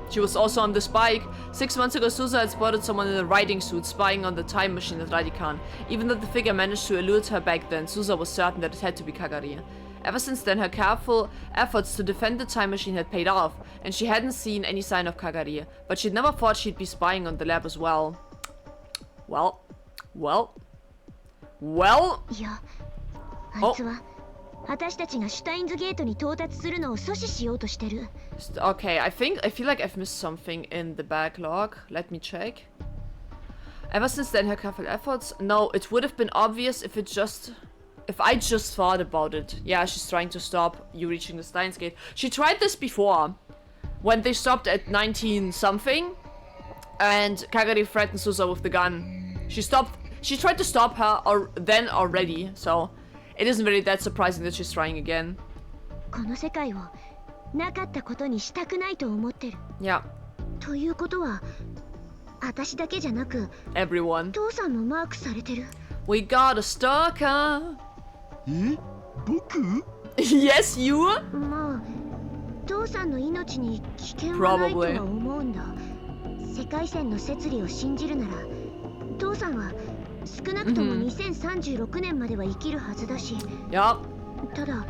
She was also on this bike. 6 months ago, Susa had spotted someone in a riding suit spying on the time machine at Radikan. Even though the figure managed to elude her back then, Susa was certain that it had to be Kagari. Ever since then, her careful efforts to defend the time machine had paid off, and she hadn't seen any sign of Kagari. But she'd never thought she'd be spying on the lab as well. Well. いや、あいつは私たちがシュタインズゲートに到達するのを阻止しようとしてる。 Okay, I feel like I've missed something in the backlog. Let me check. Ever since then, her careful efforts. No, it would have been obvious if I just thought about it. Yeah, she's trying to stop you reaching the Steins gate. She tried this before, when they stopped at 19 something, and Kagari threatened Susa with the gun. She tried to stop her then already, so it isn't really that surprising that she's trying again. この世界をなかったことにしたくないと思ってる。 Yeah, ということは、私だけじゃなく、 everyone. 父さんもマークされてる。 We got a stalker. え？僕？ Yes, you? まあ、父さんの命に危険はないとは思うんだ。世界線の摂理を信じるなら、父さんは少なくとも2036年までは生きるはずだし、 Yup. ただ、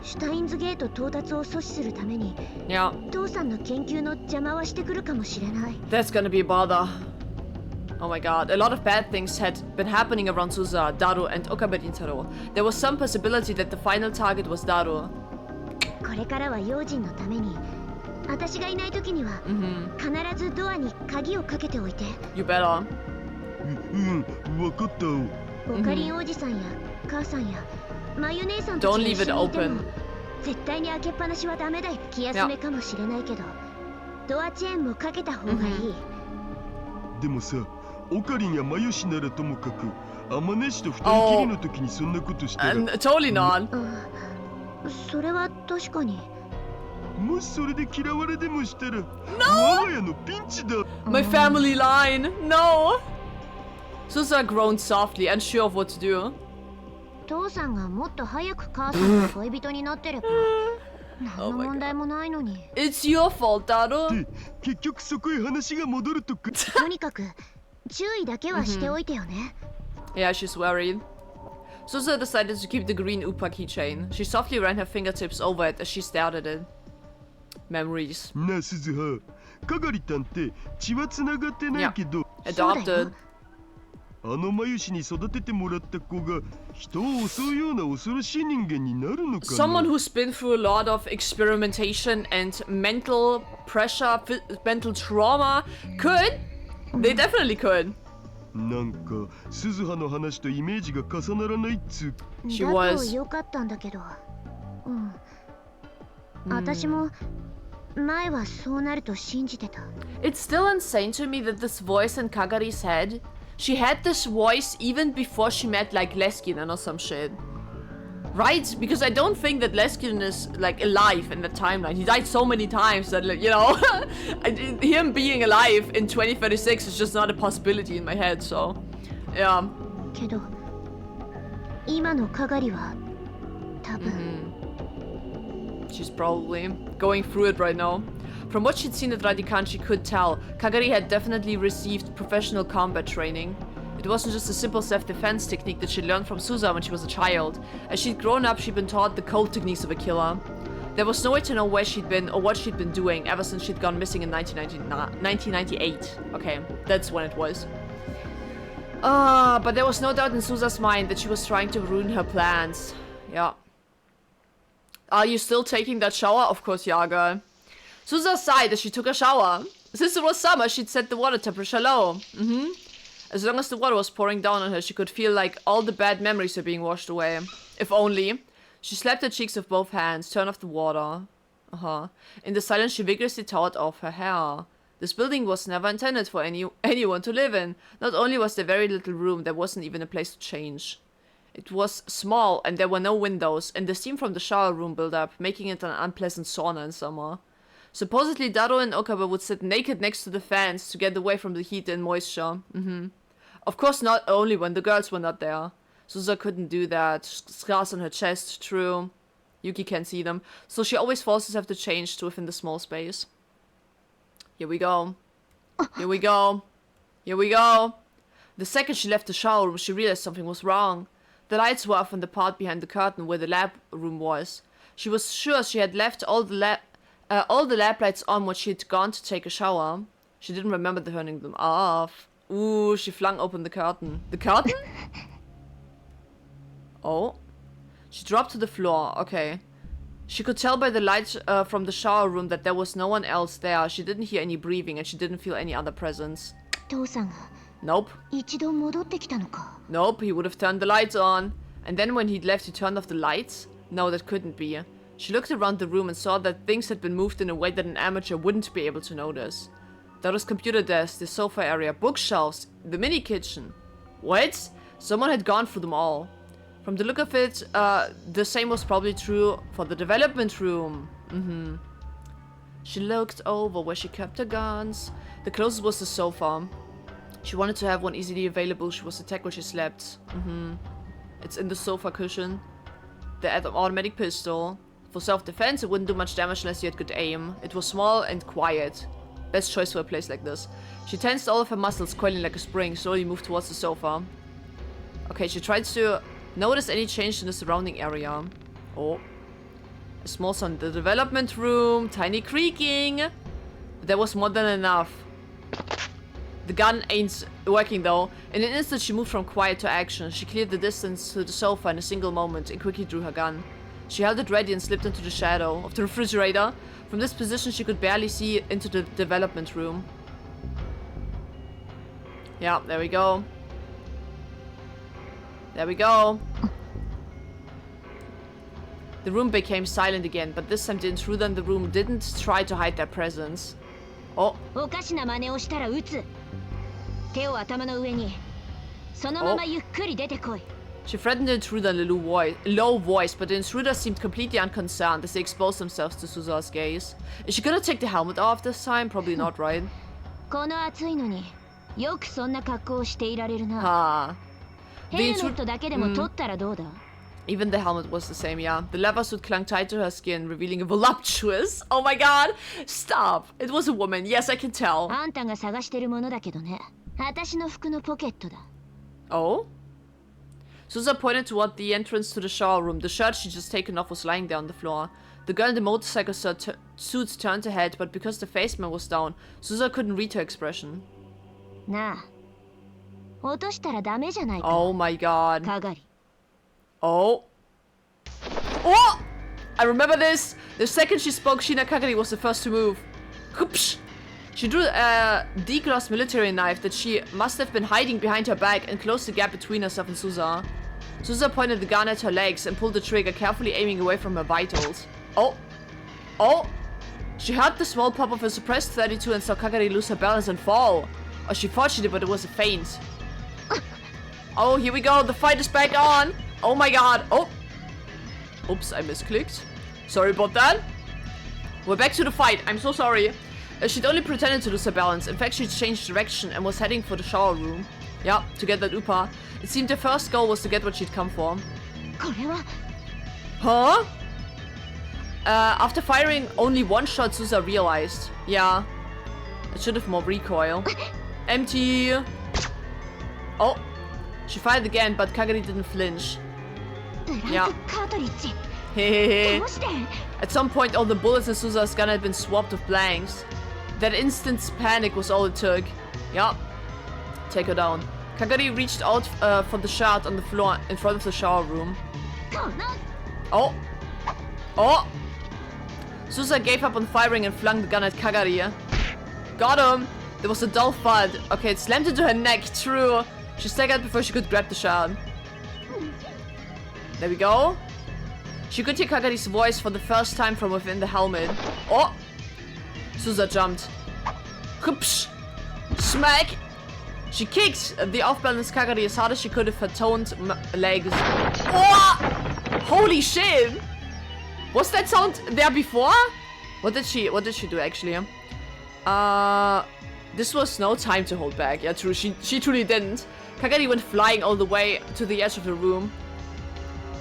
シュタインズゲート到達を阻止するために、 Yeah. 父さんの研究の邪魔はしてくるかもしれない。 That's gonna be a bother. Oh my god, a lot of bad things had been happening around Susa, Daru, and Okabe Rintaro. There was some possibility that the final target was Daru. これからは用心のために、私がいない時には、必ずドアに鍵をかけておいて。 You better. わかった。オカリンおじさんや母さんやマユ姉さんたち Don't が leave 一 it 緒にいても open. 絶対に開けっぱなしはダメだよ。気休めかもしれないけど、ドアチェーンもかけた方がいい。でもさ、オカリンやマヨシならともかく、アマネシと二人きりの時にそんなことしたら、Totally not. それは確かに。もしそれで嫌われでもしたら、我が家のピンチだ。My family line. No. Susa groaned softly, unsure of what to do. 父さんがもっと早く母さんの恋人になってれば、何の問題もないのに。It's your fault, Daru. で、結局そこへ話が戻るとか。とにかく注意だけはしておいてよね。Yeah, she's worried. Susa decided to keep the green Upa keychain. She softly ran her fingertips over it as she stared at it. Memories. なあ、鈴葉。かがりたんて血はつながってないけど、そうだよ Adopted. あのマユシに育ててもらった子が人を襲うような恐ろしい人間になるのかな。 Someone who's been through a lot of experimentation and mental pressure, mental trauma could. They definitely could. なんか鈴葉の話とイメージが重ならないっつう。 She だと was. よかったんだけど、私も前はそうなると信じてた。 It's still insane to me that this voice in Kagari's head. She had this voice even before she met like Leskinen or some shit. Right? Because I don't think that Leskinen is like alive in the timeline. He died so many times that, like, you know, him being alive in 2036 is just not a possibility in my head, so Yeah. けど今の係は多分、She's probably going through it right now. From what she'd seen at Radikan, she could tell Kagari had definitely received professional combat training. It wasn't just a simple self-defense technique that she'd learned from Suza when she was a child. As she'd grown up, she'd been taught the cold techniques of a killer. There was no way to know where she'd been or what she'd been doing ever since she'd gone missing in 1998. Okay, that's when it was. But there was no doubt in Suza's mind that she was trying to ruin her plans. Yeah. Are you still taking that shower? Of course you are, girl. Suza sighed as she took a shower. Since it was summer, she'd set the water temperature low. As long as the water was pouring down on her, she could feel like all the bad memories were being washed away. If only. She slapped her cheeks with both hands, turned off the water. In the silence, she vigorously towed off her hair. This building was never intended for anyone to live in. Not only was there very little room, there wasn't even a place to change. It was small, and there were no windows, and the steam from the shower room built up, making it an unpleasant sauna in summer. Supposedly, Daro and Okabe would sit naked next to the fans to get away from the heat and moisture. Of course, not only when the girls were not there. Suza couldn't do that. Scars on her chest, true. Yuki can't see them, so she always forces herself to change to within the small space. Here we go. Here we go. Here we go. The second she left the shower room, she realized something was wrong. The lights were off in the part behind the curtain where the lab room was. She was sure she had left all the lab lights on when she had gone to take a shower. She didn't remember turning them off. Ooh, she flung open the curtain. The curtain? Oh. She dropped to the floor. Okay. She could tell by the light from the shower room that there was no one else there. She didn't hear any breathing and she didn't feel any other presence. 父さんが Nope. 一度戻ってきたのか。 Nope, he would have turned the lights on. And then when he'd left, he turned off the lights? No, that couldn't be. She looked around the room and saw that things had been moved in a way that an amateur wouldn't be able to notice. There was computer desk, the sofa area, bookshelves, the mini kitchen. What? Someone had gone through them all. From the look of it, the same was probably true for the development room. She looked over where she kept her guns. The closest was the sofa. She wanted to have one easily available. She was attacked when she slept. It's in the sofa cushion. The automatic pistol. For self-defense, it wouldn't do much damage unless you had good aim. It was small and quiet. Best choice for a place like this. She tensed all of her muscles, coiling like a spring, slowly moved towards the sofa. Okay, she tried to notice any change in the surrounding area. Oh. A small sound in the development room. Tiny creaking. But there was more than enough. The gun ain't working though. In an instant, she moved from quiet to action. She cleared the distance to the sofa in a single moment and quickly drew her gun. She held it ready and slipped into the shadow of the refrigerator. From this position, she could barely see into the development room. Yeah, there we go. There we go. The room became silent again, but this time the intruder in the room didn't try to hide their presence. Oh. おかしな真似をしたら撃つ。手を頭の上に。そのままゆっくり出てこい。 She threatened the intruder in a low voice, but the intruder seemed completely unconcerned as they exposed themselves to Suza's gaze. Is she gonna take the helmet off this time? Probably not, right? この暑いのによくそんな格好をしていられるな。 Ha. ヘルメットだけでも取ったらどうだ？ Even the helmet was the same, yeah. The leather suit clung tight to her skin, revealing a voluptuous... Oh my god! Stop! It was a woman. Yes, I can tell. あんたが探してるものだけどね。私の服のポケットだ。 Oh? Suza pointed toward the entrance to the shower room. The shirt she'd just taken off was lying there on the floor. The girl in the motorcycle suit turned her head, but because the faceman was down, Suza couldn't read her expression. なあ。落としたらダメじゃないか。 Oh my god. 係。 Oh. Oh! I remember this! The second she spoke, Shina Kagari was the first to move. Whoopsh! She drew a D-gloss military knife that she must have been hiding behind her back and closed the gap between herself and Suza. Suza pointed the gun at her legs and pulled the trigger, carefully aiming away from her vitals. Oh! Oh! She heard the small pop of a suppressed 32 and saw Kagari lose her balance and fall. Or she thought she did, but it was a feint. Oh, here we go. The fight is back on. Oh my god. Oh. Oops, I misclicked. Sorry about that. We're back to the fight. I'm so sorry. She'd only pretended to lose her balance. In fact, she'd changed direction and was heading for the shower room. Yeah, to get that Upa. It seemed the first goal was to get what she'd come for. これは Huh? After firing only one shot, Susa realized. Yeah. It should have more recoil. Empty. Oh. She fired again, but Kagari didn't flinch. ブランク Yeah. カートリッジ Hehehe. どうして At some point, all the bullets in Susa's gun had been swapped with blanks. That instant's panic was all it took. Yeah. Take her down. Kagari reached out for the shard on the floor in front of the shower room. この Oh. Oh. Susa gave up on firing and flung the gun at Kagari. Got him. There was a dull thud. Okay, it slammed into her neck. True. She staggered before she could grab the shard. There we go. She could hear Kagari's voice for the first time from within the helmet. Oh! Susa jumped. Hupsh! Smack! She kicked the off-balanced Kagari as hard as she could with her toned legs. Oh! Holy shit! Was that sound there before? What did she do actually? This was no time to hold back. Yeah, true. She truly didn't. Kagari went flying all the way to the edge of the room.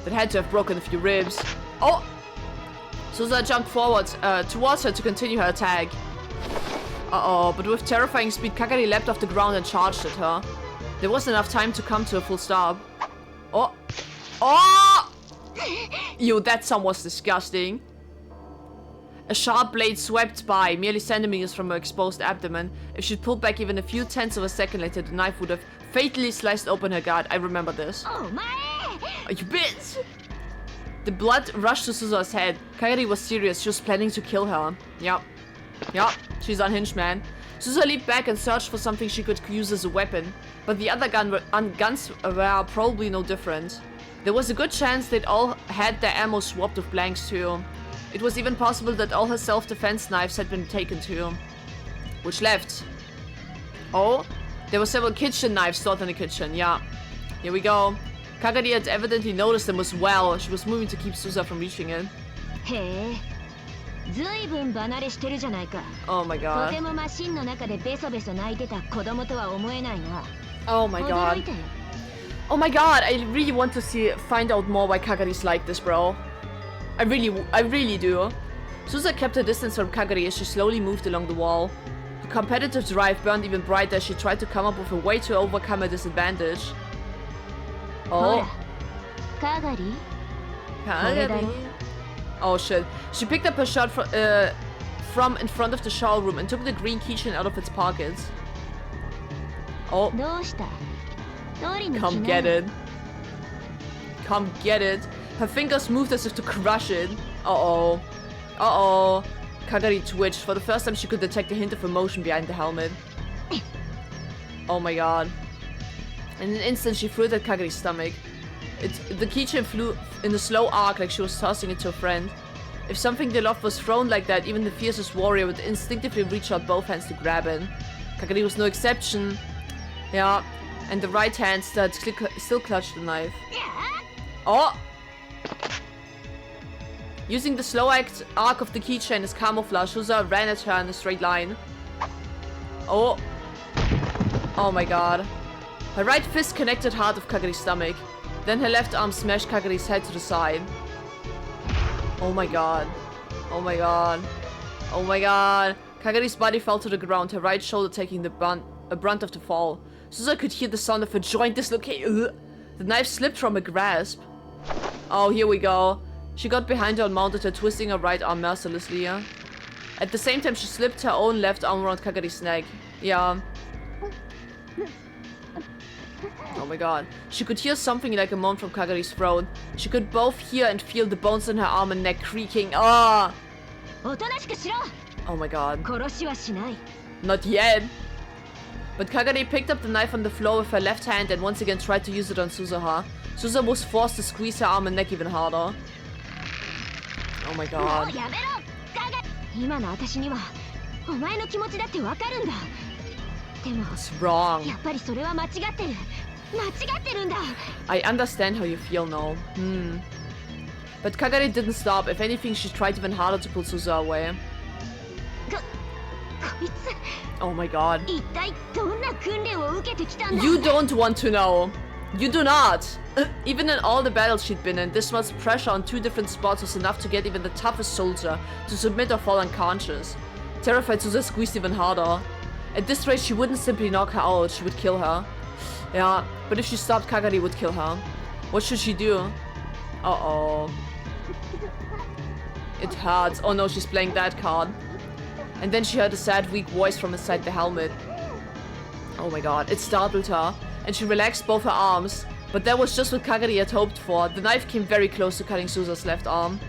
That had to have broken a few ribs. Oh! Susa jumped forward towards her to continue her attack. Uh-oh, but with terrifying speed, Kagari leapt off the ground and charged at her. There wasn't enough time to come to a full stop. Oh! Oh! Ew, that sound was disgusting. A sharp blade swept by, merely centimeters from her exposed abdomen. If she'd pulled back even a few tenths of a second later, the knife would have fatally sliced open her gut. I remember this. お前 Oh, you bitch! The blood rushed to Susa's head. Kagari was serious. She was planning to kill her. Yup. Yup. She's unhinged, man. Susa leaped back and searched for something she could use as a weapon. But the other guns were probably no different. There was a good chance they'd all had their ammo swapped with blanks too. It was even possible that all her self-defense knives had been taken too. Which left? Oh, there were several kitchen knives stored in the kitchen. Yeah. Here we go. Kagari had evidently noticed them as well. She was moving to keep Susa from reaching it. へえずいぶん離れしてるじゃないか Oh my と god. てもマシンの中でベソベソ泣いてた子供とは思えないな Oh my 驚 god. いたよ Oh my god, I really want to find out more why Kagari's like this, bro. I really do. Susa kept her distance from Kagari as she slowly moved along the wall. Her competitive drive burned even brighter as she tried to come up with a way to overcome her disadvantage. ほ Oh, らカガリ Kagari. Oh shit. She picked up her shirt from in front of the shower room and took the green keychain out of its pockets. Oh, どうした取りに来 come な get it. Come get it. Her fingers moved as if to crush it. Uh-oh. Uh-oh. Kagari twitched. For the first time, she could detect a hint of emotion behind the helmet. Oh my god. In an instant, she threw it at Kagari's stomach. The keychain flew in a slow arc like she was tossing it to a friend. If something they loved was thrown like that, even the fiercest warrior would instinctively reach out both hands to grab it. Kagari was no exception. Yeah. And the right hand still clutched the knife. Oh! Using the slow arc of the keychain as camouflage, Susa ran at her in a straight line. Oh. Oh my god. Her right fist connected hard with Kagari's stomach. Then her left arm smashed Kagari's head to the side. Oh my god. Oh my god. Oh my god. Kagari's body fell to the ground, her right shoulder taking the brunt of the fall. Susa could hear the sound of her joint dislocate. The knife slipped from her grasp. Oh, here we go. She got behind her and mounted her, twisting her right arm mercilessly. At the same time, she slipped her own left arm around Kagari's neck. Yeah. Oh my god. She could hear something like a moan from Kagari's throat. She could both hear and feel the bones in her arm and neck creaking. Ah! おとなしくしろ Oh my god. 殺しはしない Not yet. But Kagari picked up the knife on the floor with her left hand and once again tried to use it on Susaha. Susa was forced to squeeze her arm and neck even harder. Oh my も god. うやめろカガリ今の私にはお前の気持ちだってわかるんだでも It's wrong. やっぱりそれは間違ってる間違ってるんだ I understand how you feel now. But Kagari didn't stop. If anything, she tried even harder to pull Susa away. こいつ Oh my god. 一体どんな訓練を受けてきたんだ You don't want to know. You do not. Even in all the battles she'd been in, this much pressure on 2 different spots was enough to get even the toughest soldier to submit or fall unconscious. Terrified, Susa squeezed even harder. At this rate, she wouldn't simply knock her out, she would kill her. Yeah, but if she stopped, Kagari would kill her. What should she do? Uh-oh. It hurts. Oh no, she's playing that card. And then she heard a sad, weak voice from inside the helmet. Oh my god, it startled her, and she relaxed both her arms. But that was just what Kagari had hoped for. The knife came very close to cutting Susa's left arm.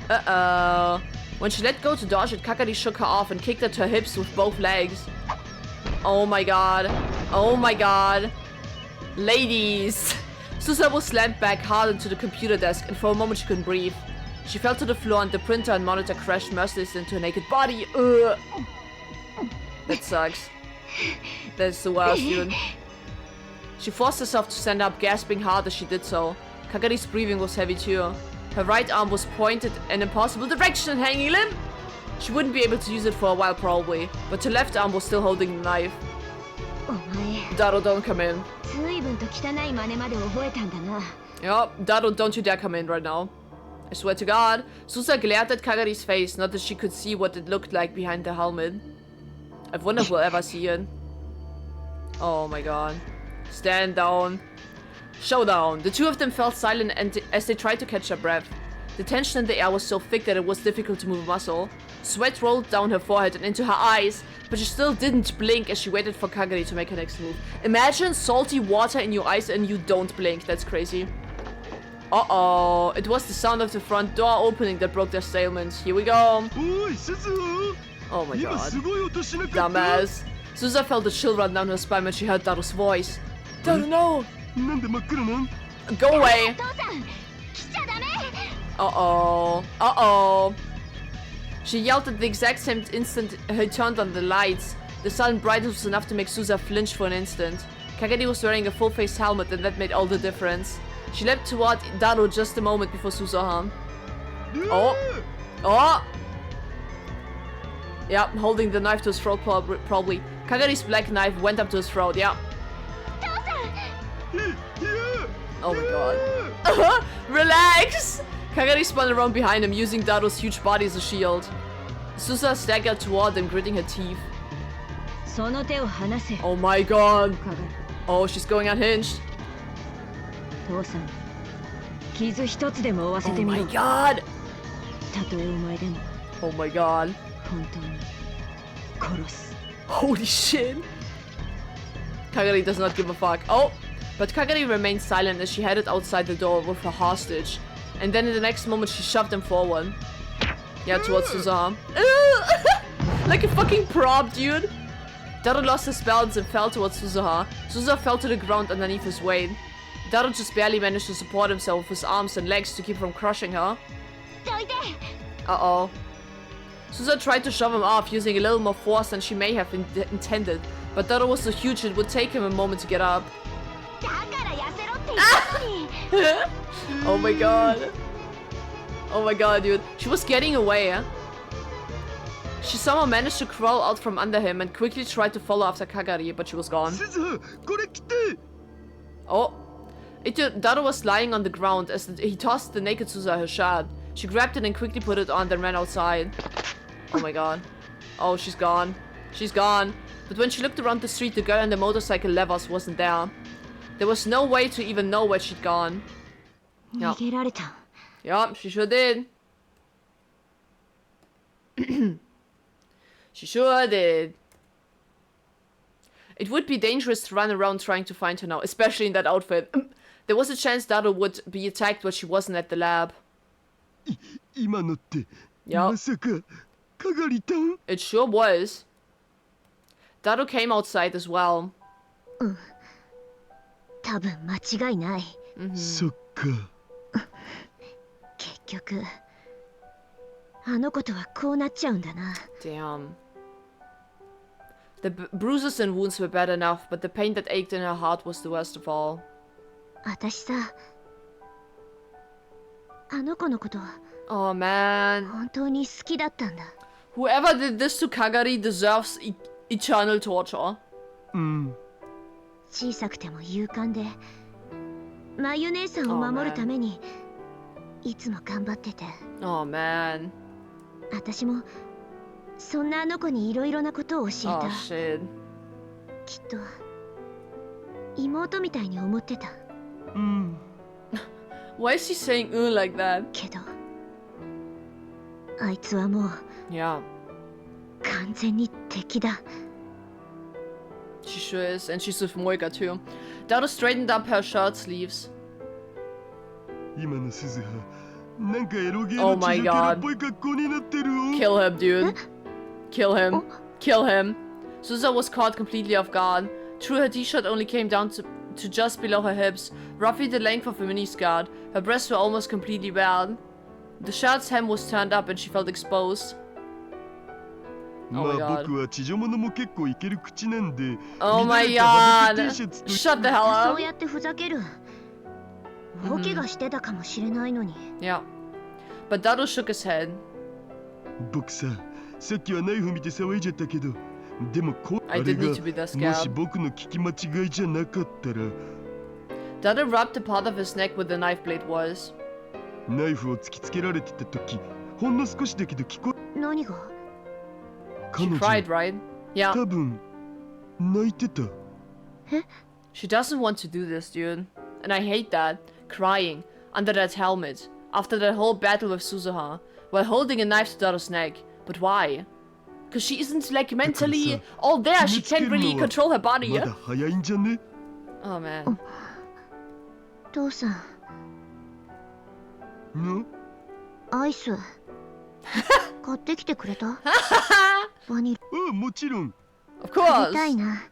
Uh-oh. When she let go to dodge it, Kagari shook her off and kicked at her hips with both legs. Oh my god. Oh my god. Ladies. Susa was slammed back hard into the computer desk, and for a moment she couldn't breathe. She fell to the floor and the printer and monitor crashed mercilessly into her naked body. Ugh. That sucks. That's the worst, dude. She forced herself to stand up, gasping hard as she did so. Kagari's breathing was heavy too. Her right arm was pointed in an impossible direction and hanging limp. She wouldn't be able to use it for a while probably, but her left arm was still holding the knife. お前 Dado, don't come in. 随分と汚い真似まで覚えたんだな Yup, Dado, don't you dare come in right now. I swear to God. Susa glared at Kagari's face, not that she could see what it looked like behind the helmet. I wonder if we'll ever see it. Oh my god. Stand down. Showdown. The two of them fell silent as they tried to catch their breath. The tension in the air was so thick that it was difficult to move a muscle. Sweat rolled down her forehead and into her eyes, but she still didn't blink as she waited for Kagari to make her next move. Imagine salty water in your eyes and you don't blink. That's crazy. Uh-oh. It was the sound of the front door opening that broke their stalements. Here we go. おいすず Oh my 今 god. すごい音しなかった Dumbass. Susa felt a chill run down her spine when she heard Dado's voice. Dado, no! なんで真っ暗なん Go away! 父さん来ちゃダメ Uh-oh. Uh-oh. She yelled at the exact same instant he turned on the lights. The sudden brightness was enough to make Susa flinch for an instant. Kagari was wearing a full-face helmet and that made all the difference. She leapt toward Dado just a moment before Susa saw him. Oh! Oh! Yeah, holding the knife to his throat probably. Kagari's black knife went up to his throat, yeah. Oh my god. Relax! Kagari spun around behind him, using Dado's huge body as a shield. Susa staggered toward them, gritting her teeth. その手を離せ Oh my god. かがり Oh, she's going unhinged. 父さん傷一つでも負わせ Oh てみ my ろ god. たとえお前でも Oh my god. 本当に殺す Holy shit. Kagari does not give a fuck. Oh, but Kagari remained silent as she headed outside the door with her hostage. And then in the next moment she shoved him forward. Yeah, towards Susa. Like a fucking prop, dude. Dado lost his balance and fell towards Susa. Susa fell to the ground underneath his weight. Dado just barely managed to support himself with his arms and legs to keep from crushing her. どいて Uh-oh. Susa tried to shove him off using a little more force than she may have intended. But Dado was so huge it would take him a moment to get up. だから痩せろって言ったのに Oh my god. Oh my god, dude. She was getting away. She somehow managed to crawl out from under him and quickly tried to follow after Kagari, but she was gone. すずこれ来て Oh. Dado was lying on the ground as he tossed the naked Susa her shirt. She grabbed it and quickly put it on, then ran outside. Oh my god. Oh, she's gone. She's gone. But when she looked around the street, the girl on the motorcycle levers wasn't there. There was no way to even know where she'd gone. 逃げられた Yup, she sure did. She sure did. It would be dangerous to run around trying to find her now, especially in that outfit. There was a chance Dado would be attacked when she wasn't at the lab. 今のって Yup. まさかかがりたん It sure was. Dado came outside as well. 多分間違いない そっか結局あの子とはこうなっちゃうんだな Damn. The bruises and wounds were bad enough, but the pain that ached in her heart was the worst of all. 私さあの子のことは Oh man. 本当に好きだったんだ Whoever did this to Kagari deserves eternal torture. 小さくても勇敢でマユ姉さんを守るためにいつも頑張ってて、 Oh man. 私もそんなあの子にいろいろなことを教え Oh た。 shit. きっと妹みたいに思ってた Why is he saying like that? けど、あいつはもう Yeah, 完全に敵だ。 she sure is. And she's with Moika too. Dado straightened up her shirt sleeves. 今の鈴葉なんかエロゲー Oh の my チルキャラっぽい格好になってるよ。 Kill him, dude. Kill him. Kill him. Susa was caught completely off guard. True, her t-shirt only came down to just below her hips, roughly the length of a miniskirt. Her breasts were almost completely bare. The shirt's hem was turned up and she felt exposed. ま Oh my あ god. 僕は地上物も結構いける口なんで。 Oh my 乱れたハブ god. ク T シャツと Shut the hell そう up. やってふざける。大怪我してたかもしれないのに。 Yeah. But Dado shook his head. 僕さっきはナイフ見て騒いじゃったけど、でもあ I れ didn't が need to be that もし scared. 僕の聞き間違いじゃなかったら、 Dado rubbed the part of his neck where the knife blade was. ナイフを突きつけられてた時、ほんの少しだけど聞こえ、何が？ 彼 She 女 cried, right? Yeah. 多分泣いてた。 She doesn't want to do this, dude. And I hate that. Crying under that helmet. After that whole battle with Suzuha. While holding a knife to Dado's neck. But why? Because she isn't like mentally all there. She can't really control her body, ま yeah? だ早いんじゃね？ Oh man. 父さん、の？アイス買ってきてくれた？バニラああもちろん。 Of 食べた course. いな。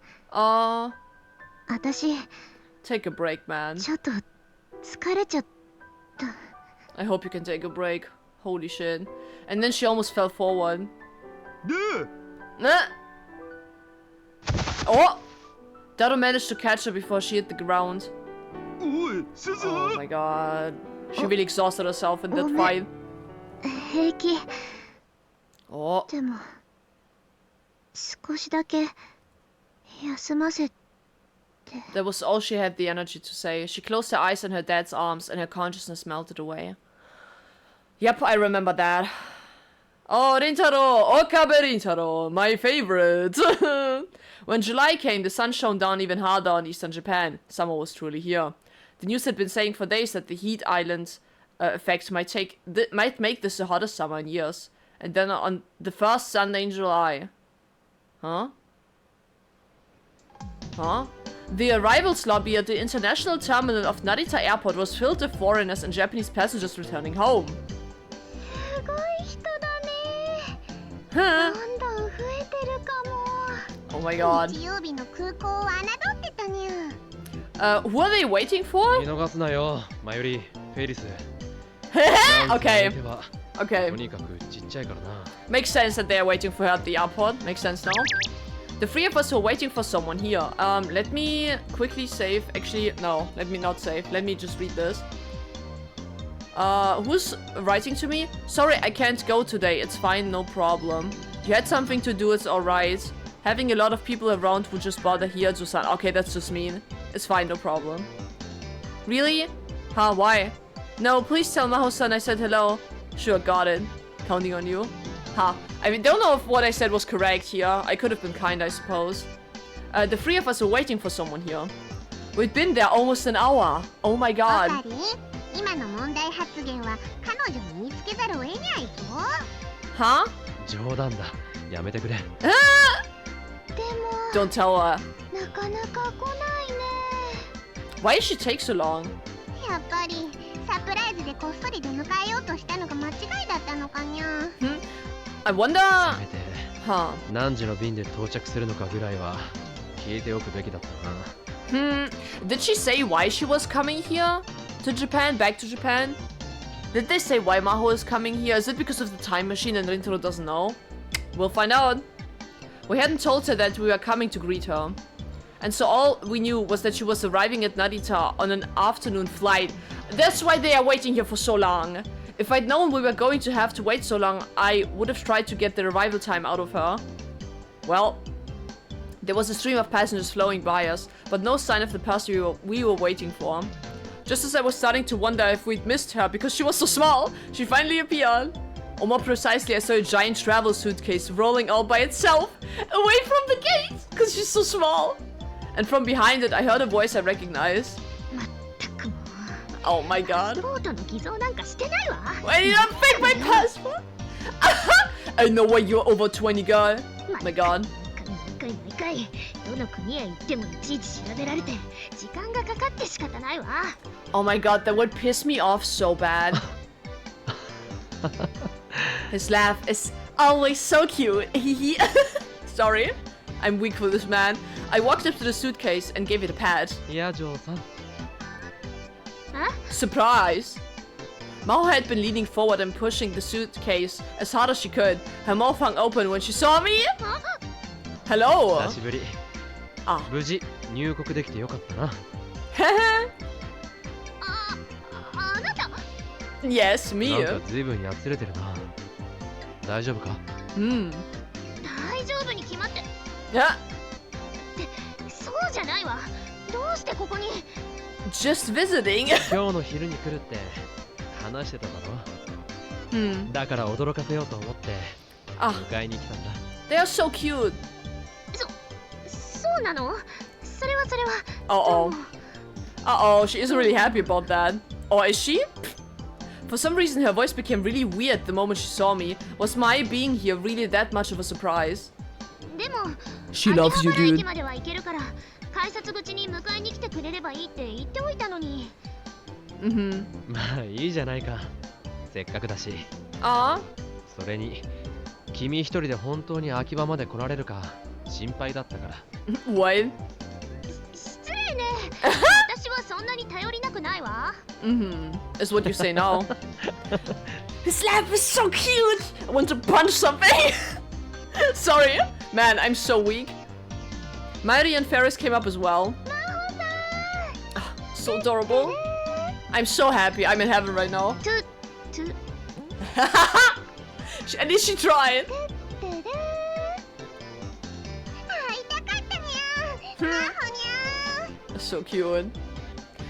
私 Take a break, man. ちょっと疲れちゃった。 I hope you can take a break. Holy shit. And then she almost fell forward. で、 Oh! Dado managed to catch her before she hit the ground. おい、鈴 Oh 葉。 my god. She really exhausted herself in that fight. 平気。 Oh. でも少しだけ休ませ。 That was all she had the energy to say. She closed her eyes in her dad's arms and her consciousness melted away. Yep, I remember that. Oh, Rintaro! Okabe Rintaro! My favorite! When July came, the sun shone down even harder on eastern Japan. Summer was truly here. The news had been saying for days that the heat island effect might make this the hottest summer in years. And then on the first Sunday in July... Huh? Huh? The arrivals lobby at the international terminal of Narita Airport was filled with foreigners and Japanese passengers returning home. すごい人だね。 Huh? どんどん増えてるかも。 Oh my god. 日曜日の空港を侮ってたにゃ。Who are they waiting for? 見逃すなよ、マユリ、フェリス。 Okay, 相手は okay. とにかくちっちゃいからな。Makes sense that they are waiting for her at the airport. Makes sense now. The three of us were waiting for someone here. Let me quickly save. Actually, no, let me not save. Let me just read this. Who's writing to me? Sorry, I can't go today. It's fine, no problem. You had something to do, it's alright. Having a lot of people around who just bother here to sign. Okay, that's just mean. It's fine, no problem. Really? Huh, why? No, please tell Maho-san I said hello. Sure, got it. Counting on you. Ha. I mean, don't know if what I said was correct here. I could have been kind, I suppose. The three of us were waiting for someone here. We'd been there almost an hour. Oh my わ god. かり？今の問題発言は彼女に言いつけざるを得ないと。 Huh? 冗談だ。やめてくれ。でも Don't tell her. なかなか来ないね。 Why did she take so long? やっぱりサプライズでこっそり出迎えようとしたのが間違いだったのかにゃ。 I wonder... せめて Huh. 何時の便で到着するのかぐらいは聞いておくべきだったな。Did she say why she was coming here? To Japan? Back to Japan? Did they say why Maho is coming here? Is it because of the time machine and Rintaro doesn't know? We'll find out. We hadn't told her that we were coming to greet her. And so all we knew was that she was arriving at Narita on an afternoon flight. That's why they are waiting here for so long. If I'd known we were going to have to wait so long, I would have tried to get the arrival time out of her. Well, There was a stream of passengers flowing by us, but no sign of the passenger we were waiting for. Just as I was starting to wonder if we'd missed her because she was so small, she finally appeared. Or more precisely, I saw a giant travel suitcase rolling all by itself away from the gate because she's so small. And from behind it, I heard a voice I recognized. Oh my god. Why did I fake my passport? I know why you're over 20, girl. Oh my god. Oh my god, that would piss me off so bad. His laugh is always so cute. Sorry, I'm weak for this man. I walked up to the suitcase and gave it a pat. Yeah, Joe-san. Surprise! Mao had been leaning forward and pushing the suitcase as hard as she could. Her mouth hung open when she saw me. Hello. 久しぶり。あ。無事入国できてよかったな。Yes, me. なんか随分やつれてるな。大丈夫か？大丈夫に決まって。あ。そうじゃないわ。どうしてここに Just visiting. 今日の昼に来るって話してただろ。だから驚かせようと思って迎えに来たんだ。They are so cute. そうなの？それは。Uh-oh, she isn't really happy about that. Or is she? For some reason her voice became really weird the moment she saw me. Was my being here really that much of a surprise? でも She loves you, dude. までは行けるから改札口に迎えに来てくれればいいって言っておいたのに。まあいいじゃないか。せっかくだし。それに君一人で本当に秋葉まで来られるか心配だったから。What? 失礼ね。私はそんなに頼りなくないわ。Is what you say now. His laugh is so cute. I want to punch something. Sorry, man, I'm so weak. Mairi and Ferris came up as well. So adorable. I'm so happy. I'm in heaven right now. At least she tried. So cute.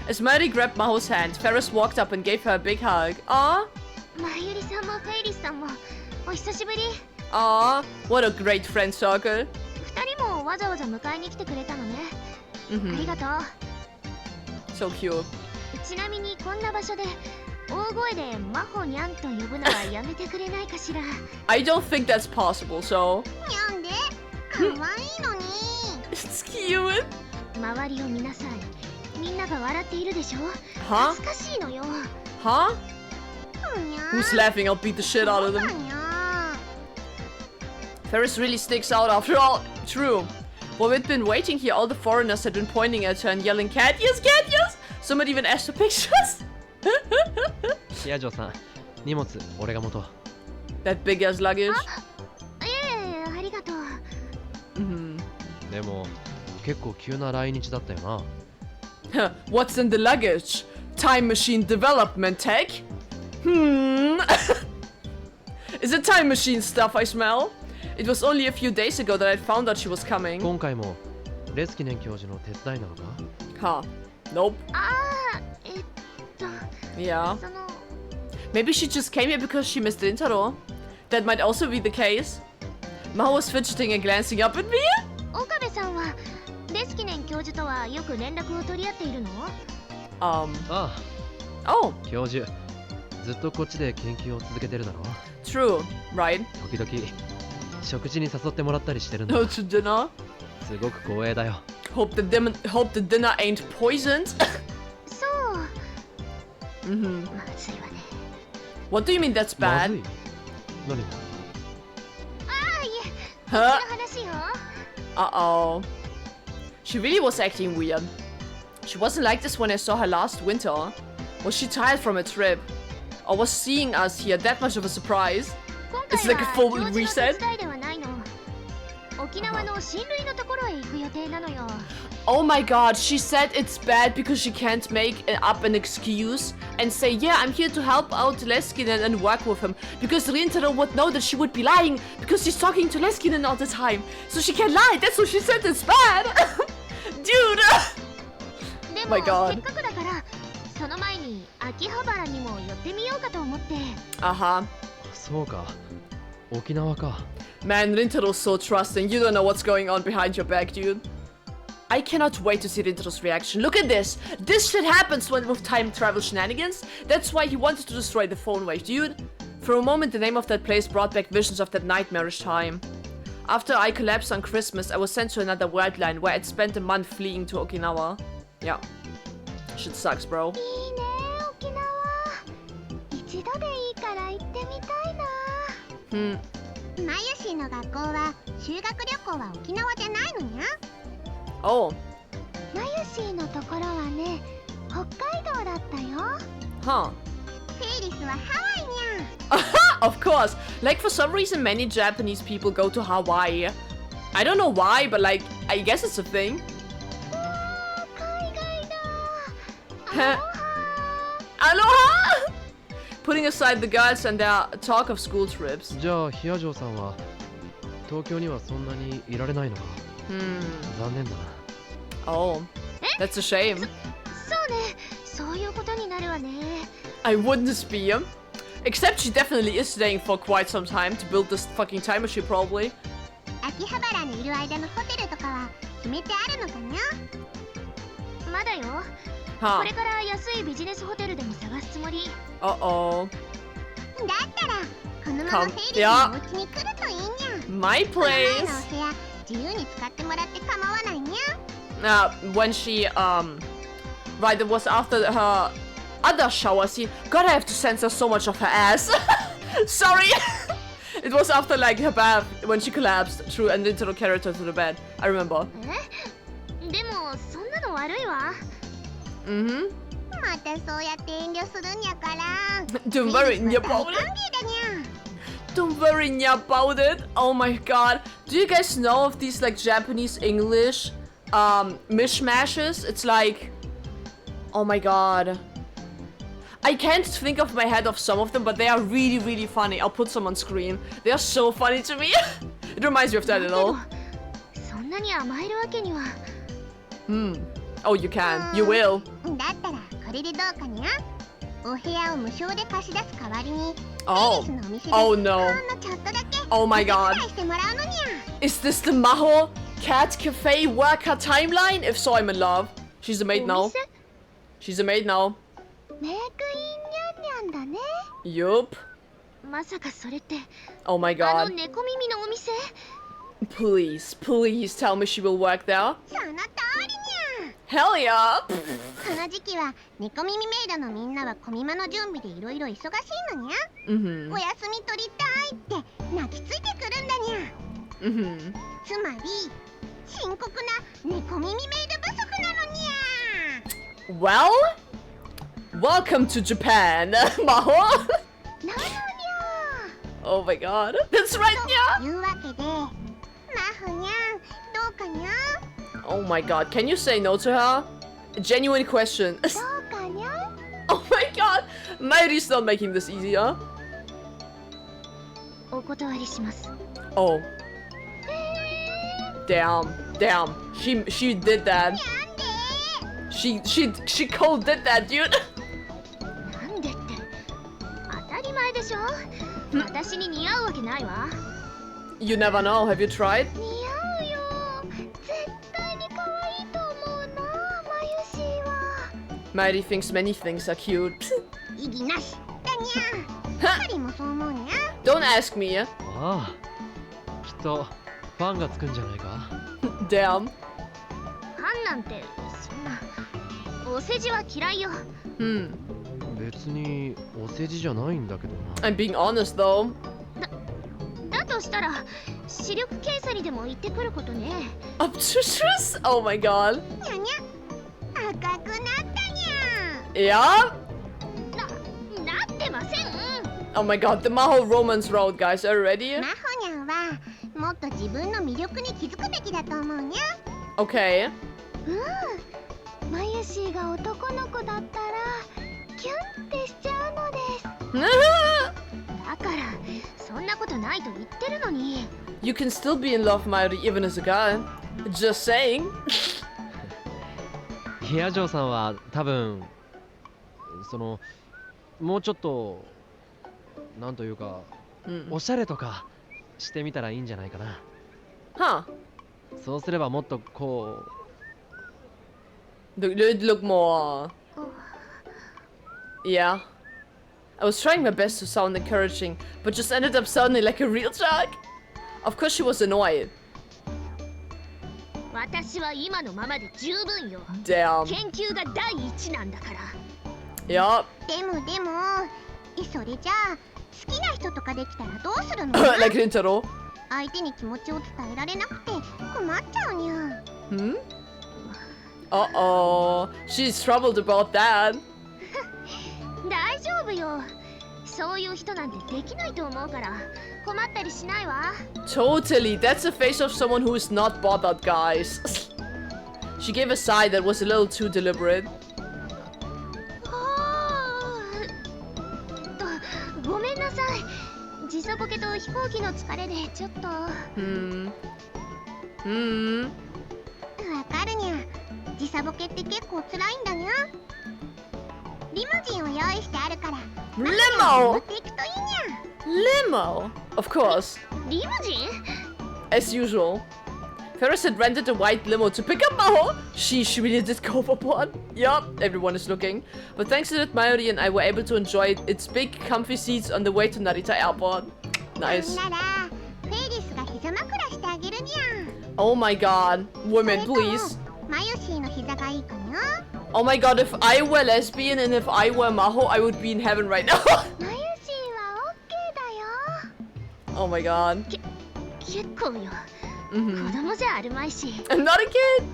As Mairi grabbed Maho's hand, Ferris walked up and gave her a big hug. Aww. Aww, what a great friend circle. 二人もわざわざ迎えに来てくれたのね。ありがとう。So cute. ちなみにこんな場所で大声でマホニャンと呼ぶのはやめてくれないかしら。I don't think that's possible, so. なんで？可愛いのに。It's cute. 周りを見なさい。みんなが笑っているでしょ。 Huh? 恥ずかしいのよ。Huh? Who's laughing? I'll beat the shit out of them. Ferris really sticks out after all. True. While we'd been waiting here, all the foreigners had been pointing at her and yelling, "Cat, yes, cat, yes!" Some had even asked for pictures. いやジョーさん、荷物俺が持とう。That big ass luggage. ありがとう。でも結構急な来日だったよな。What's in the luggage? Time machine development tech? Is it time machine stuff I smell? It was only a few days ago that I found out she was coming. 今回もレスキネン教授の手伝いなのか？ Huh. Nope. Yeah. Maybe she just came here because she missed Rintaro. That might also be the case. Maho was fidgeting and glancing up at me. 岡部さんはレスキネン教授とはよく連絡を取り合っているの？Oh. 教授、ずっとこっちで研究を続けてるだろ？ True, right? 時々食事に誘ってもらったりしてるんだ。To dinner? すごく光栄だよ。Hope the dinner ain't poisoned. そう。まずいわね。What do you mean that's bad? まずい？何が？いえ。こっち Huh? の話よ。Uh-oh. She really was acting weird. She wasn't like this when I saw her last winter. Was she tired from a trip? Or was seeing us here that much of a surprise? It's like a full reset. 沖縄の親類のところへ行く予定なのよ。Oh my god, she said it's bad because she can't make up an excuse and say, yeah, I'm here to help out Leskinen and work with him. Because Rintaro would know that she would be lying because she's talking to Leskinen all the time. So she can lie, that's what she said, it's bad. Dude! Oh my god. せっかくだからその前に秋葉原にも寄ってみようかと思って。Uh-huh. そうか。沖縄か。Man, Rintaro's so trusting. You don't know what's going on behind your back, dude. I cannot wait to see Rintaro's reaction. Look at this. This shit happens when with time travel shenanigans. That's why he wanted to destroy the phone wave, dude. For a moment, the name of that place brought back visions of that nightmarish time. After I collapsed on Christmas, I was sent to another world line where I'd spent a month fleeing to Okinawa. Yeah. Shit sucks, bro. いいね沖縄。一度でいいから行ってみたいな。マユシーの学校は修学旅行は沖縄じゃないのにゃ。Oh. マユシーのところはね、北海道だったよ。 Huh. フェイリスはハワイにゃ。Of course. Like, for some reason, many Japanese people go to Hawaii. I don't know why, but like, I guess it's a thing. うわー、海外だ。 Aloha! Putting aside the girls and their talk of school trips. じゃあ、ヒアジョーさんは東京にはそんなにいられないのか。残念だな。Oh. That's a shame. そうね、そういうことになるわね。 I wouldn't be. Except she definitely is staying for quite some time to build this fucking time machine, probably. 秋葉原にいる間のホテルとかは決めてあるのかにゃ。まだよ。こ Huh. れから安いビジネスホテルでも探すつもり。 Uh-oh. だったらこのままフェイリスのお家に来るといいにゃ。 My この前 place. のお部屋自由に使ってもらって構わないにゃ。 When she, right, it was after her other shower scene. God, I have to censor so much of her ass. Sorry. It was after, like, her bath, when she collapsed through and Rintaro carried her to the bed. I remember. でもそんなの悪いわ。Mm-hmm. またそうやって遠慮するんやから。 Don't worry, フェイリスは about 大 it. 歓迎だにゃ。 Don't worry about it. Oh my god. Do you guys know of these, like, Japanese English, mishmashes? It's like... Oh my god. I can't think of my head of some of them, but they are really, really funny. I'll put some on screen. They are so funny to me. It reminds me of that a little. そんなに甘えるわけには。Oh, you can. You will. だったらこれでどうかにゃ。お部屋を無償で貸し出す代わりに、 Oh. フェイリスのお店で Oh no. ほんのちょっとだけ Oh my god. お手伝いしてもらうのにゃ。 Is this the Maho Cat Cafe worker timeline? If so, I'm in love. She's a maid お now. 店 She's a maid now. メイクインニャンニャンだね。 Yup. まさかそれって Oh my あの god. 猫耳のお店？ Please, please tell me she will work there. その通りにゃ。 Hell yeah. この時期は猫耳メイドのみんなはコミマの準備でいろいろ忙しいのにゃ。 Mm-hmm. お休み取りたいって泣きついてくるんだにゃ。 Mm-hmm. つまり深刻な猫耳メイド不足なのにゃ。 Well, welcome to Japan, Maho. なのにゃ。 Oh my god. That's right, yeah. というわけで、マフにゃん、どうかにゃ。 Oh my god. Can you say no to her? A genuine question. どうかにゃ。 Oh my god. Mayuri's not making this easier. お断りします。 Oh. Damn. Damn. She did that. なんで？ She cold did that, dude. なんでって当たり前でしょ。私に似合うわけないわ。 You never know. Have you tried? 似合うよ。絶対に可愛いと思うな、マユシーは。 Mayuri thinks many things are cute. 意義なしだにゃ。パリもそう思うにゃ。 Don't ask me. ああ、きっとファンがつくんじゃないか。 Damn. ファンなんてそんな。お世辞は嫌いよ。別にお世辞じゃないんだけどな。 I'm being honest though. だとしたら視力検査にでも行ってくることね。 Obtrusious? Oh my god. にゃにゃ。赤くなったにゃ。 Yeah? なってません。 Oh my god, the Maho romance road, guys. Are you ready? マホニャンはもっと自分の魅力に気づくべきだと思うにゃ。 Okay. マユシーが男の子だったらキュンってしちゃうのです。だからそんなことないと言ってるのに。 You can still be in love, Mayuri, even as a guy. Just saying. ヒアジョーさんは多分もうちょっとなんというか、おしゃれとかしてみたらいいんじゃないかな。Huh. そうすればもっとこう Look more. Yeah. I was trying my best to sound encouraging, but just ended up sounding like a real jerk. Of course she was annoyed. 私は今のままで十分よ。 Damn. 研究が第一なんだから。 Yup. でもそれじゃあ好きな人とかできたらどうするの？ Like Rintaro. 相手に気持ちを伝えられなくて困っちゃうにゃ。 Hmm? Uh-oh. She's troubled about that. 大丈夫よ。そういう人なんてできないと思うから困ったりしないわ。 Totally. That's the face of someone who is not bothered, guys. She gave a sigh that was a little too deliberate. ごめんなさい。時差ボケと飛行機の疲れでちょっと。わかるにゃ。時差ボケって結構辛いんだにゃ。リムジンを用意してあるから。持 Limo! っていくといいにゃ。 Limo! Of course. リムジン？ As usual. Ferris had rented a white limo to pick up Maho. She really did go overboard. Yup, everyone is looking. But thanks to that, Mayuri and I were able to enjoy its big, comfy seats on the way to Narita Airport. Nice. ならフェリスが膝枕してあげるにゃ。 Oh my god. Women, please. マユシーの膝がいいかにゃ。 Oh my god, if I were lesbian and if I were Maho, I would be in heaven right now. マユシーはオッケーだよ。 Oh my god. 結構よ。子供じゃあるまいし。 I'm not a kid.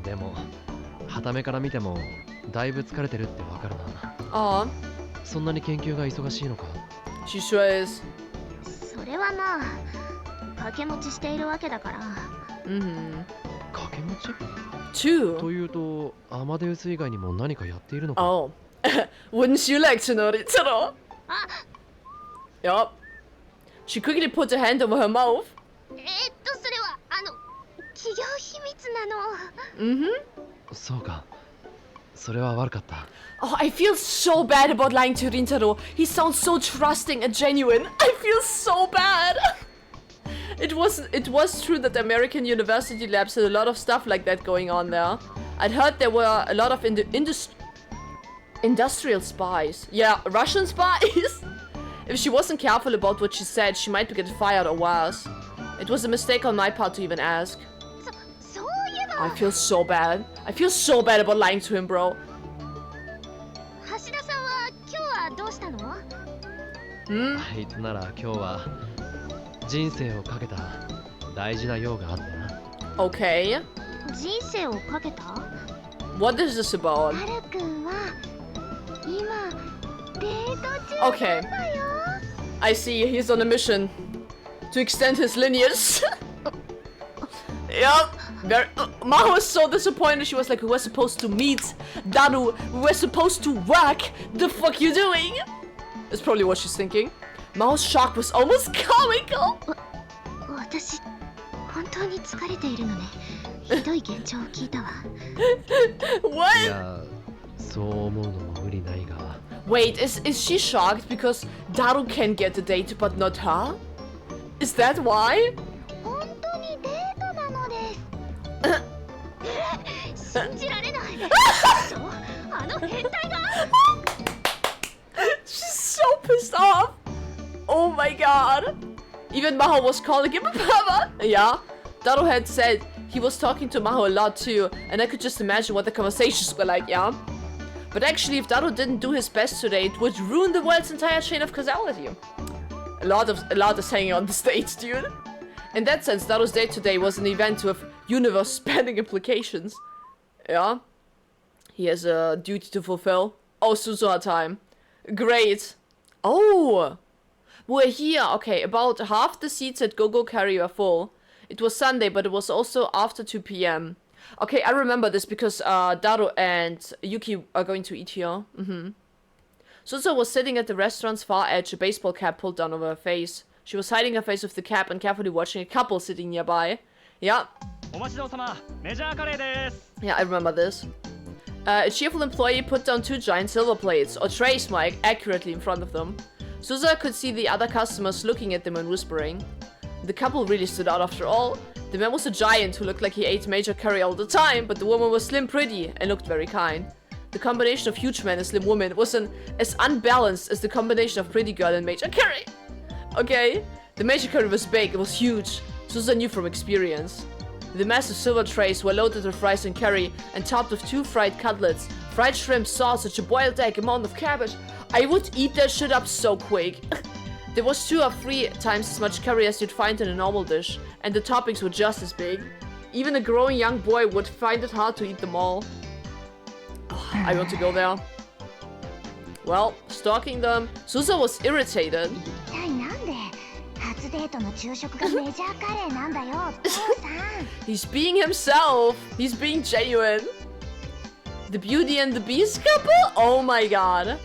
でも傍目から見てもだいぶ疲れてるってわかるな。 Aw, そんなに研究が忙しいのか？ she sure is. それはまあ掛け持ちしているわけだから。掛け持ち？ Two. というとアマデウス以外にも何かやっているのか？ Oh. Wouldn't you like to know, Rintaro? あ、 Yup. She quickly put her hand over her mouth. それは企業秘密なの。そうか。それは悪かった。 Oh, I feel so bad about lying to Rintaro. He sounds so trusting and genuine. I feel so bad. It was true that the American university labs had a lot of stuff like that going on there. I'd heard there were a lot of industrial spies. Yeah, Russian spies. If she wasn't careful about what she said, she might get fired or worse. It was a mistake on my part to even ask. そういえば I feel so bad. I feel so bad about lying to him, bro. 橋田さんは今日はどうしたの？あいつなら今日は人生をかけた大事な用があってな。 Okay. 人生をかけた？ What is this about? ハルくんは今デート中 Okay. なんだよ。 I see. He's on a mission to extend his lineage. Yup. Maho was so disappointed. She was like, we were supposed to meet. Daru, we were supposed to work. The fuck you doing? That's probably what she's thinking. Maho's shock was almost comical. 私本当に疲れているのね。ひどい現状を聞いたわ。い What? や、そう思うのも無理ないが。 Wait, is she shocked because Daru can get a date but not her? Is that why? 本当にデートなのです。信じられない。そう、あの変態が。She's so pissed off. Oh my god. Even Maho was calling him a pervert. Yeah. Daru had said he was talking to Maho a lot too, and I could just imagine what the conversations were like, yeah? But actually, if Daru didn't do his best today, it would ruin the world's entire chain of causality. A lot is hanging on the stage, dude. In that sense, Daru's date today was an event with universe-spanning implications. Yeah. He has a duty to fulfill. Oh, Suzuha time. Great. Oh! We're here. Okay, about half the seats at Go-Go Carry are full. It was Sunday, but it was also after 2 p.m. Okay, I remember this because Daro and Yuki are going to eat here. Suzuha was sitting at the restaurant's far edge, a baseball cap pulled down over her face. She was hiding her face with the cap and carefully watching a couple sitting nearby. Yeah. Yeah, I remember this. A cheerful employee put down 2 giant silver plates, or trays more accurately, in front of them. Suzuha could see the other customers looking at them and whispering. The couple really stood out after all. The man was a giant who looked like he ate major curry all the time, but the woman was slim pretty and looked very kind. The combination of huge man and slim woman was as unbalanced as the combination of pretty girl and major curry. Okay, the major curry was big, it was huge. Suzuha knew from experience. The massive silver trays were loaded with rice and curry and topped with 2 fried cutlets, fried shrimp, sausage, a boiled egg, a mound of cabbage. I would eat that shit up so quick. There was 2 or 3 times as much curry as you'd find in a normal dish, and the toppings were just as big. Even a growing young boy would find it hard to eat them all. Oh, I want to go there. Well, stalking them, Suzuha was irritated. He's being himself. He's being genuine. The Beauty and the Beast couple? Oh my god.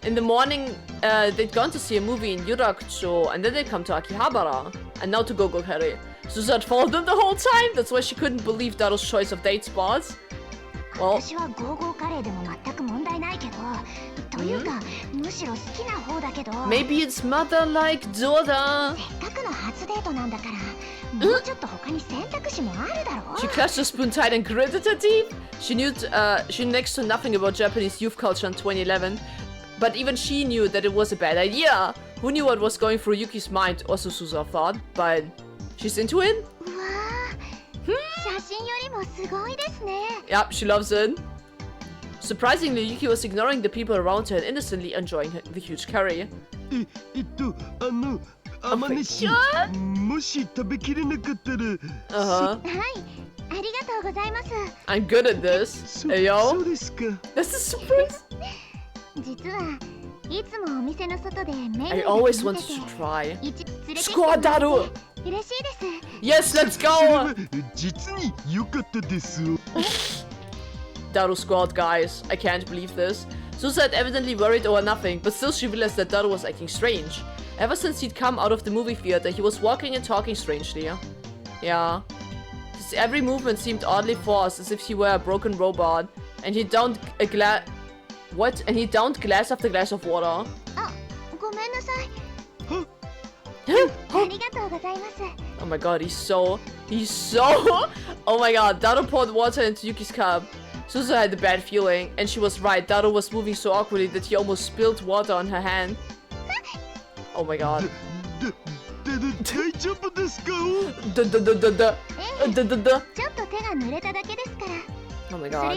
In the morning, they'd gone to see a movie in Yurakucho, and then they'd come to Akihabara, and now to Gogokari. Suzuha had followed them the whole time. That's why she couldn't believe Daro's choice of date spots. Well, maybe it's mother like daughter. She clutched her spoon tight and gritted her teeth. She knew next to nothing about Japanese youth culture in 2011, but even she knew that it was a bad idea. Who knew what was going through Yuki's mind, or so Suzuha thought, but she's into it. Yep, she loves it. Surprisingly, Yuki was ignoring the people around her and innocently enjoying the huge curry. I'm good at this. Hey yo. This is surprise. I always wanted to try. Squad Daru! Yes, let's go! Daru squad, guys. I can't believe this. Suzuha had evidently worried over nothing, but still she realized that Daru was acting strange. Ever since he'd come out of the movie theater, he was walking and talking strangely. Yeah. His every movement seemed oddly forced, as if he were a broken robot. And he downed a glass... What? And he downed glass after glass of water. Oh my god, he's so... Oh my god, Daru poured water into Yuki's cup. Suzuha had a bad feeling, and she was right. Daru was moving so awkwardly that he almost spilled water on her hand. Oh my god. Oh my god.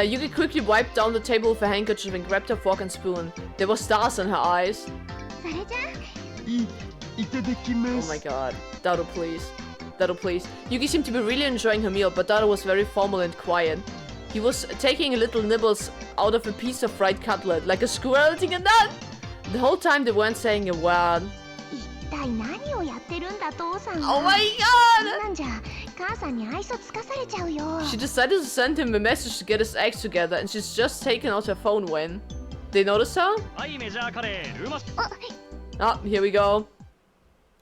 Yuki quickly wiped down the table with a handkerchief and grabbed her fork and spoon. There were stars in her eyes. Oh my god. Daru, please. Daru, please. Yuki seemed to be really enjoying her meal, but Daru was very formal and quiet. He was taking little nibbles out of a piece of fried cutlet, like a squirrel eating a nut. The whole time they weren't saying a word. Oh my god! She decided to send him a message to get his acts together, and she's just taken out her phone when... They noticed her? Ah, here we go.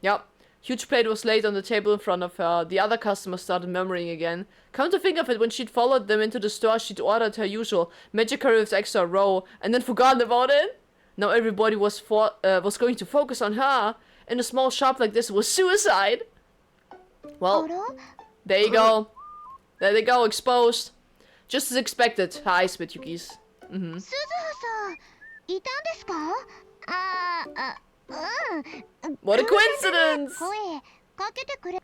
Yep. Huge plate was laid on the table in front of her. The other customers started murmuring again. Come to think of it, when she'd followed them into the store, she'd ordered her usual magic curry with extra roe, and then forgotten about it. Now everybody was going to focus on her. In a small shop like this, it was suicide. Well, there you go. There they go, exposed. Just as expected, her eyes met Yuki's. What a coincidence!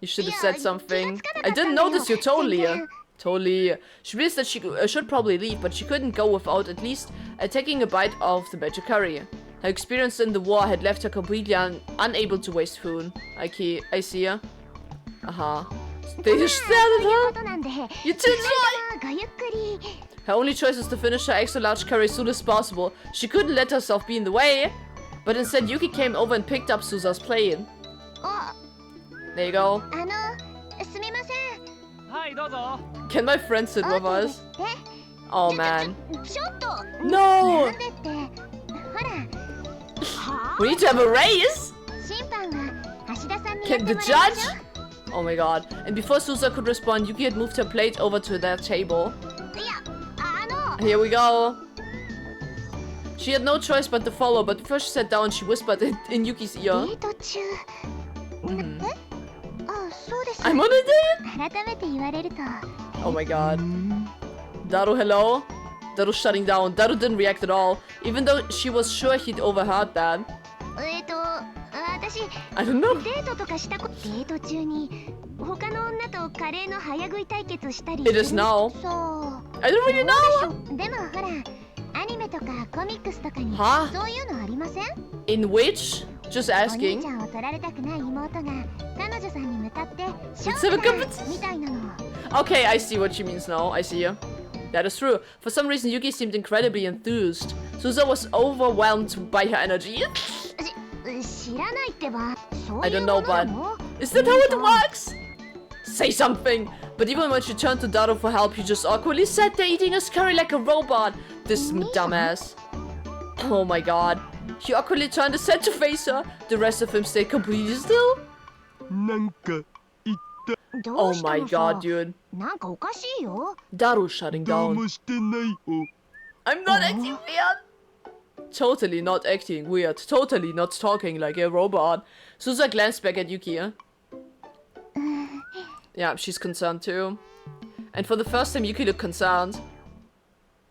You should have said something. I didn't notice you totally. Totally. She realized that she should probably leave, but she couldn't go without at least taking a bite of the magic curry. Her experience in the war had left her completely unable to waste food. I see her. They just stared at her. You too shy. Her only choice was to finish her extra large curry as soon as possible. She couldn't let herself be in the way. But instead, Yuki came over and picked up Suzuha's plate. There you go. Can my friend sit with us? え Oh man. ちょっと No! なんでってほら We need to have a race! 審判は橋田さんにやっ Can て the もらいま judge? しょ Oh my god. And before Susa could respond, Yuki had moved her plate over to their table. ういやHere we go. She had no choice but to follow, but before she sat down, she whispered in Yuki's デ ear. ート中 Mhm. あそうです I'm on a date? 改めて言われると Oh my god. Daru, hello? Daru shutting down. Daru didn't react at all, even though she was sure he'd overheard that. 私 I don't know. デートとかしたこデート中に他の女とカレーの早食い対決したり It is now. そう I don't really know. でもほらアニメとかコミックスとかにはそういうのありません In which? Just お兄 asking. ちゃんを取られたくない妹が彼女さんに向かって勝 Let's have a 負だ competition. みたいなの Okay, I see what she means now. I see you. That is true. For some reason, Yuki seemed incredibly enthused. Susa was overwhelmed by her energy. 知らないってばそう I いう don't も know, のな but の is that how it works? Say something! But even when she turned to Daru for help, he just awkwardly sat there eating his curry like a robot. This dumbass. Oh my god. He awkwardly turned his head to face her. The rest of him stayed completely still. なんか言っど Oh うした my のさ god, dude. なんかおかしいよ Daru shutting たどう down. もしてないお I'm not acting weird. Totally not acting weird. Totally not talking like a robot. Susa glanced back at Yuki. Yeah, she's concerned too. And for the first time, Yuki looked concerned.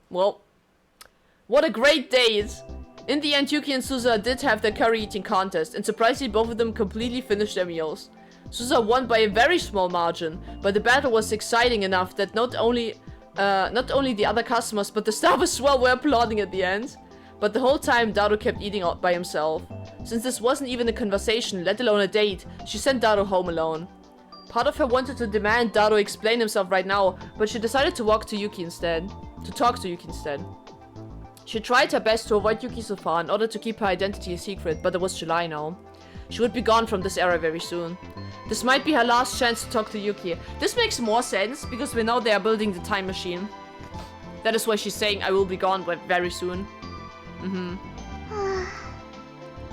Well, what a great date! In the end, Yuki and Susa did have their curry eating contest, and surprisingly, both of them completely finished their meals. Susa won by a very small margin, but the battle was exciting enough that not only the other customers, but the staff as well were applauding at the end. But the whole time, Daru kept eating out by himself. Since this wasn't even a conversation, let alone a date, she sent Daru home alone. Part of her wanted to demand Daru explain himself right now, but she decided to talk to Yuki instead. She tried her best to avoid Yuki so far in order to keep her identity a secret, but it was July now. She would be gone from this era very soon. This might be her last chance to talk to Yuki. This makes more sense, because we know they are building the time machine. That is why she's saying I will be gone very soon.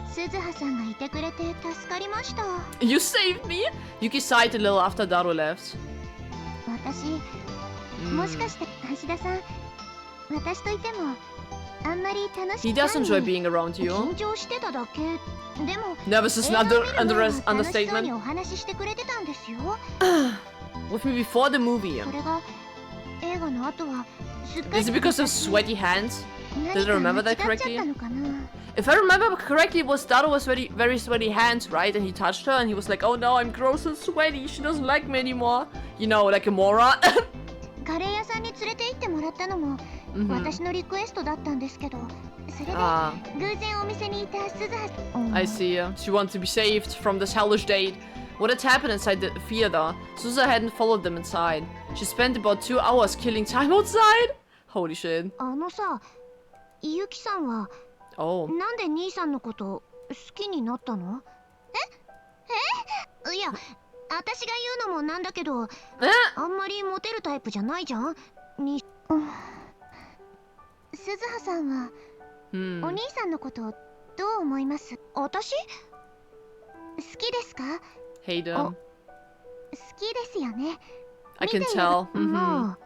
鈴葉さんがいてくれて助かりました You saved me? Yuki sighed a little after Daru left. 私もしかして橋田さん私といてもあんまり楽し He くない does enjoy being around you. 緊張してただけでも Nervous is not 映画を見る前は楽しそうに understatement. お話ししてくれてたんですよ With me before the movie. それが映画の後はすっかり Is it because of sweaty hands? 何 Did I remember か that 間違っちゃ correctly? ったのかな If I remember correctly, it was Daru was very sweaty hands, right? And he touched her and he was like, oh no, I'm gross and sweaty. She doesn't like me anymore. You know, like a moron. カレー屋さんに連れて行ってもらったのも 私のリクエストだったんですけどそれで Ah, 偶然お店にいた鈴葉さん I see. She wanted to be saved from this hellish date. What had happened inside the theater? Susa hadn't followed them inside. She spent about 2 hours killing time outside. Holy shit. あのさゆきさんは Oh. なんで兄さんのこと好きになったのいや私が言うのもなんだけど Eh? あんまりモテるタイプじゃないじゃんに鈴葉さんは Hmm. お兄さんのことどう思います私好きですか Hate him. 好きですよね I can 見ている tell. も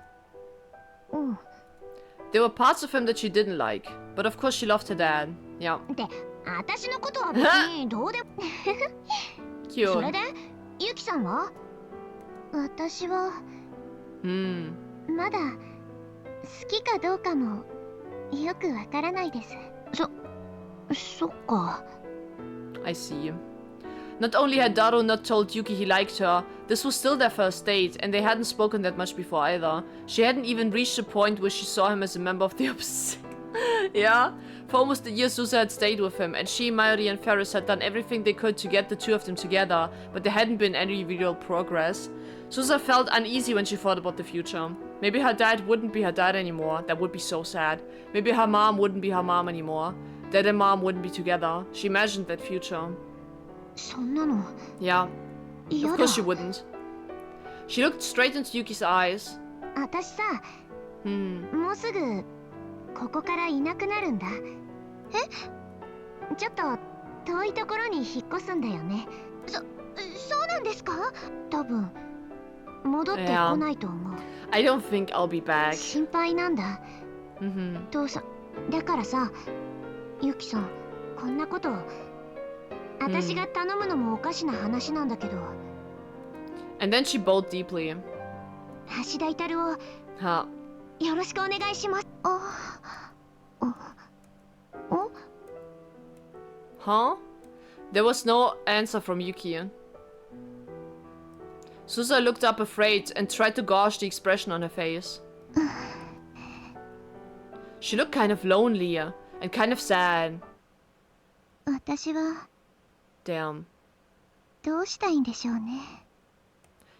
う There were parts of him that she didn't like, but of course she loved her dad. Yeah, で私のことは別にどうでもそ cute. れでゆきさんは私は Hmm. まだ好きかどうかもよくわからないですそっか I see. Not only had Daru not told Yuki he liked her, this was still their first date, and they hadn't spoken that much before either. She hadn't even reached the point where she saw him as a member of the opposite. Yeah? For almost a year, Susa had stayed with him, and she, Mayuri, and Ferris had done everything they could to get the two of them together, but there hadn't been any real progress. Susa felt uneasy when she thought about the future. Maybe her dad wouldn't be her dad anymore. That would be so sad. Maybe her mom wouldn't be her mom anymore. Dad and mom wouldn't be together. She imagined that future. そんなの Yeah, 嫌 of だ course she wouldn't. She looked straight into Yuki's eyes. 私さ、 Hmm. もうすぐここからいなくなるんだ。え？ちょっと遠いところに引っ越すんだよね。そうなんですか？多分戻ってこないと思う。I don't think I'll be back. 心配なんだ。父さん、だからさ、ユキさん、こんなこと私が頼むのもおかしな話なんだけど。And then she bowed deeply. 橋田至をよろしくお願いします。Huh? There was no answer from Yuki. Susa looked up afraid and tried to gauge the expression on her face. She looked kind of lonely and kind of sad. 私は Damn. どうしたいんでしょうね。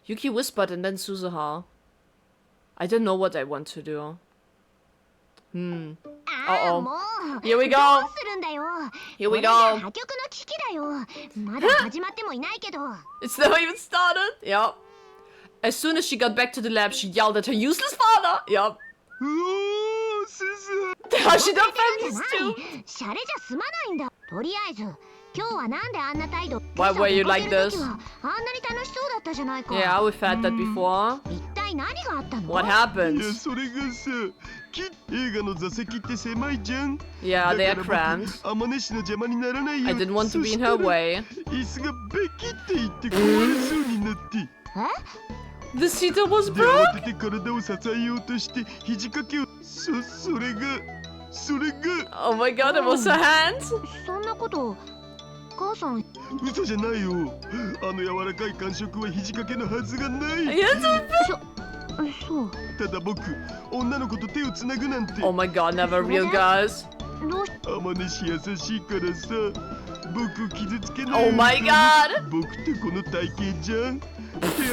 Yuki whispered and then Suzuha. I don't know what I want to do. Uh-oh. Here we go. Here we go. It's not even started. Yep. As soon as she got back to the lab, she yelled at her useless father. Yep. She don't families too. Why were you like this? Yeah, we've had that before. What happened? Yeah, they are cramped. I didn't want to be in her way. The seat was broke? Oh my god, it was her hand? 母さん、嘘じゃないよ。あの柔らかい感触は肘掛けのはずがない。そう。ただ僕、女の子と手をつなぐなんて。Oh my god, never real guys. あまねし優しいからさ、僕傷つけない。Oh my god. 僕ってこの体型じゃん。手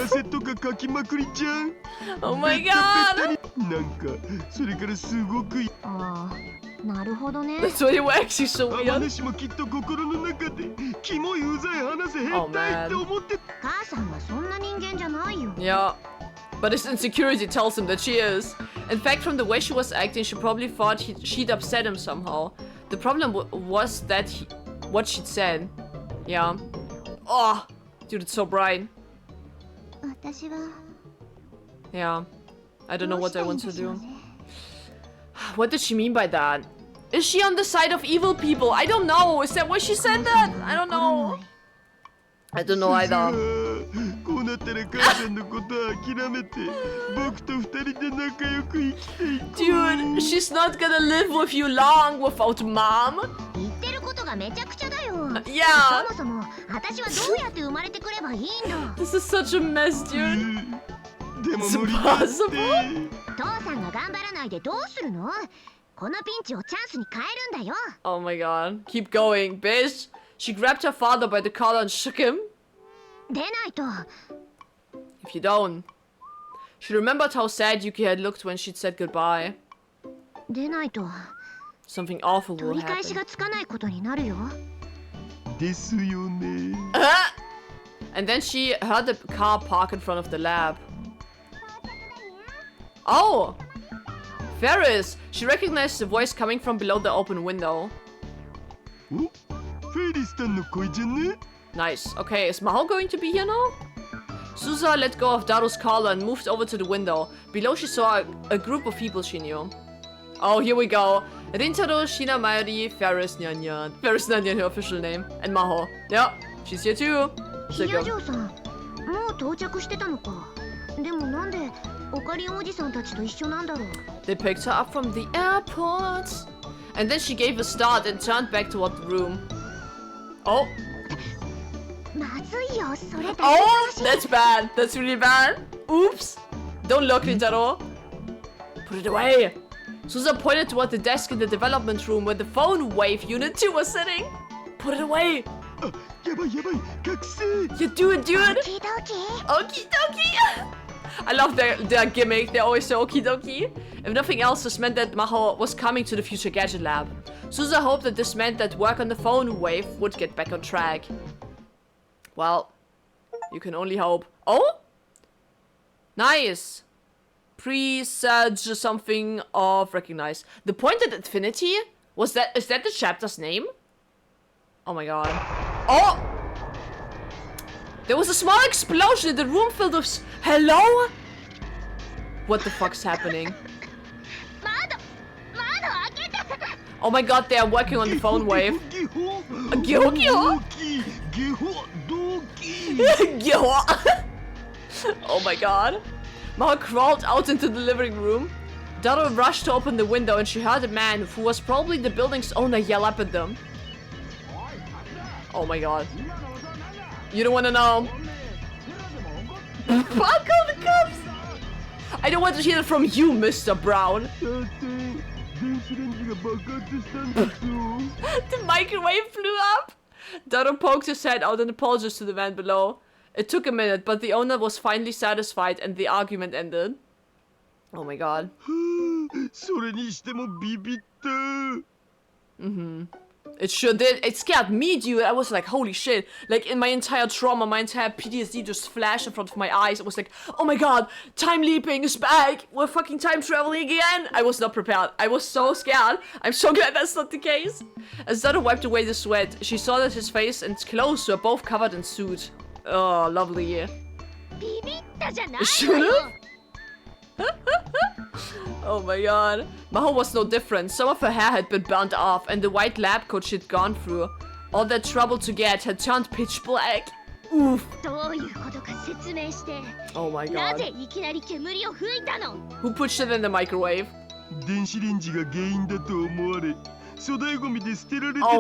汗とかかきまくりじゃん。Oh my god. なんか、それからすごくいい。なるほどね。That's why you were actually so weird. 話もきっと心の中でキモいうざい話せ変態って思って母さんはそんな人間じゃないよ。Yeah. But his insecurity tells him that she is. In fact, from the way she was acting, she probably thought she'd upset him somehow. The problem was that what she'd said. Yeah. Oh, dude, it's so bright. 私は Yeah. I don't know what I want to do. What did she mean by that? Is she on the side of evil people? I don't know. Is that why she said that? I don't know. I don't know either. こうなったら母さんのことは諦めて僕と二人で仲良く生きていこう。 Dude, she's not gonna live with you long without mom. 言ってることがめちゃくちゃだよ。Yeah. そもそも私はどうやって生まれてくればいいんだ。 This is such a mess, dude. でも It's 無理だって。 impossible. 父さんが頑張らないでどうするの？このピンチをチャンスに変えるんだよ。 Oh my god. Keep going, bitch. She grabbed her father by the collar and shook him. 出ないと。 If you don't. She remembered how sad Yuki had looked when she'd said goodbye. 出ないと。 Something awful will 取り返し happen. がつかないことになるよ。ですよね。And then she heard the car park in front of the lab. Oh! Ferris! She recognized the voice coming from below the open window. お、フェリスさんの声じゃね？ Nice. Okay, is Maho going to be here now? Susa let go of Daru's collar and moved over to the window. Below she saw a group of people she knew. Oh, here we go. Rintaro, Shina Mayuri, Ferris Nyanyan. Ferris Nyanyan, her official name. And Maho. Yeah, she's here too. ヒヤジョーさん、もう到着してたのか。でもなんでオカリンおじさんたちと一緒なんだろう。 They picked her up from the airport. And then she gave a start and turned back toward the room. Oh. まずいよ、それだ。 Oh, that's bad. That's really bad. Oops. Don't look, Rintaro. Put it away. Susa pointed toward the desk in the development room where the phone wave unit 2 was sitting. Put it away. あ、やばいやばい、覚醒。 You do it, dude. オキドキ。 Okie dokie. I love their gimmick. They're always so okie dokie. If nothing else, this meant that Maho was coming to the future gadget lab. Susa hoped that this meant that work on the phone wave would get back on track. Well, you can only hope. Oh? Nice. Presage something of recognize. The point at infinity? Is that the chapter's name? Oh my god. Oh! There was a small explosion in the room filled with... Hello? What the fuck's happening? Oh my god, they are working on the phone wave. Oh my god. Maho crawled out into the living room. Daro rushed to open the window and she heard a man, who was probably the building's owner, yell up at them. Oh my god. You don't want to know. Fuck all the cops! I don't want to hear it from you, Mr. Brown. The microwave flew up. Daro poked his head out and apologized to the man below. It took a minute, but the owner was finally satisfied and the argument ended. Oh my god. It sure did. It scared me, dude. I was like, holy shit. Like, in my entire trauma, my entire PTSD just flashed in front of my eyes. It was like, oh my god, time leaping is back. We're fucking time traveling again. I was not prepared. I was so scared. I'm so glad that's not the case. As Daro wiped away the sweat, she saw that his face and clothes were both covered in soot. Oh, lovely. Shut up. Oh my god. Maho was no different. Some of her hair had been burnt off and the white lab coat she'd gone through, all that trouble to get, had turned pitch black. Oof. Oh my god. Who pushed it in the microwave? Oh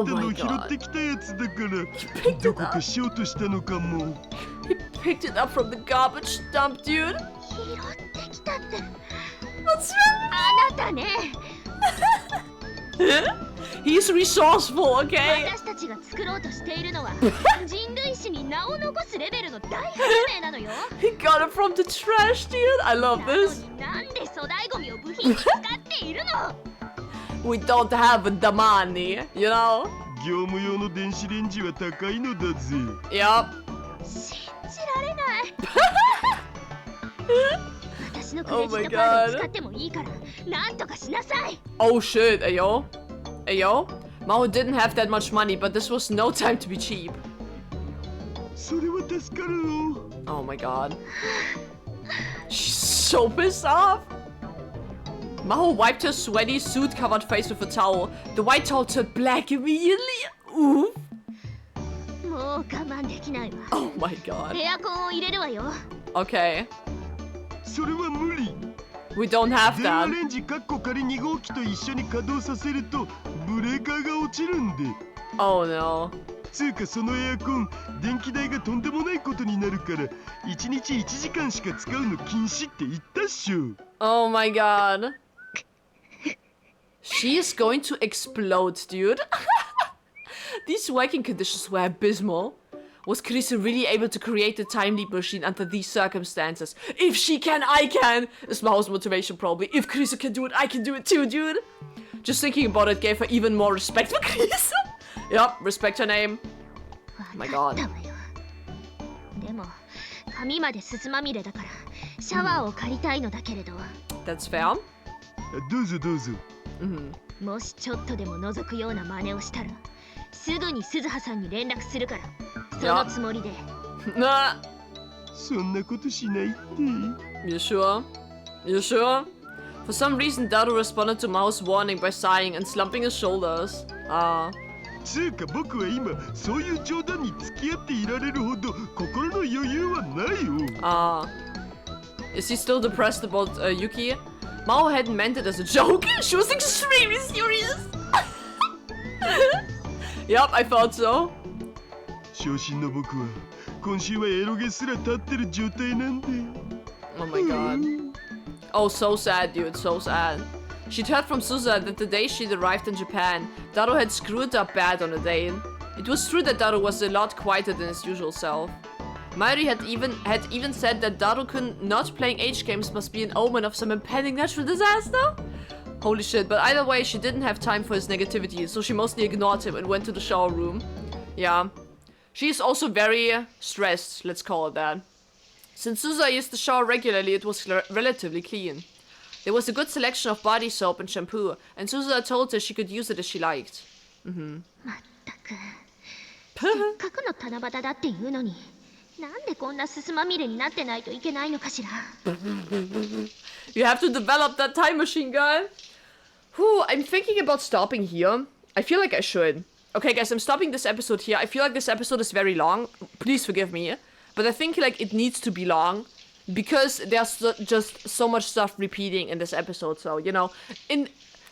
my god. He picked it up from the garbage dump, dude. What's wrong? He's resourceful, okay? He got it from the trash, dude. I love this. We don't have the money, you know? Yup. Oh my god. Oh shit, ayo. Ayo. Maho didn't have that much money, but this was no time to be cheap. Oh my god. She's so pissed off. Maho wiped her sweaty, soot-covered face with a towel. The white towel turned black immediately. Oof. Oh my god. Okay. We don't have that. Oh no. Oh my god. She is going to explode, dude. These working conditions were abysmal. Was Krise really able to create the time leap machine under these circumstances? If she can, I can! Is Maho's motivation probably. If Krise can do it, I can do it too, dude! Just thinking about it gave her even more respect for Krise. Yup, respect her name. Oh my god. That's fair. Mm-hmm. もしちょっとでも覗くような真似をしたらすぐに鈴葉さんに連絡するからそのつもりで Nah. そんなことしないって You sure? You sure? For some reason, Daro responded to Mao's warning by sighing and slumping his shoulders. Ah. つうか僕は今そういう冗談に付き合っていられるほど心の余裕はないよ Ah. Is he still depressed about Yuki? Mao hadn't meant it as a joke. She was extremely serious. Yup, I thought so. 昇進の僕は今週はエロゲすら立ってる状態なんで Oh my god. Oh, so sad, dude. So sad. She'd heard from Suza that the day she'd arrived in Japan, Daro had screwed up bad on a date. It was true that Daro was a lot quieter than his usual self. Mayuri had even said that Daro-kun not playing H games must be an omen of some impending natural disaster. Holy shit, but either way, she didn't have time for his negativity, so she mostly ignored him and went to the shower room. Yeah. She is also very stressed, let's call it that. Since Susa used the shower regularly, it was relatively clean. There was a good selection of body soap and shampoo, and Susa told her she could use it as she liked. まったくせっかくの七夕だっていうのになんでこんなすすまみれになってないといけないのかしら You have to develop that time machine, girl. Whew, I'm thinking about stopping here. I feel like I should. Okay, guys, I'm stopping this episode here. I feel like this episode is very long. Please forgive me. But I think like it needs to be long because there's just so much stuff repeating in this episode. So, you know,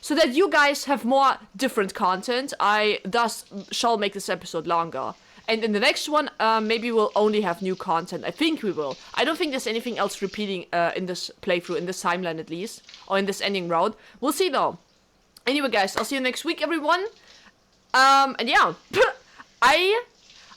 so that you guys have more different content, I thus shall make this episode longer. And in the next one, maybe we'll only have new content. I think we will. I don't think there's anything else repeating in this playthrough, in this timeline at least, or in this ending road. We'll see though. Anyway, guys, I'll see you next week, everyone. And yeah,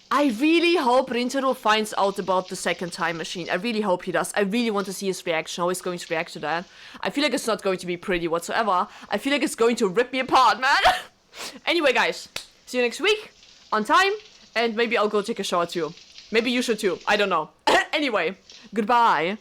I really hope Rintaro finds out about the second time machine. I really hope he does. I really want to see his reaction, how he's going to react to that. I feel like it's not going to be pretty whatsoever. I feel like it's going to rip me apart, man. Anyway, guys, see you next week, on time, and maybe I'll go take a shower too. Maybe you should too, I don't know. Anyway, goodbye.